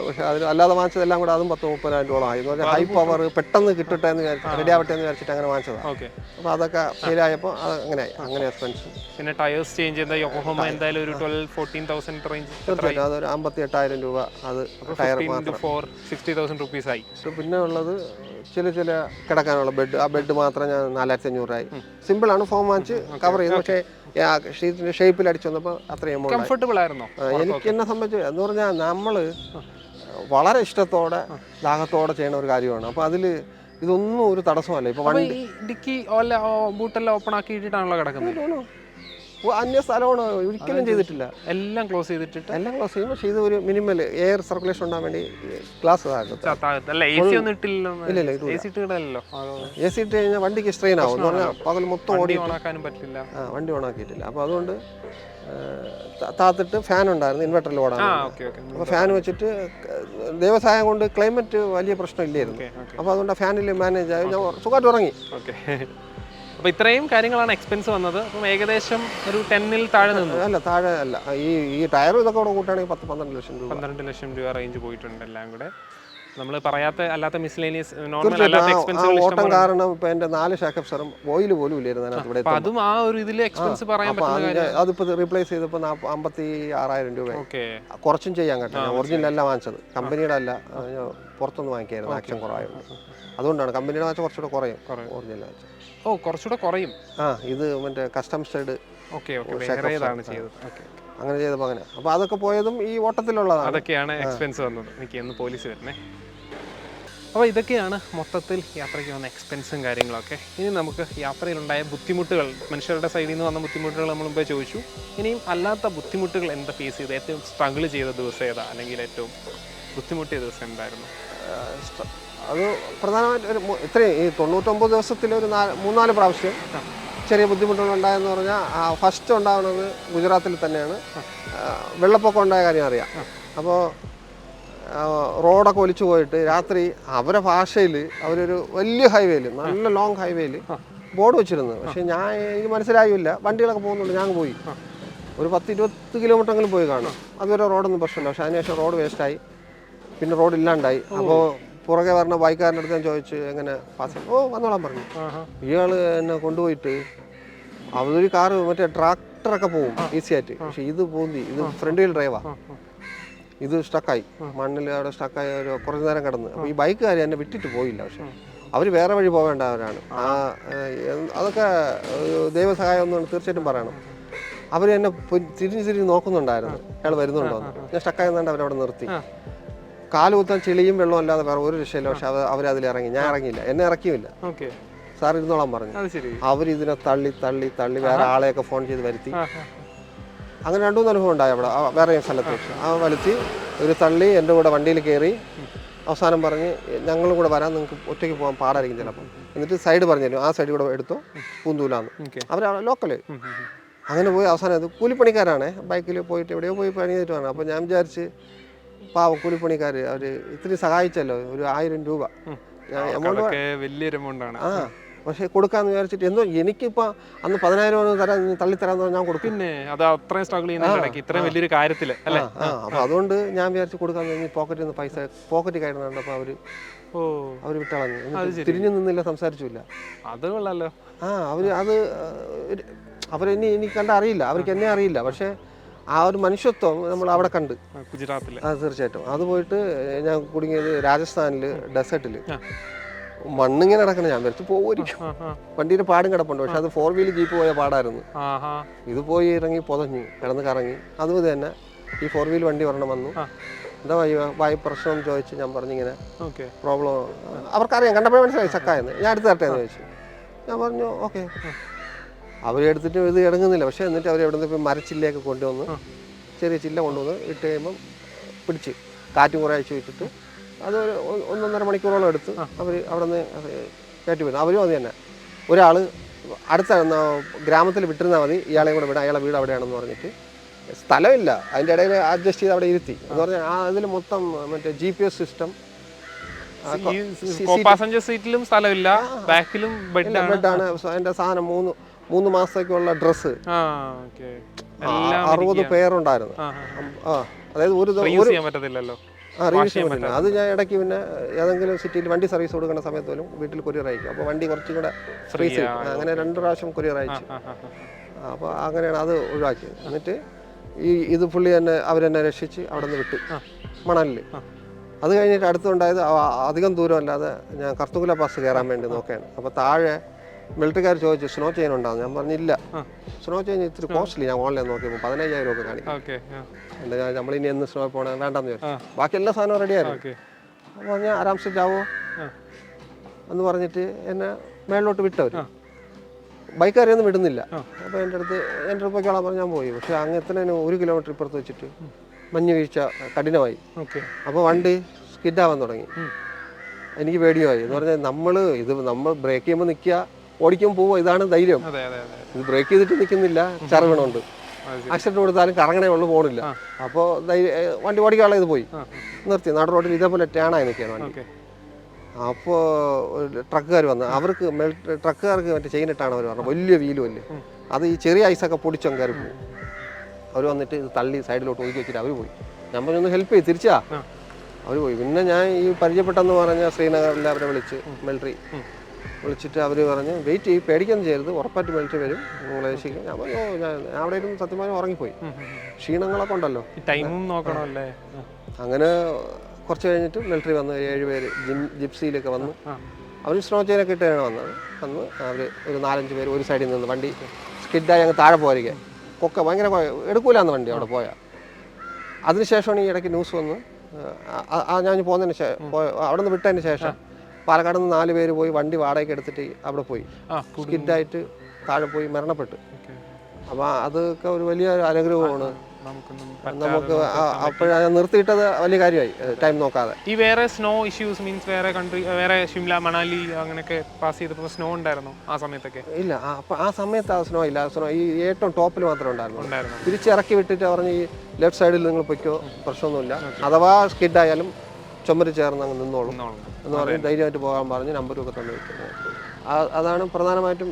പക്ഷെ അതിന് അല്ലാതെ വാങ്ങിച്ചതെല്ലാം കൂടെ അതും $30,000 ആയി. എന്ന് പറഞ്ഞാൽ ഹൈ പവർ പെട്ടെന്ന് കിട്ടട്ടെ എന്ന് റെഡി ആവട്ടെ എന്ന് വിചാരിച്ചിട്ട് അങ്ങനെ വാങ്ങിച്ചതാണ്. അപ്പോൾ അതൊക്കെ ഫെയിലായപ്പോൾ അത് അങ്ങനെ എക്സ്പെൻസ്. പിന്നെ ടയേഴ്സ് ചേഞ്ച് ചെയ്ത യോക്കോഹാമ എന്തായാലും ഒരു 12,000-14,000 റേഞ്ച്. തീർച്ചയായിട്ടും അതൊരു $58,000 അത് ടയർ മാത്രം. $60,000 ആയി. പിന്നെ ഉള്ളത് ചില കിടക്കാനുള്ള ബെഡ്, ആ ബെഡ് മാത്രം ഞാൻ $4,500 ആയി. സിമ്പിളാണ്, ഫോം വാങ്ങിച്ച് കവർ ചെയ്തു. പക്ഷേ ഷീറ്റിന്റെ ഷേപ്പിൽ അടിച്ചു വന്നപ്പോൾ അത്രയും കംഫർട്ടബിൾ ആയിരുന്നോ? എനിക്ക് എന്നെ സംബന്ധിച്ച് എന്ന് പറഞ്ഞാൽ നമ്മൾ വളരെ ഇഷ്ടത്തോടെ ദാഹത്തോടെ ചെയ്യുന്ന ഒരു കാര്യമാണ്. അപ്പോൾ അതിൽ ഇതൊന്നും ഒരു തടസ്സമല്ല. ഇപ്പോൾ വണ്ടി ഡിക്കി ബൂട്ടെല്ലാം ഓപ്പൺ ആക്കിയിട്ടാണല്ലോ കിടക്കുന്നത്. അന്യ സ്ഥലമാണ്, ഒരിക്കലും ചെയ്തിട്ടില്ല. എല്ലാം ക്ലോസ് ചെയ്തിട്ട് എല്ലാം ക്ലോസ് ചെയ്യും. പക്ഷേ ഇത് ഒരു മിനിമൽ എയർ സർക്കുലേഷൻ ഉണ്ടാകാൻ വേണ്ടി ഗ്ലാസ് AC ഇട്ട് കഴിഞ്ഞാൽ വണ്ടിക്ക് സ്ട്രെയിൻ ആവും. എന്ന് പറഞ്ഞാൽ പകൽ മൊത്തം ഓടി ഓണാക്കാനും പറ്റില്ല. വണ്ടി ഓണാക്കിയിട്ടില്ല. അപ്പോൾ അതുകൊണ്ട് താത്തിട്ട് ഫാൻ ഉണ്ടായിരുന്നു, ഇൻവെർട്ടറിൽ ഓടാൻ. അപ്പോൾ ഫാൻ വെച്ചിട്ട് ദൈവസഹായം കൊണ്ട് ക്ലൈമറ്റ് വലിയ പ്രശ്നമില്ലായിരുന്നു. അപ്പോൾ അതുകൊണ്ട് ഫാനിൽ മാനേജ് ആയി, ഞാൻ സുഖമായിട്ട് ഉറങ്ങി. അപ്പോൾ ഇത്രയും കാര്യങ്ങളാണ് എക്സ്പെൻസ് വന്നത്. അപ്പം ഏകദേശം ഒരു 10,000 താഴെ നിന്നു. അല്ല, താഴെ അല്ല. ഈ ടയറും ഇതൊക്കെ കൂടെ കൂട്ടുകയാണെങ്കിൽ 10-12 ലക്ഷം രൂപ. 12 ലക്ഷം രൂപ റേഞ്ച് പോയിട്ടുണ്ട് എല്ലാം കൂടെ. നമ്മൾ പറയാത്ത അല്ലാത്ത മിസ്ലേനിയസ് നോർമൽ അല്ലാത്ത എക്സ്പെൻസുകൾ ഓട്ടം കാരണം ഇപ്പോൾ എൻ്റെ 4 ഷാക്കപ്പ് സെറും ഓയിൽ പോലും ഇല്ലായിരുന്നു അതിനകത്ത്. ഇവിടെ അതും ആ ഒരു ഇതിൽ എക്സ്പെൻസ് പറയാൻ പറ്റുന്ന കാര്യം. അതിപ്പോൾ റീപ്ലേസ് ചെയ്തപ്പോൾ 56,000 രൂപ. കുറച്ചും ചെയ്യാൻ കേട്ടോ. ഒറിജിനൽ അല്ല വാങ്ങിച്ചത്, കമ്പനിയുടെ അല്ല, പുറത്തുനിന്ന് വാങ്ങിക്കായിരുന്നു. ആക്ഷൻ കുറവായിരുന്നു, അതുകൊണ്ടാണ്. കമ്പനിയുടെ വാങ്ങിച്ച കുറച്ചുകൂടെ കുറയും, ഒറിജിനൽ വാങ്ങിച്ചത്. കുറച്ചുകൂടെ കുറയും. ഇത് മറ്റേ കസ്റ്റംസൈഡ് ചെയ്തത്. അങ്ങനെ ചെയ്തപ്പോൾ അങ്ങനെ. അപ്പോൾ അതൊക്കെ പോയതും ഈ ഓട്ടത്തിലുള്ളതാണ്. അതൊക്കെയാണ് എക്സ്പെൻസ് വന്നത്. എനിക്ക് ഒന്ന് പോലീസ് വരുന്നേ. അപ്പോൾ ഇതൊക്കെയാണ് മൊത്തത്തിൽ യാത്രയ്ക്ക് വന്ന എക്സ്പെൻസും കാര്യങ്ങളൊക്കെ. ഇനി നമുക്ക് യാത്രയിലുണ്ടായ ബുദ്ധിമുട്ടുകൾ, മനുഷ്യരുടെ സൈഡിൽ നിന്ന് വന്ന ബുദ്ധിമുട്ടുകൾ നമ്മൾ മുമ്പേ ചോദിച്ചു. ഇനിയും അല്ലാത്ത ബുദ്ധിമുട്ടുകൾ എന്താ ഫേസ് ചെയ്ത്, ഏറ്റവും സ്ട്രഗിൾ ചെയ്ത ദിവസം ഏതാ, അല്ലെങ്കിൽ ഏറ്റവും ബുദ്ധിമുട്ടിയ ദിവസം എന്തായിരുന്നു? അത് പ്രധാനമായിട്ട് ഇത്രയും ഈ 99 ദിവസത്തിൽ ഒരു 3-4 പ്രാവശ്യം ചെറിയ ബുദ്ധിമുട്ടുകൾ ഉണ്ടായെന്ന് പറഞ്ഞാൽ, ഫസ്റ്റ് ഉണ്ടാകുന്നത് ഗുജറാത്തിൽ തന്നെയാണ്. വെള്ളപ്പൊക്കം ഉണ്ടായ കാര്യം അറിയാം. അപ്പോൾ റോഡൊക്കെ ഒലിച്ചു പോയിട്ട് രാത്രി അവരുടെ ഭാഷയിൽ അവരൊരു വലിയ ഹൈവേയിൽ, നല്ല ലോങ് ഹൈവേയിൽ ബോർഡ് വെച്ചിരുന്നു. പക്ഷേ ഞാൻ എനിക്ക് മനസ്സിലായില്ല. വണ്ടികളൊക്കെ പോകുന്നുണ്ട്, ഞാൻ പോയി ഒരു 10-20 കിലോമീറ്ററെങ്കിലും പോയി കാണും. അതുവരെ റോഡൊന്നും പ്രശ്നമില്ല. പക്ഷേ അതിനുശേഷം റോഡ് വേസ്റ്റായി, പിന്നെ റോഡ് ഇല്ലാണ്ടായി. അപ്പോൾ പുറകെ പറഞ്ഞ ബൈക്കാരൻ്റെ അടുത്ത് ഞാൻ ചോദിച്ചു എങ്ങനെ പാസ് ചെയ്യും. വന്നോളാൻ പറഞ്ഞു. ഇയാൾ എന്നെ കൊണ്ടുപോയിട്ട് അതൊരു കാറ് മറ്റേ ട്രാക്ടറൊക്കെ പോകും ഈസി ആയിട്ട്. പക്ഷെ ഇത് പോന്തി, ഇത് ഫ്രണ്ട് വീൽ ഡ്രൈവാ. ഇത് സ്റ്റക്കായി, മണ്ണിൽ അവിടെ സ്റ്റക്കായി ഒരു കുറച്ച് നേരം കിടന്ന്. അപ്പോൾ ഈ ബൈക്കുകാർ എന്നെ വിട്ടിട്ട് പോയില്ല. പക്ഷെ അവർ വേറെ വഴി പോവേണ്ടവരാണ്. അതൊക്കെ ദൈവസഹായം ഒന്നും തീർച്ചയായിട്ടും പറയണം. അവർ എന്നെ തിരിഞ്ഞ് നോക്കുന്നുണ്ടായിരുന്നു, അയാൾ വരുന്നുണ്ടോ എന്ന്. ഞാൻ സ്റ്റക്കായെന്നുണ്ട് അവരവിടെ നിർത്തി. കാല് കുത്താൻ ചെളിയും വെള്ളവും അല്ലാതെ വേറെ ഒരു രക്ഷയില്ല. പക്ഷെ അവരതിലിറങ്ങി, ഞാൻ ഇറങ്ങിയില്ല, എന്നെ ഇറക്കിയില്ല. സാർ ഇരുന്നോളാൻ പറഞ്ഞു. അവരിതിനെ തള്ളി വേറെ ആളെയൊക്കെ ഫോൺ ചെയ്ത് വരുത്തി. അങ്ങനെ 2-3 അനുഭവം ഉണ്ടായി അവിടെ വേറെ സ്ഥലത്ത് വെച്ച്. വരുത്തി ഒരു തള്ളി എൻ്റെ കൂടെ വണ്ടിയിൽ കയറി. അവസാനം പറഞ്ഞ് ഞങ്ങളും കൂടെ വരാൻ, നിങ്ങൾക്ക് ഒറ്റയ്ക്ക് പോകാൻ പാടായിരിക്കും ചിലപ്പോൾ. എന്നിട്ട് സൈഡ് പറഞ്ഞു തരും, ആ സൈഡ് കൂടെ എടുത്തോ, പൂന്തൂലാന്ന്. അവർ ലോക്കല്. അങ്ങനെ പോയി അവസാനം അത് കൂലിപ്പണിക്കാരാണ്. ബൈക്കിൽ പോയിട്ട് എവിടെയോ പോയി പണി ചെയ്തിട്ട് വരണം. അപ്പോൾ ഞാൻ വിചാരിച്ച് പാവം കൂലിപ്പണിക്കാർ അവർ ഇത്തിരി സഹായിച്ചല്ലോ, ഒരു 1000 രൂപ. വലിയൊരു എമൗണ്ടാണ്. പക്ഷേ കൊടുക്കാമെന്ന് വിചാരിച്ചിട്ട് എന്തോ എനിക്കിപ്പോൾ അന്ന് 10,000 തരാൻ തള്ളിത്തരാന്ന് പറഞ്ഞാൽ ഞാൻ കൊടുക്കും. പിന്നെ അത് അത്രയും സ്ട്രഗിൾ ചെയ്യുന്ന ഇത്രയും വലിയൊരു കാര്യത്തിൽ അല്ലേ? അപ്പോൾ അതുകൊണ്ട് ഞാൻ വിചാരിച്ച് കൊടുക്കാമെന്ന് കഴിഞ്ഞ് പോക്കറ്റിൽ നിന്ന് പൈസ പോക്കറ്റ് കയറുന്നുണ്ട്. അപ്പോൾ അവർ വിട്ടളഞ്ഞു, തിരിഞ്ഞു നിന്നില്ല, സംസാരിച്ചില്ല. അത് കൊള്ളാലോ. അവരെന്നെ കണ്ട അറിയില്ല, അവർക്ക് എന്നെ അറിയില്ല. പക്ഷേ ആ ഒരു മനുഷ്യത്വം നമ്മൾ അവിടെ കണ്ട് ഗുജറാത്തിൽ. തീർച്ചയായിട്ടും. അത് പോയിട്ട് ഞാൻ കുടുങ്ങിയത് രാജസ്ഥാനിൽ ഡെസേർട്ടിൽ മണ്ണിങ്ങനെ നടക്കണം. ഞാൻ വരച്ച് പോകുമായിരിക്കും, വണ്ടിയുടെ പാടും കിടപ്പുണ്ട്. പക്ഷെ അത് 4 വീലർ ജീപ്പ് പോയ പാടായിരുന്നു. ഇത് പോയി ഇറങ്ങി പൊതഞ്ഞു കിടന്ന് കറങ്ങി. അതുപോലെ തന്നെ ഈ 4 വീലർ വണ്ടി ഒരെണ്ണം വന്നു. എന്താ വായു പ്രശ്നം എന്ന് ചോദിച്ച് ഞാൻ പറഞ്ഞിങ്ങനെ പ്രോബ്ലം അവർക്കറിയാം, കണ്ടപ്പോഴേ മനസ്സിലായി ചക്കായെന്ന്. ഞാൻ എടുത്ത് തരട്ടെ എന്ന് ചോദിച്ചു. ഞാൻ പറഞ്ഞു ഓക്കെ. അവരെടുത്തിട്ട് ഇത് ഇറങ്ങുന്നില്ല. പക്ഷേ എന്നിട്ട് അവർ എവിടെ നിന്ന് മരച്ചില്ലയൊക്കെ കൊണ്ടുവന്ന് ചെറിയ ചില്ല കൊണ്ടുവന്ന് ഇട്ട് കഴിയുമ്പം പിടിച്ച് കാറ്റും കുറേ അയച്ചു വെച്ചിട്ട് അത് 1-1.5 മണിക്കൂറോളം എടുത്ത് അവർ അവിടെ നിന്ന് കയറ്റി വരുന്നു. അവരും അത് തന്നെ. ഒരാൾ അടുത്ത ഗ്രാമത്തിൽ വിട്ടിരുന്നാൽ മതി, ഇയാളെയും കൂടെ വിടാം, അയാളെ വീട് അവിടെയാണെന്ന് പറഞ്ഞിട്ട് സ്ഥലമില്ല. അതിൻ്റെ ഇടയിൽ അഡ്ജസ്റ്റ് ചെയ്ത് അവിടെ ഇരുത്തി എന്ന് പറഞ്ഞാൽ അതിൽ മൊത്തം മറ്റേ GPS സിസ്റ്റം. പാസഞ്ചർ സീറ്റിലും സ്ഥലമില്ല, ബാക്കിലും ബെഡാണ്. അതിൻ്റെ സാധനം 3 മാസത്തേക്കുള്ള ഡ്രസ്സ് 60 പേരുണ്ടായിരുന്നു. അതായത് റിവിഷൻ പറ്റില്ല. അത് ഞാൻ ഇടയ്ക്ക് പിന്നെ ഏതെങ്കിലും സിറ്റിയിൽ വണ്ടി സർവീസ് കൊടുക്കുന്ന സമയത്ത് പോലും വീട്ടിൽ കൊറിയർ അയക്കും. അപ്പോൾ വണ്ടി കുറച്ചും കൂടെ ഫ്രീസ് ചെയ്യും. അങ്ങനെ 2 പ്രാവശ്യം കൊറിയർ അയച്ചു. അപ്പോൾ അങ്ങനെയാണ് അത് ഒഴിവാക്കിയത്. എന്നിട്ട് ഇത് പുള്ളി തന്നെ അവരെന്നെ രക്ഷിച്ച് അവിടെ നിന്ന് വിട്ടു മണലിൽ. അത് കഴിഞ്ഞിട്ട് അടുത്തുണ്ടായത് അധികം ദൂരമല്ലാതെ ഞാൻ കർത്തുകുല പാസ് കയറാൻ വേണ്ടി നോക്കുകയാണ്. അപ്പോൾ താഴെ മിലിറ്ററിക്കാർ ചോദിച്ചു സ്നോ ചെയിൻ ഉണ്ടാകും. ഞാൻ പറഞ്ഞില്ല, സ്നോ ചെയിൻ ഇത്തിരി കോസ്റ്റ്ലി. ഞാൻ ഓൺലൈൻ നോക്കിയപ്പോൾ 15,000 ഒക്കെ കാണിക്കും. എൻ്റെ നമ്മളിനി എന്ന് സ്നോ പോകണം വേണ്ടെന്ന് ചോദിച്ചു. ബാക്കി എല്ലാ സാധനവും റെഡിയായിരുന്നു. അപ്പോൾ ഞാൻ ആരാംസെ ജാവോ എന്ന് പറഞ്ഞിട്ട് എന്നെ മേളിലോട്ട് വിട്ടവർ. ബൈക്കാരെയൊന്നും വിടുന്നില്ല. അപ്പോൾ എൻ്റെ അടുത്ത് പോയിക്കോളാൻ പറഞ്ഞ് ഞാൻ പോയി. പക്ഷേ അങ്ങ് എത്തുന്നതിന് 1 കിലോമീറ്റർ ഇപ്പുറത്ത് വെച്ചിട്ട് മഞ്ഞ് വീഴ്ച കഠിനമായി. അപ്പോൾ വണ്ടി സ്കിഡാവാൻ തുടങ്ങി. എനിക്ക് പേടിയുമായി. എന്ന് പറഞ്ഞാൽ നമ്മൾ ബ്രേക്ക് ചെയ്യുമ്പോൾ നിൽക്കുക, ഓടിക്കുമ്പോൾ പോവുക, ഇതാണ് ധൈര്യം. ഇത് ബ്രേക്ക് ചെയ്തിട്ട് നിൽക്കുന്നില്ല, ചറവണമുണ്ട്. ആക്സിഡന്റ് കൊടുത്താലും കറങ്ങണേ ഉള്ളു, പോകണില്ല. അപ്പോൾ വണ്ടി ഓടിക്കാനുള്ള ഇത് പോയി നിർത്തി. നാട് റോഡിൽ ഇതേപോലെ ടേണായി നിൽക്കുകയാണ് വണ്ടി. അപ്പോൾ ട്രക്കുകാർ വന്ന് ട്രക്കുകാർക്ക് മറ്റേ ചെയിനിട്ടാണ് അവർ പറഞ്ഞത്. വലിയ വീലും അല്ലേ, അത് ഈ ചെറിയ ഐസൊക്കെ പൊടിച്ചങ്ങ് കയറി പോകും. അവർ വന്നിട്ട് ഇത് തള്ളി സൈഡിലോട്ട് ഒതുക്കി വെച്ചിട്ട് അവർ പോയി. ഞാൻ പറഞ്ഞൊന്ന് ഹെൽപ്പ് ചെയ്ത് തിരിച്ചാ അവർ പോയി. പിന്നെ ഞാൻ ഈ പരിചയപ്പെട്ടെന്ന് പറഞ്ഞ ശ്രീനഗറിൽ അവരെ മിലിറ്ററി വിളിച്ചിട്ട് അവർ പറഞ്ഞ് വെയിറ്റ് ചെയ്യും, പേടിക്കൊന്നും ചെയ്യരുത്, ഉറപ്പായിട്ട് മിലിറ്ററി വരും, നിങ്ങളെ രക്ഷിക്കും. ഞാൻ പറഞ്ഞു ഞാൻ അവിടെ ഇരുന്ന് സത്യമായി ഉറങ്ങിപ്പോയി. ക്ഷീണങ്ങളൊക്കെ ഉണ്ടല്ലോ, ടൈമും നോക്കണമല്ലേ. അങ്ങനെ കുറച്ച് കഴിഞ്ഞിട്ട് മിലിറ്ററി വന്ന് 7 പേര് ജിപ്സിയിലൊക്കെ വന്നു. അവർ സ്നോ ചെയിനൊക്കെ ഇട്ടാണ് വന്നത്. അവർ ഒരു 4-5 പേര് ഒരു സൈഡിൽ നിന്ന് വണ്ടി സ്കിഡായി അങ്ങ് താഴെ പോയിരിക്കുക. കൊക്ക ഭയങ്കര എടുക്കൂലാന്ന് വണ്ടി അവിടെ പോയാൽ. അതിനുശേഷമാണ് ഈ ഇടയ്ക്ക് ന്യൂസ് വന്ന് ഞാൻ പോകുന്നതിന് ശേഷം അവിടെ നിന്ന് വിട്ടതിന് ശേഷം പാലക്കാട് നിന്ന് 4 പേര് പോയി വണ്ടി വാടകയ്ക്ക് എടുത്തിട്ട് അവിടെ പോയി സ്കിഡായിട്ട് താഴെ പോയി മരണപ്പെട്ടു. അപ്പോൾ അതൊക്കെ ഒരു വലിയ അനുഗ്രഹമാണ് നമുക്ക്. അപ്പോഴാണ് നിർത്തിയിട്ടത് വലിയ കാര്യമായി, ടൈം നോക്കാതെ. ഈ വേറെ സ്നോ ഇഷ്യൂസ് മീൻസ് വേറെ കൺട്രി, വേറെ ഷിംല മണാലി അങ്ങനെയൊക്കെ പാസ് ചെയ്തപ്പോൾ സ്നോ ഉണ്ടായിരുന്നോ ആ സമയത്തൊക്കെ? ഇല്ല, ആ സമയത്ത് ആ സ്നോ ഇല്ല. സ്നോ ഈ ഏറ്റവും ടോപ്പിൽ മാത്രമേ ഉണ്ടായിരുന്നു. തിരിച്ചിറക്കി വിട്ടിട്ട് പറഞ്ഞ് ഈ ലെഫ്റ്റ് സൈഡിൽ നിങ്ങൾ പൊയ്ക്കോ, പ്രശ്നമൊന്നുമില്ല, അഥവാ സ്കിഡായാലും ചുമര് ചേർന്ന് അങ്ങ് നിന്നോളും എന്ന് പറഞ്ഞ് ധൈര്യമായിട്ട് പോകാൻ പറഞ്ഞ് നമ്പരൊക്കെ തന്നെ വെക്കുന്നത്. അതാണ് പ്രധാനമായിട്ടും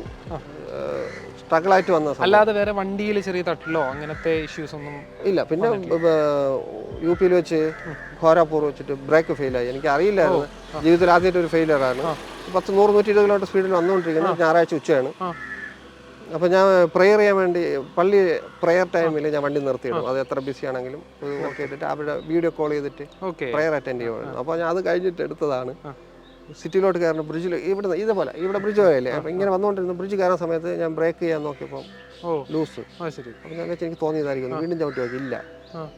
സ്ട്രഗിളായിട്ട് വന്നത്. അല്ലാതെ വേറെ വണ്ടിയിൽ ചെറിയ തട്ടിലോ അങ്ങനത്തെ ഇഷ്യൂസ് ഒന്നും ഇല്ല. പിന്നെ UP വെച്ച് ഘോരാപൂർ വെച്ചിട്ട് ബ്രേക്ക് ഫെയിലായി. എനിക്ക് അറിയില്ലായിരുന്നു, ജീവിതത്തിൽ ആദ്യമായിട്ട് ഒരു ഫെയിലിയറാണ്. 100-120 കിലോമീറ്റർ സ്പീഡിൽ വന്നുകൊണ്ടിരിക്കുന്നത്. ഞായറാഴ്ച ഉച്ചയാണ്. അപ്പോൾ ഞാൻ പ്രെയർ ചെയ്യാൻ വേണ്ടി പള്ളി പ്രെയർ ടൈമിൽ ഞാൻ വണ്ടി നിർത്തിയിടും. അത് എത്ര ബിസി ആണെങ്കിലും ഓക്കെ ചെയ്തിട്ട് അവരുടെ വീഡിയോ കോൾ ചെയ്തിട്ട് പ്രെയർ അറ്റൻഡ് ചെയ്യുമായിരുന്നു. അപ്പോൾ ഞാൻ അത് കഴിഞ്ഞിട്ട് എടുത്തതാണ്. സിറ്റിയിലോട്ട് കയറുന്ന ബ്രിഡ്ജിൽ ഇവിടെ ബ്രിഡ്ജ് പോയല്ലേ, അപ്പോൾ ഇങ്ങനെ വന്നുകൊണ്ടിരുന്ന ബ്രിഡ്ജ് കയറുന്ന സമയത്ത് ഞാൻ ബ്രേക്ക് ചെയ്യാൻ നോക്കിയപ്പോൾ ലൂസ്. അപ്പോൾ ഞാൻ വെച്ചാൽ എനിക്ക് തോന്നിയതായിരിക്കും, വീണ്ടും ചവിട്ടി നോക്കി, ഇല്ല.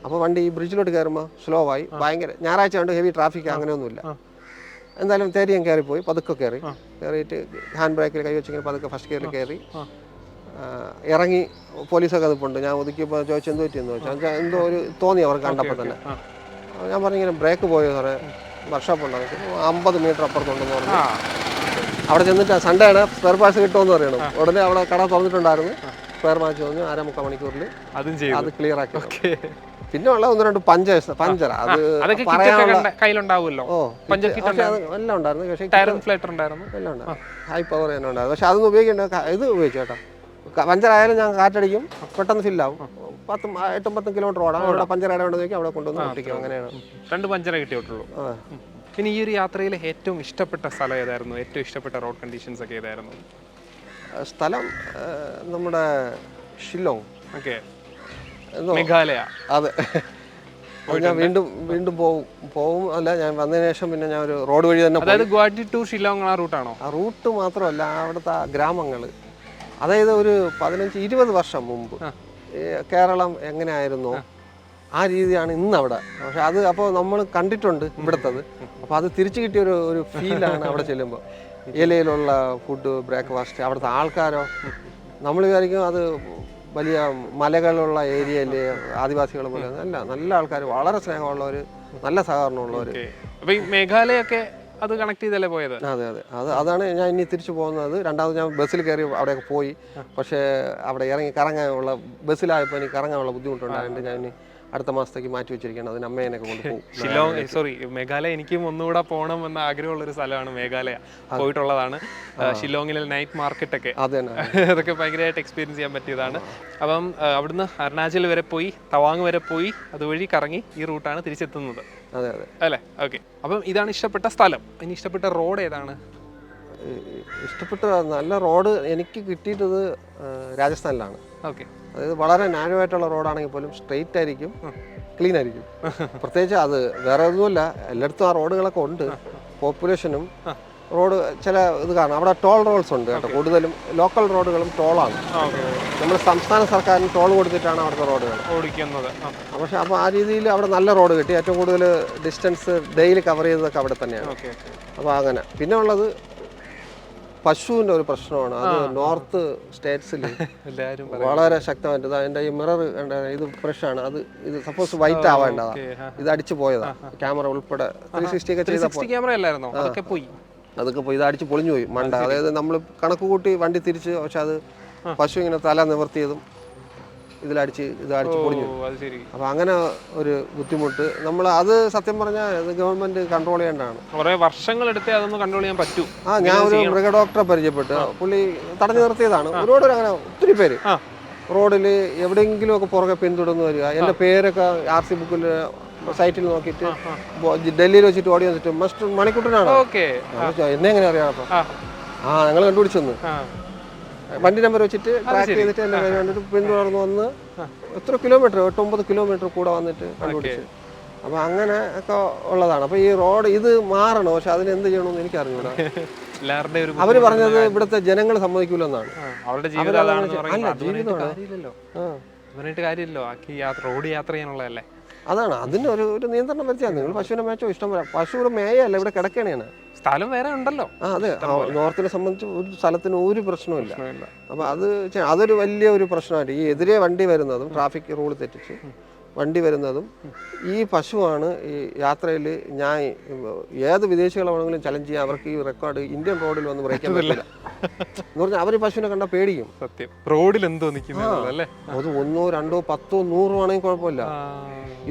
അപ്പോൾ വണ്ടി ഈ ബ്രിഡ്ജിലോട്ട് കയറുമ്പോൾ സ്ലോ ആയി. ഭയങ്കര ഞായറാഴ്ച കൊണ്ട് ഹെവി ട്രാഫിക് അങ്ങനെയൊന്നുമില്ല. എന്തായാലും തേരിയും കയറിപ്പോയി, പതുക്കെ കയറിയിട്ട് ഹാൻഡ് ബ്രേക്കിൽ കൈ വെച്ചിങ്ങനെ പതുക്കെ ഫസ്റ്റ് ഗിയറിൽ കയറി ഇറങ്ങി. പോലീസൊക്കെ നിൽപ്പുണ്ട്. ഞാൻ ഒതുക്കിയപ്പോൾ ചോദിച്ചു എന്ത് പറ്റിയെന്ന് ചോദിച്ചാൽ എന്തോ ഒരു തോന്നി അവർക്ക് കണ്ടപ്പോൾ തന്നെ. ഞാൻ പറഞ്ഞിങ്ങനെ ബ്രേക്ക് പോയോ സാറേ, വർക്ക്ഷോപ്പ് ഉണ്ടാകും 50 മീറ്റർ അപ്പുറത്തുണ്ടെന്ന് പറഞ്ഞു. അവിടെ ചെന്നിട്ട് സൺഡേ ആണ്, സ്പെയർ പാർട്സ് കിട്ടുമെന്ന് പറയണം. ഉടനെ അവിടെ കട തുറന്നിട്ടുണ്ടായിരുന്നു. സ്പെയർ പാർട്സ് വന്നു 1/2-3 മണിക്കൂറിൽ അത് ക്ലിയർ ആക്കി. പിന്നെ ഉള്ള 1-2 പഞ്ചർ അത് അതൊക്കെ പറയാനുള്ള കയ്യിലുണ്ടാവുമല്ലോ. പഞ്ചർ കിറ്റ് എല്ലാം ഉണ്ടായിരുന്നു. പക്ഷേ ടയർ ഇൻഫ്ലേറ്റർ ഉണ്ടായിരുന്നു, എല്ലാം ഉണ്ടായിരുന്നു, ഹൈ പവർ തന്നെ ഉണ്ടായിരുന്നു. പക്ഷെ അതൊന്നും ഉപയോഗിക്കേണ്ട, ഇത് ഉപയോഗിച്ചു കേട്ടോ. പഞ്ചറായാലും ഞാൻ കാറ്റടിക്കും, പെട്ടെന്ന് ഫില്ലാവും. 8-10 കിലോമീറ്റർ ഓടാം. അവിടെ പഞ്ചർ ഇടവേണ്ടത് നോക്കി അവിടെ കൊണ്ടുവന്ന് ഒട്ടിക്കും. അങ്ങനെയാണ് 2 പഞ്ചറേ കിട്ടിയിട്ടുള്ളൂ. പിന്നെ ഈ ഒരു യാത്രയിൽ ഏറ്റവും ഇഷ്ടപ്പെട്ട സ്ഥലം ഏതായിരുന്നു? ഏറ്റവും ഇഷ്ടപ്പെട്ട റോഡ് കണ്ടീഷൻസ് ഒക്കെ ഏതായിരുന്നു? സ്ഥലം നമ്മുടെ ഷില്ലോങ്. ഓക്കെ, മേഘാലയ. അതെ, ഞാൻ വീണ്ടും പോവും. അല്ല, ഞാൻ വന്നതിന് ശേഷം പിന്നെ ഞാൻ ഒരു റോഡ് വഴി തന്നെ, അതായത് ഗുവാഹട്ടി ടു ഷില്ലോങ് ആ റൂട്ടാണോ? ആ റൂട്ട് മാത്രമല്ല, അവിടുത്തെ ഗ്രാമങ്ങൾ, അതായത് ഒരു 15-20 വർഷം മുമ്പ് കേരളം എങ്ങനെയായിരുന്നു ആ രീതിയാണ് ഇന്ന് അവിടെ. പക്ഷെ അത് അപ്പോൾ നമ്മൾ കണ്ടിട്ടുണ്ട് ഇവിടുത്തത്. അപ്പോൾ അത് തിരിച്ചു കിട്ടിയ ഒരു ഫീലാണ് അവിടെ ചെല്ലുമ്പോൾ. ഇലയിലുള്ള ഫുഡ്, ബ്രേക്ക്ഫാസ്റ്റ്, അവിടുത്തെ ആൾക്കാരോ, നമ്മൾ വിചാരിക്കും അത് വലിയ മലകളുള്ള ഏരിയയിൽ ആദിവാസികളെ പോലെ. നല്ല ആൾക്കാർ, വളരെ സ്നേഹമുള്ളവർ, നല്ല സഹകരണമുള്ളവർ. അപ്പോൾ ഈ മേഘാലയൊക്കെ അത് കണക്ട് ചെയ്തല്ലേ പോയത്? അതെ, അതാണ് ഞാൻ ഇനി തിരിച്ചു പോകുന്നത്. രണ്ടാമത് ഞാൻ ബസ്സിൽ കയറി അവിടെയൊക്കെ പോയി. പക്ഷേ അവിടെ ഇറങ്ങി കറങ്ങാനുള്ള, ബസ്സിലായപ്പോൾ എനിക്ക് കറങ്ങാനുള്ള ബുദ്ധിമുട്ടുണ്ടായതുകൊണ്ട് ഞാൻ ഇനി അടുത്ത മാസത്തേക്ക് മാറ്റി വെച്ചിരിക്കുകയാണ്. അതിന് അമ്മേനൊക്കെ കൊണ്ടുപോകും. മേഘാലയ എനിക്കും ഒന്നുകൂടെ പോകണം എന്ന ആഗ്രഹമുള്ളൊരു സ്ഥലമാണ് മേഘാലയ. പോയിട്ടുള്ളതാണ്. ഷില്ലോങ്ങിലെ നൈറ്റ് മാർക്കറ്റ് ഒക്കെ, അതൊക്കെ ഭയങ്കരമായിട്ട് എക്സ്പീരിയൻസ് ചെയ്യാൻ പറ്റിയതാണ്. അപ്പം അവിടുന്ന് അരുണാചൽ വരെ പോയി, തവാങ് വരെ പോയി, അതുവഴി കറങ്ങി ഈ റൂട്ടാണ് തിരിച്ചെത്തുന്നത്. അതെ അല്ലേ? ഓക്കെ. അപ്പം ഇതാണ് ഇഷ്ടപ്പെട്ട സ്ഥലം. ഇനി ഇഷ്ടപ്പെട്ട റോഡ് ഏതാണ്? ഇഷ്ടപ്പെട്ട നല്ല റോഡ് എനിക്ക് കിട്ടിയിട്ടത് രാജസ്ഥാനിലാണ്. ഓക്കെ, അതായത് വളരെ നാരോ ആയിട്ടുള്ള റോഡാണെങ്കിൽ പോലും സ്ട്രെയിറ്റ് ആയിരിക്കും, ക്ലീൻ ആയിരിക്കും. പ്രത്യേകിച്ച് അത് വേറെ ഒന്നുമില്ല, എല്ലായിടത്തും ആ റോഡുകളൊക്കെ ഉണ്ട്. പോപ്പുലേഷനും റോഡ് ചില ഇത് കാരണം അവിടെ ടോൾ റോൾസ് ഉണ്ട് കേട്ടോ. കൂടുതലും ലോക്കൽ റോഡുകളും ടോളാണ്. നമ്മൾ സംസ്ഥാന സർക്കാരിന് ടോൾ കൊടുത്തിട്ടാണ് അവിടുത്തെ റോഡുകൾ ഓടിക്കുന്നത്. പക്ഷേ അപ്പോൾ ആ രീതിയിൽ അവിടെ നല്ല റോഡ് കിട്ടി. ഏറ്റവും കൂടുതൽ ഡിസ്റ്റൻസ് ഡെയിലി കവർ ചെയ്തതൊക്കെ അവിടെ തന്നെയാണ്. അപ്പോൾ അങ്ങനെ. പിന്നെ ഉള്ളത് പശുവിൻ്റെ ഒരു പ്രശ്നമാണ്. അത് നോർത്ത് സ്റ്റേറ്റ്സിൽ വളരെ ശക്തമായിട്ട്. അതിൻ്റെ ഈ മിറർ ഇത് ഫ്രഷാണ്. ഇത് സപ്പോസ് വൈറ്റ് ആവേണ്ടതാണ്, ഇത് അടിച്ചു പോയതാണ്. ക്യാമറ ഉൾപ്പെടെ 360 ഒക്കെ ചെയ്തപ്പോൾ അതൊക്കെ പോയി. ഇത് അടിച്ച് പൊളിഞ്ഞു പോയി മണ്ട. അതായത് നമ്മൾ കണക്ക് കൂട്ടി വണ്ടി തിരിച്ച്, പക്ഷെ അത് പശു ഇങ്ങനെ തല നിവർത്തിയതും ഇത് അടിച്ച് പൊളിഞ്ഞു. അപ്പൊ അങ്ങനെ ഒരു ബുദ്ധിമുട്ട് നമ്മൾ അത് സത്യം പറഞ്ഞാൽ ഗവൺമെന്റ് കൺട്രോൾ ചെയ്യേണ്ടതാണ്. കുറെ വർഷങ്ങളെടുത്തേ അതൊന്നും കൺട്രോൾ ചെയ്യാൻ പറ്റൂ. ഞാൻ ഒരു മൃഗ ഡോക്ടറെ പരിചയപ്പെട്ട് പുള്ളി തടഞ്ഞു നിർത്തിയതാണ്. ഒരുപാട് അങ്ങനെ ഒത്തിരി പേര് റോഡിൽ എവിടെയെങ്കിലും ഒക്കെ പുറകെ പിന്തുടർന്ന് വരിക. എൻ്റെ പേരൊക്കെ RC ബുക്കിൽ സൈറ്റിൽ നോക്കിയിട്ട് ഡൽഹിയിൽ വെച്ചിട്ട് ഓടി വന്നിട്ട് മസ്റ്റ് മണിക്കുട്ടനാണ്. എന്നെ എങ്ങനെ അറിയാം? അപ്പം ഞങ്ങൾ കണ്ടുപിടിച്ചെന്ന് വണ്ടി നമ്പർ വെച്ചിട്ട് ട്രാക്ക് ചെയ്തിട്ട് എൻ്റെ കൈ കണ്ടിട്ട് പിന്തുടർന്ന് വന്ന് എത്ര കിലോമീറ്റർ, 8-9 കിലോമീറ്റർ കൂടെ വന്നിട്ട് കണ്ടുപിടിച്ചു. അപ്പം അങ്ങനെ ഒക്കെ ഉള്ളതാണ്. അപ്പം ഈ റോഡ് ഇത് മാറണം. പക്ഷെ അതിന് എന്ത് ചെയ്യണമെന്ന് എനിക്ക് അറിഞ്ഞൂടാ. അവർ പറഞ്ഞത് ഇവിടുത്തെ ജനങ്ങൾ സമ്മതിക്കൂലെന്നാണ്. അവരുടെ ജീവിതമാണ്. റോഡ് യാത്ര ചെയ്യാനുള്ളതല്ലേ. അതാണ്, അതിന് ഒരു നിയന്ത്രണം വരുത്തിയാൽ. നിങ്ങൾ പശുവിനെ മേച്ചോ, ഇഷ്ടം പോലെ. പശുവിനെ മേയല്ല, ഇവിടെ കിടക്കണേണ്. സ്ഥലം വേറെ ഉണ്ടല്ലോ. അതെ, നോർത്തിനെ സംബന്ധിച്ച് ഒരു സ്ഥലത്തിന് ഒരു പ്രശ്നമില്ല. അപ്പം അതൊരു വലിയ ഒരു പ്രശ്നമായിട്ട് ഈ എതിരെ വണ്ടി വരുന്നതും ട്രാഫിക് റൂൾ തെറ്റിച്ച് വണ്ടി വരുന്നതും ഈ പശുവാണ്. ഈ യാത്രയിൽ ഞാൻ ഏത് വിദേശികളാണെങ്കിലും ചലഞ്ച് ചെയ്യാൻ അവർക്ക് ഈ റെക്കോർഡ് ഇന്ത്യൻ റോഡിൽ വന്ന് ബ്രേക്ക് ചെയ്യാൻ പറ്റില്ല എന്ന് പറഞ്ഞാൽ അവർ പശുവിനെ കണ്ടാൽ പേടിക്കും. സത്യം, റോഡിൽ എന്തോ നിൽക്കുന്നത്. അത് 1, 2, 10, 100 ആണെങ്കിൽ കുഴപ്പമില്ല.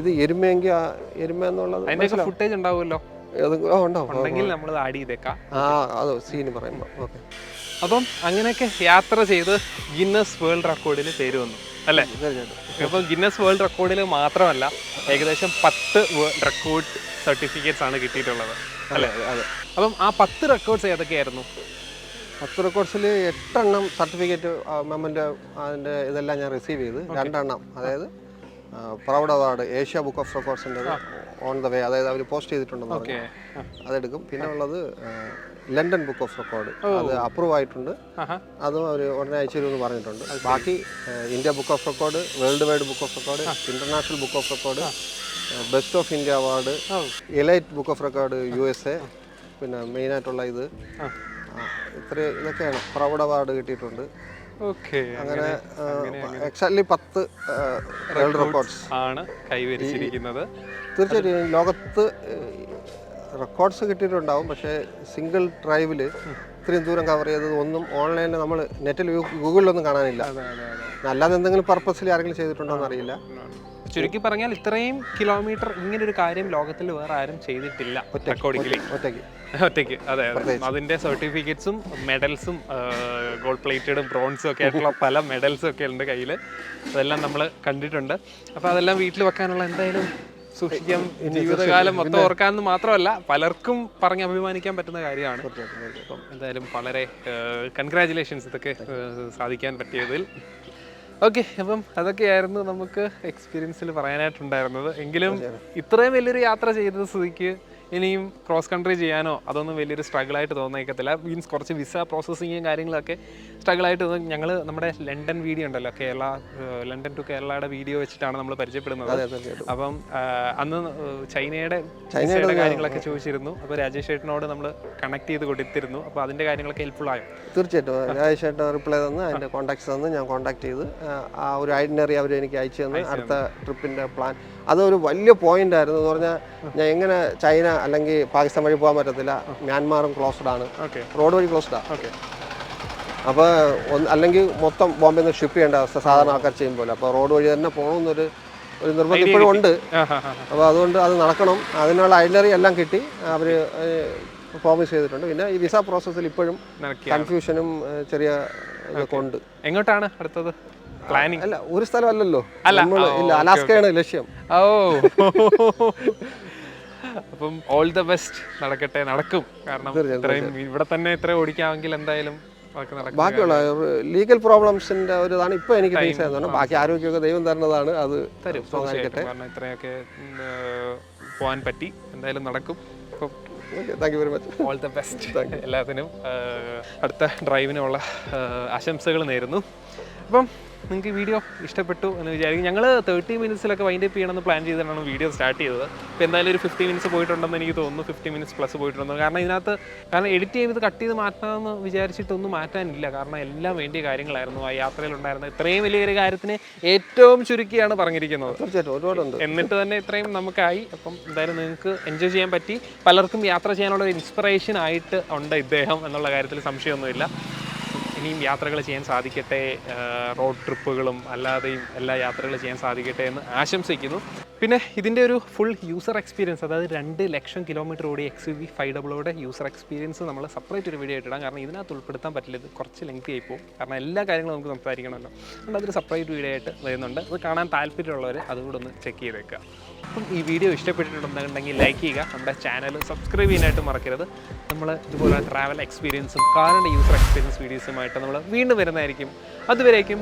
ഇത് എരുമയെങ്കിൽ എരുമ എന്നുള്ളത് ഫുട്ടേജ് ഉണ്ടാവുമല്ലോ. അപ്പം അങ്ങനെയൊക്കെ യാത്ര ചെയ്ത് ഗിന്നസ് വേൾഡ് റെക്കോർഡിൽ പേര് വന്നു അല്ലേ? അപ്പോൾ ഗിന്നസ് വേൾഡ് റെക്കോർഡിൽ മാത്രമല്ല, ഏകദേശം 10 വേൾഡ് റെക്കോർഡ് സർട്ടിഫിക്കറ്റ്സ് ആണ് കിട്ടിയിട്ടുള്ളത് അല്ലേ? അപ്പം ആ 10 റെക്കോർഡ്സ് ഏതൊക്കെയായിരുന്നു? 10 റെക്കോർഡ്സിൽ 8 എണ്ണം സർട്ടിഫിക്കറ്റ് മെമ്മൻ്റെ അതിൻ്റെ ഇതെല്ലാം ഞാൻ റിസീവ് ചെയ്ത്. 2 എണ്ണം അതായത് proud award Asia book of റെക്കോർഡ്സിൻ്റെ ഓൺ ദ വേ, അതായത് അവർ പോസ്റ്റ് ചെയ്തിട്ടുണ്ടെന്ന് പറഞ്ഞു, അതെടുക്കും. പിന്നെ ഉള്ളത് ലണ്ടൻ ബുക്ക് ഓഫ് റെക്കോർഡ്, അത് അപ്രൂവ് ആയിട്ടുണ്ട്, അതും അവർ ഉടനെ അയച്ചു തരുമെന്ന് പറഞ്ഞിട്ടുണ്ട്. ബാക്കി India book of record, world wide book of record, international book of record, best of India award, elite book of record USA, പിന്നെ മെയിനായിട്ടുള്ള ഇതൊക്കെയാണ്. പ്രൗഡ് അവാർഡ് കിട്ടിയിട്ടുണ്ട്. അങ്ങനെ എക്സാക്ട്ലി 10 വേൾഡ് റെക്കോർഡ്സ് ആണ് കൈവരിച്ചിരിക്കുന്നത്. തീർച്ചയായിട്ടും ലോകത്ത് റെക്കോർഡ്സ് കിട്ടിയിട്ടുണ്ടാവും. പക്ഷേ സിംഗിൾ ഡ്രൈവിൽ ഇത്രയും ദൂരം കവർ ചെയ്തത് ഒന്നും ഓൺലൈനിൽ നമ്മൾ നെറ്റിൽ ഗൂഗിളിലൊന്നും കാണാനില്ല. അല്ലാതെ എന്തെങ്കിലും പർപ്പസിൽ ആരെങ്കിലും ചെയ്തിട്ടുണ്ടോ എന്നറിയില്ല. ചുരുക്കി പറഞ്ഞാൽ ഇത്രയും കിലോമീറ്റർ ഇങ്ങനെ ഒരു കാര്യം ലോകത്തിൽ വേറെ ആരും ചെയ്തിട്ടില്ല റെക്കോർഡിംഗിൽ. ഒറ്റയ്ക്ക്. അതെ. അതിന്റെ സർട്ടിഫിക്കറ്റ്സും മെഡൽസും ഗോൾഡ് പ്ലേറ്റഡും ബ്രോൺസും ഒക്കെ ആയിട്ടുള്ള പല മെഡൽസും ഒക്കെ ഉണ്ട് കയ്യിൽ. അതെല്ലാം നമ്മൾ കണ്ടിട്ടുണ്ട്. അപ്പോൾ അതെല്ലാം വീട്ടിൽ വെക്കാനുള്ള എന്തായാലും സൂക്ഷിക്കാം. ജീവിതകാലം മൊത്തം ഓർക്കാമെന്ന് മാത്രമല്ല പലർക്കും പറഞ്ഞ് അഭിമാനിക്കാൻ പറ്റുന്ന കാര്യമാണ്. അപ്പം എന്തായാലും വളരെ കൺഗ്രാജുലേഷൻസ് ഇതൊക്കെ സാധിക്കാൻ പറ്റിയതിൽ. ഓക്കെ, അപ്പം അതൊക്കെയായിരുന്നു നമുക്ക് എക്സ്പീരിയൻസിൽ പറയാനായിട്ടുണ്ടായിരുന്നത്. എങ്കിലും ഇത്രയും വലിയൊരു യാത്ര ചെയ്ത സ്ഥിതിക്ക് ഇനിയും ക്രോസ് കൺട്രി ചെയ്യാനോ അതൊന്നും വലിയൊരു സ്ട്രഗിളായിട്ട് തോന്നിക്കത്തില്ല. മീൻസ് കുറച്ച് വിസ പ്രോസസ്സിങ്ങും കാര്യങ്ങളൊക്കെ സ്ട്രഗിളായിട്ട് തോന്നി. ഞങ്ങൾ നമ്മുടെ ലണ്ടൻ വീഡിയോ ഉണ്ടല്ലോ, ലണ്ടൻ ടു കേരളയുടെ വീഡിയോ വെച്ചിട്ടാണ് നമ്മൾ പരിചയപ്പെടുന്നത്. അപ്പം അന്ന് ചൈനയുടെ കാര്യങ്ങളൊക്കെ ചോദിച്ചിരുന്നു. അപ്പോൾ രാജേഷ് ചേട്ടനോട് നമ്മൾ കണക്ട് ചെയ്ത് കൊടുത്തിരുന്നു. അപ്പോൾ അതിൻ്റെ കാര്യങ്ങളൊക്കെ ഹെൽപ്ഫുൾ ആയോ? തീർച്ചയായിട്ടും രാജേഷ് ചേട്ടൻ റിപ്ലൈ തന്ന് അതിൻ്റെ കോൺടാക്ട്സ് തന്ന് ഞാൻ കോൺടാക്ട് ചെയ്ത് ആ ഒരു ഐഡിനറി അവർ എനിക്ക് അയച്ചു തന്നു. അടുത്ത ട്രിപ്പിൻ്റെ പ്ലാൻ അതൊരു വലിയ പോയിന്റ് ആയിരുന്നു. എന്ന് പറഞ്ഞാൽ ഞാൻ എങ്ങനെ ചൈന അല്ലെങ്കിൽ പാകിസ്ഥാൻ വഴി പോകാൻ പറ്റത്തില്ല, മ്യാൻമാറും ക്ലോസ്ഡ് ആണ്, റോഡ് വഴി ക്ലോസ്ഡാണ്. അപ്പോൾ അല്ലെങ്കിൽ മൊത്തം ബോംബെ നിന്ന് ഷിപ്പ് ചെയ്യേണ്ട അവസ്ഥ സാധാരണ ആൾക്കാർ ചെയ്യുമ്പോൾ. അപ്പോൾ റോഡ് വഴി തന്നെ പോകണമെന്നൊരു നിർബന്ധം ഇപ്പോഴും ഉണ്ട്. അപ്പോൾ അതുകൊണ്ട് അത് നടക്കണം. അതിനുള്ള ഐഡിനറി എല്ലാം കിട്ടി, അവർ പ്രോമിസ് ചെയ്തിട്ടുണ്ട്. പിന്നെ ഈ വിസ പ്രോസസ്സിൽ ഇപ്പോഴും കൺഫ്യൂഷനും ചെറിയ ഇതൊക്കെ ഉണ്ട്. എങ്ങോട്ടാണ് അടുത്തത് പ്ലാനിങ്? അല്ല, ഒരു സ്ഥലമല്ലല്ലോ, ഇല്ല, അലാസ്കയാണ് ലക്ഷ്യം. ഓ, അപ്പം ഓൾ ദ ബെസ്റ്റ്. നടക്കട്ടെ, നടക്കും. കാരണം ഇത്രയും ഇവിടെ തന്നെ ഇത്ര ഓടിക്കാമെങ്കിൽ എന്തായാലും ബാക്കിയുള്ള ലീഗൽ പ്രോബ്ലംസിന്റെ ഒരു ഇതാണ് ഇപ്പൊ എനിക്ക് ഫേസ് ചെയ്യുന്നത്. ബാക്കി ആരോഗ്യമൊക്കെ ദൈവം തരുന്നതാണ്, അത് തരും. കാരണം ഇത്രയൊക്കെ പോകാൻ പറ്റി, എന്തായാലും നടക്കും. Thank you very much. All the best എല്ലാത്തിനും. അടുത്ത ഡ്രൈവിനുള്ള ആശംസകൾ നേരുന്നു. അപ്പം നിങ്ങൾക്ക് ഈ വീഡിയോ ഇഷ്ടപ്പെട്ടു എന്ന് വിചാരിക്കും. ഞങ്ങൾ 30 മിനിറ്റ്സിലൊക്കെ വൈൻഡ് അപ്പ് ചെയ്യണമെന്ന് പ്ലാൻ ചെയ്തിട്ടാണ് വീഡിയോ സ്റ്റാർട്ട് ചെയ്തത്. ഇപ്പോൾ എന്തായാലും ഒരു 50 മിനിറ്റ്സ് പോയിട്ടുണ്ടെന്ന് എനിക്ക് തോന്നുന്നു. 50 മിനിറ്റ്സ് പ്ലസ് പോയിട്ടുണ്ടെന്ന്. കാരണം എഡിറ്റ് ചെയ്ത് കട്ട് ചെയ്ത് മാറ്റാമെന്ന് വിചാരിച്ചിട്ടൊന്നും മാറ്റാനില്ല. കാരണം എല്ലാം വേണ്ടിയ കാര്യങ്ങളായിരുന്നു. ആ യാത്രയിലുണ്ടായിരുന്ന ഇത്രയും വലിയൊരു കാര്യത്തിന് ഏറ്റവും ചുരുക്കിയാണ് പറഞ്ഞിരിക്കുന്നത്. തീർച്ചയായിട്ടും ഒരുപാടുണ്ട്. എന്നിട്ട് തന്നെ ഇത്രയും നമുക്കായി. അപ്പം എന്തായാലും നിങ്ങൾക്ക് എൻജോയ് ചെയ്യാൻ പറ്റി. പലർക്കും യാത്ര ചെയ്യാനുള്ള ഒരു ഇൻസ്പിറേഷൻ ആയിട്ട് ഉണ്ട് ഇദ്ദേഹം എന്നുള്ള കാര്യത്തിൽ സംശയമൊന്നുമില്ല. ഇനിയും യാത്രകൾ ചെയ്യാൻ സാധിക്കട്ടെ, റോഡ് ട്രിപ്പുകളും അല്ലാതെയും എല്ലാ യാത്രകൾ ചെയ്യാൻ സാധിക്കട്ടെ എന്ന് ആശംസിക്കുന്നു. പിന്നെ ഇതിൻ്റെ ഒരു ഫുൾ യൂസർ എക്സ്പീരിയൻസ്, അതായത് 2 ലക്ഷം കിലോമീറ്റർ ഓടി XUV 500യുടെ യൂസർ എക്സ്പീരിയൻസ് നമ്മൾ സെപ്പറേറ്റ് ഒരു വീഡിയോ ആയിട്ടിടാം. കാരണം ഇതിനകത്ത് ഉൾപ്പെടുത്താൻ പറ്റില്ല, ഇത് കുറച്ച് ലെങ്തി ആയിപ്പോവും. കാരണം എല്ലാ കാര്യങ്ങളും നമുക്ക് സംസാരിക്കണമല്ലോ. അതുകൊണ്ട് അതൊരു സെപ്പറേറ്റ് വീഡിയോ ആയിട്ട് വരുന്നുണ്ട്. അത് കാണാൻ താല്പര്യമുള്ളവർ അതുകൂടെ ഒന്ന് ചെക്ക് ചെയ്തേക്കുക. അപ്പം ഈ വീഡിയോ ഇഷ്ടപ്പെട്ടിട്ടുണ്ടെന്നുണ്ടെങ്കിൽ ലൈക്ക് ചെയ്യുക. നമ്മുടെ ചാനൽ സബ്സ്ക്രൈബ് ചെയ്യാനായിട്ട് മറക്കരുത്. നമ്മൾ ഇതുപോലെ ട്രാവൽ എക്സ്പീരിയൻസും കാറിൻ്റെ യൂസർ എക്സ്പീരിയൻസ് വീഡിയോസുമായിട്ട് നമ്മൾ വീണ്ടും വരുന്നതായിരിക്കും. അതുവരേക്കും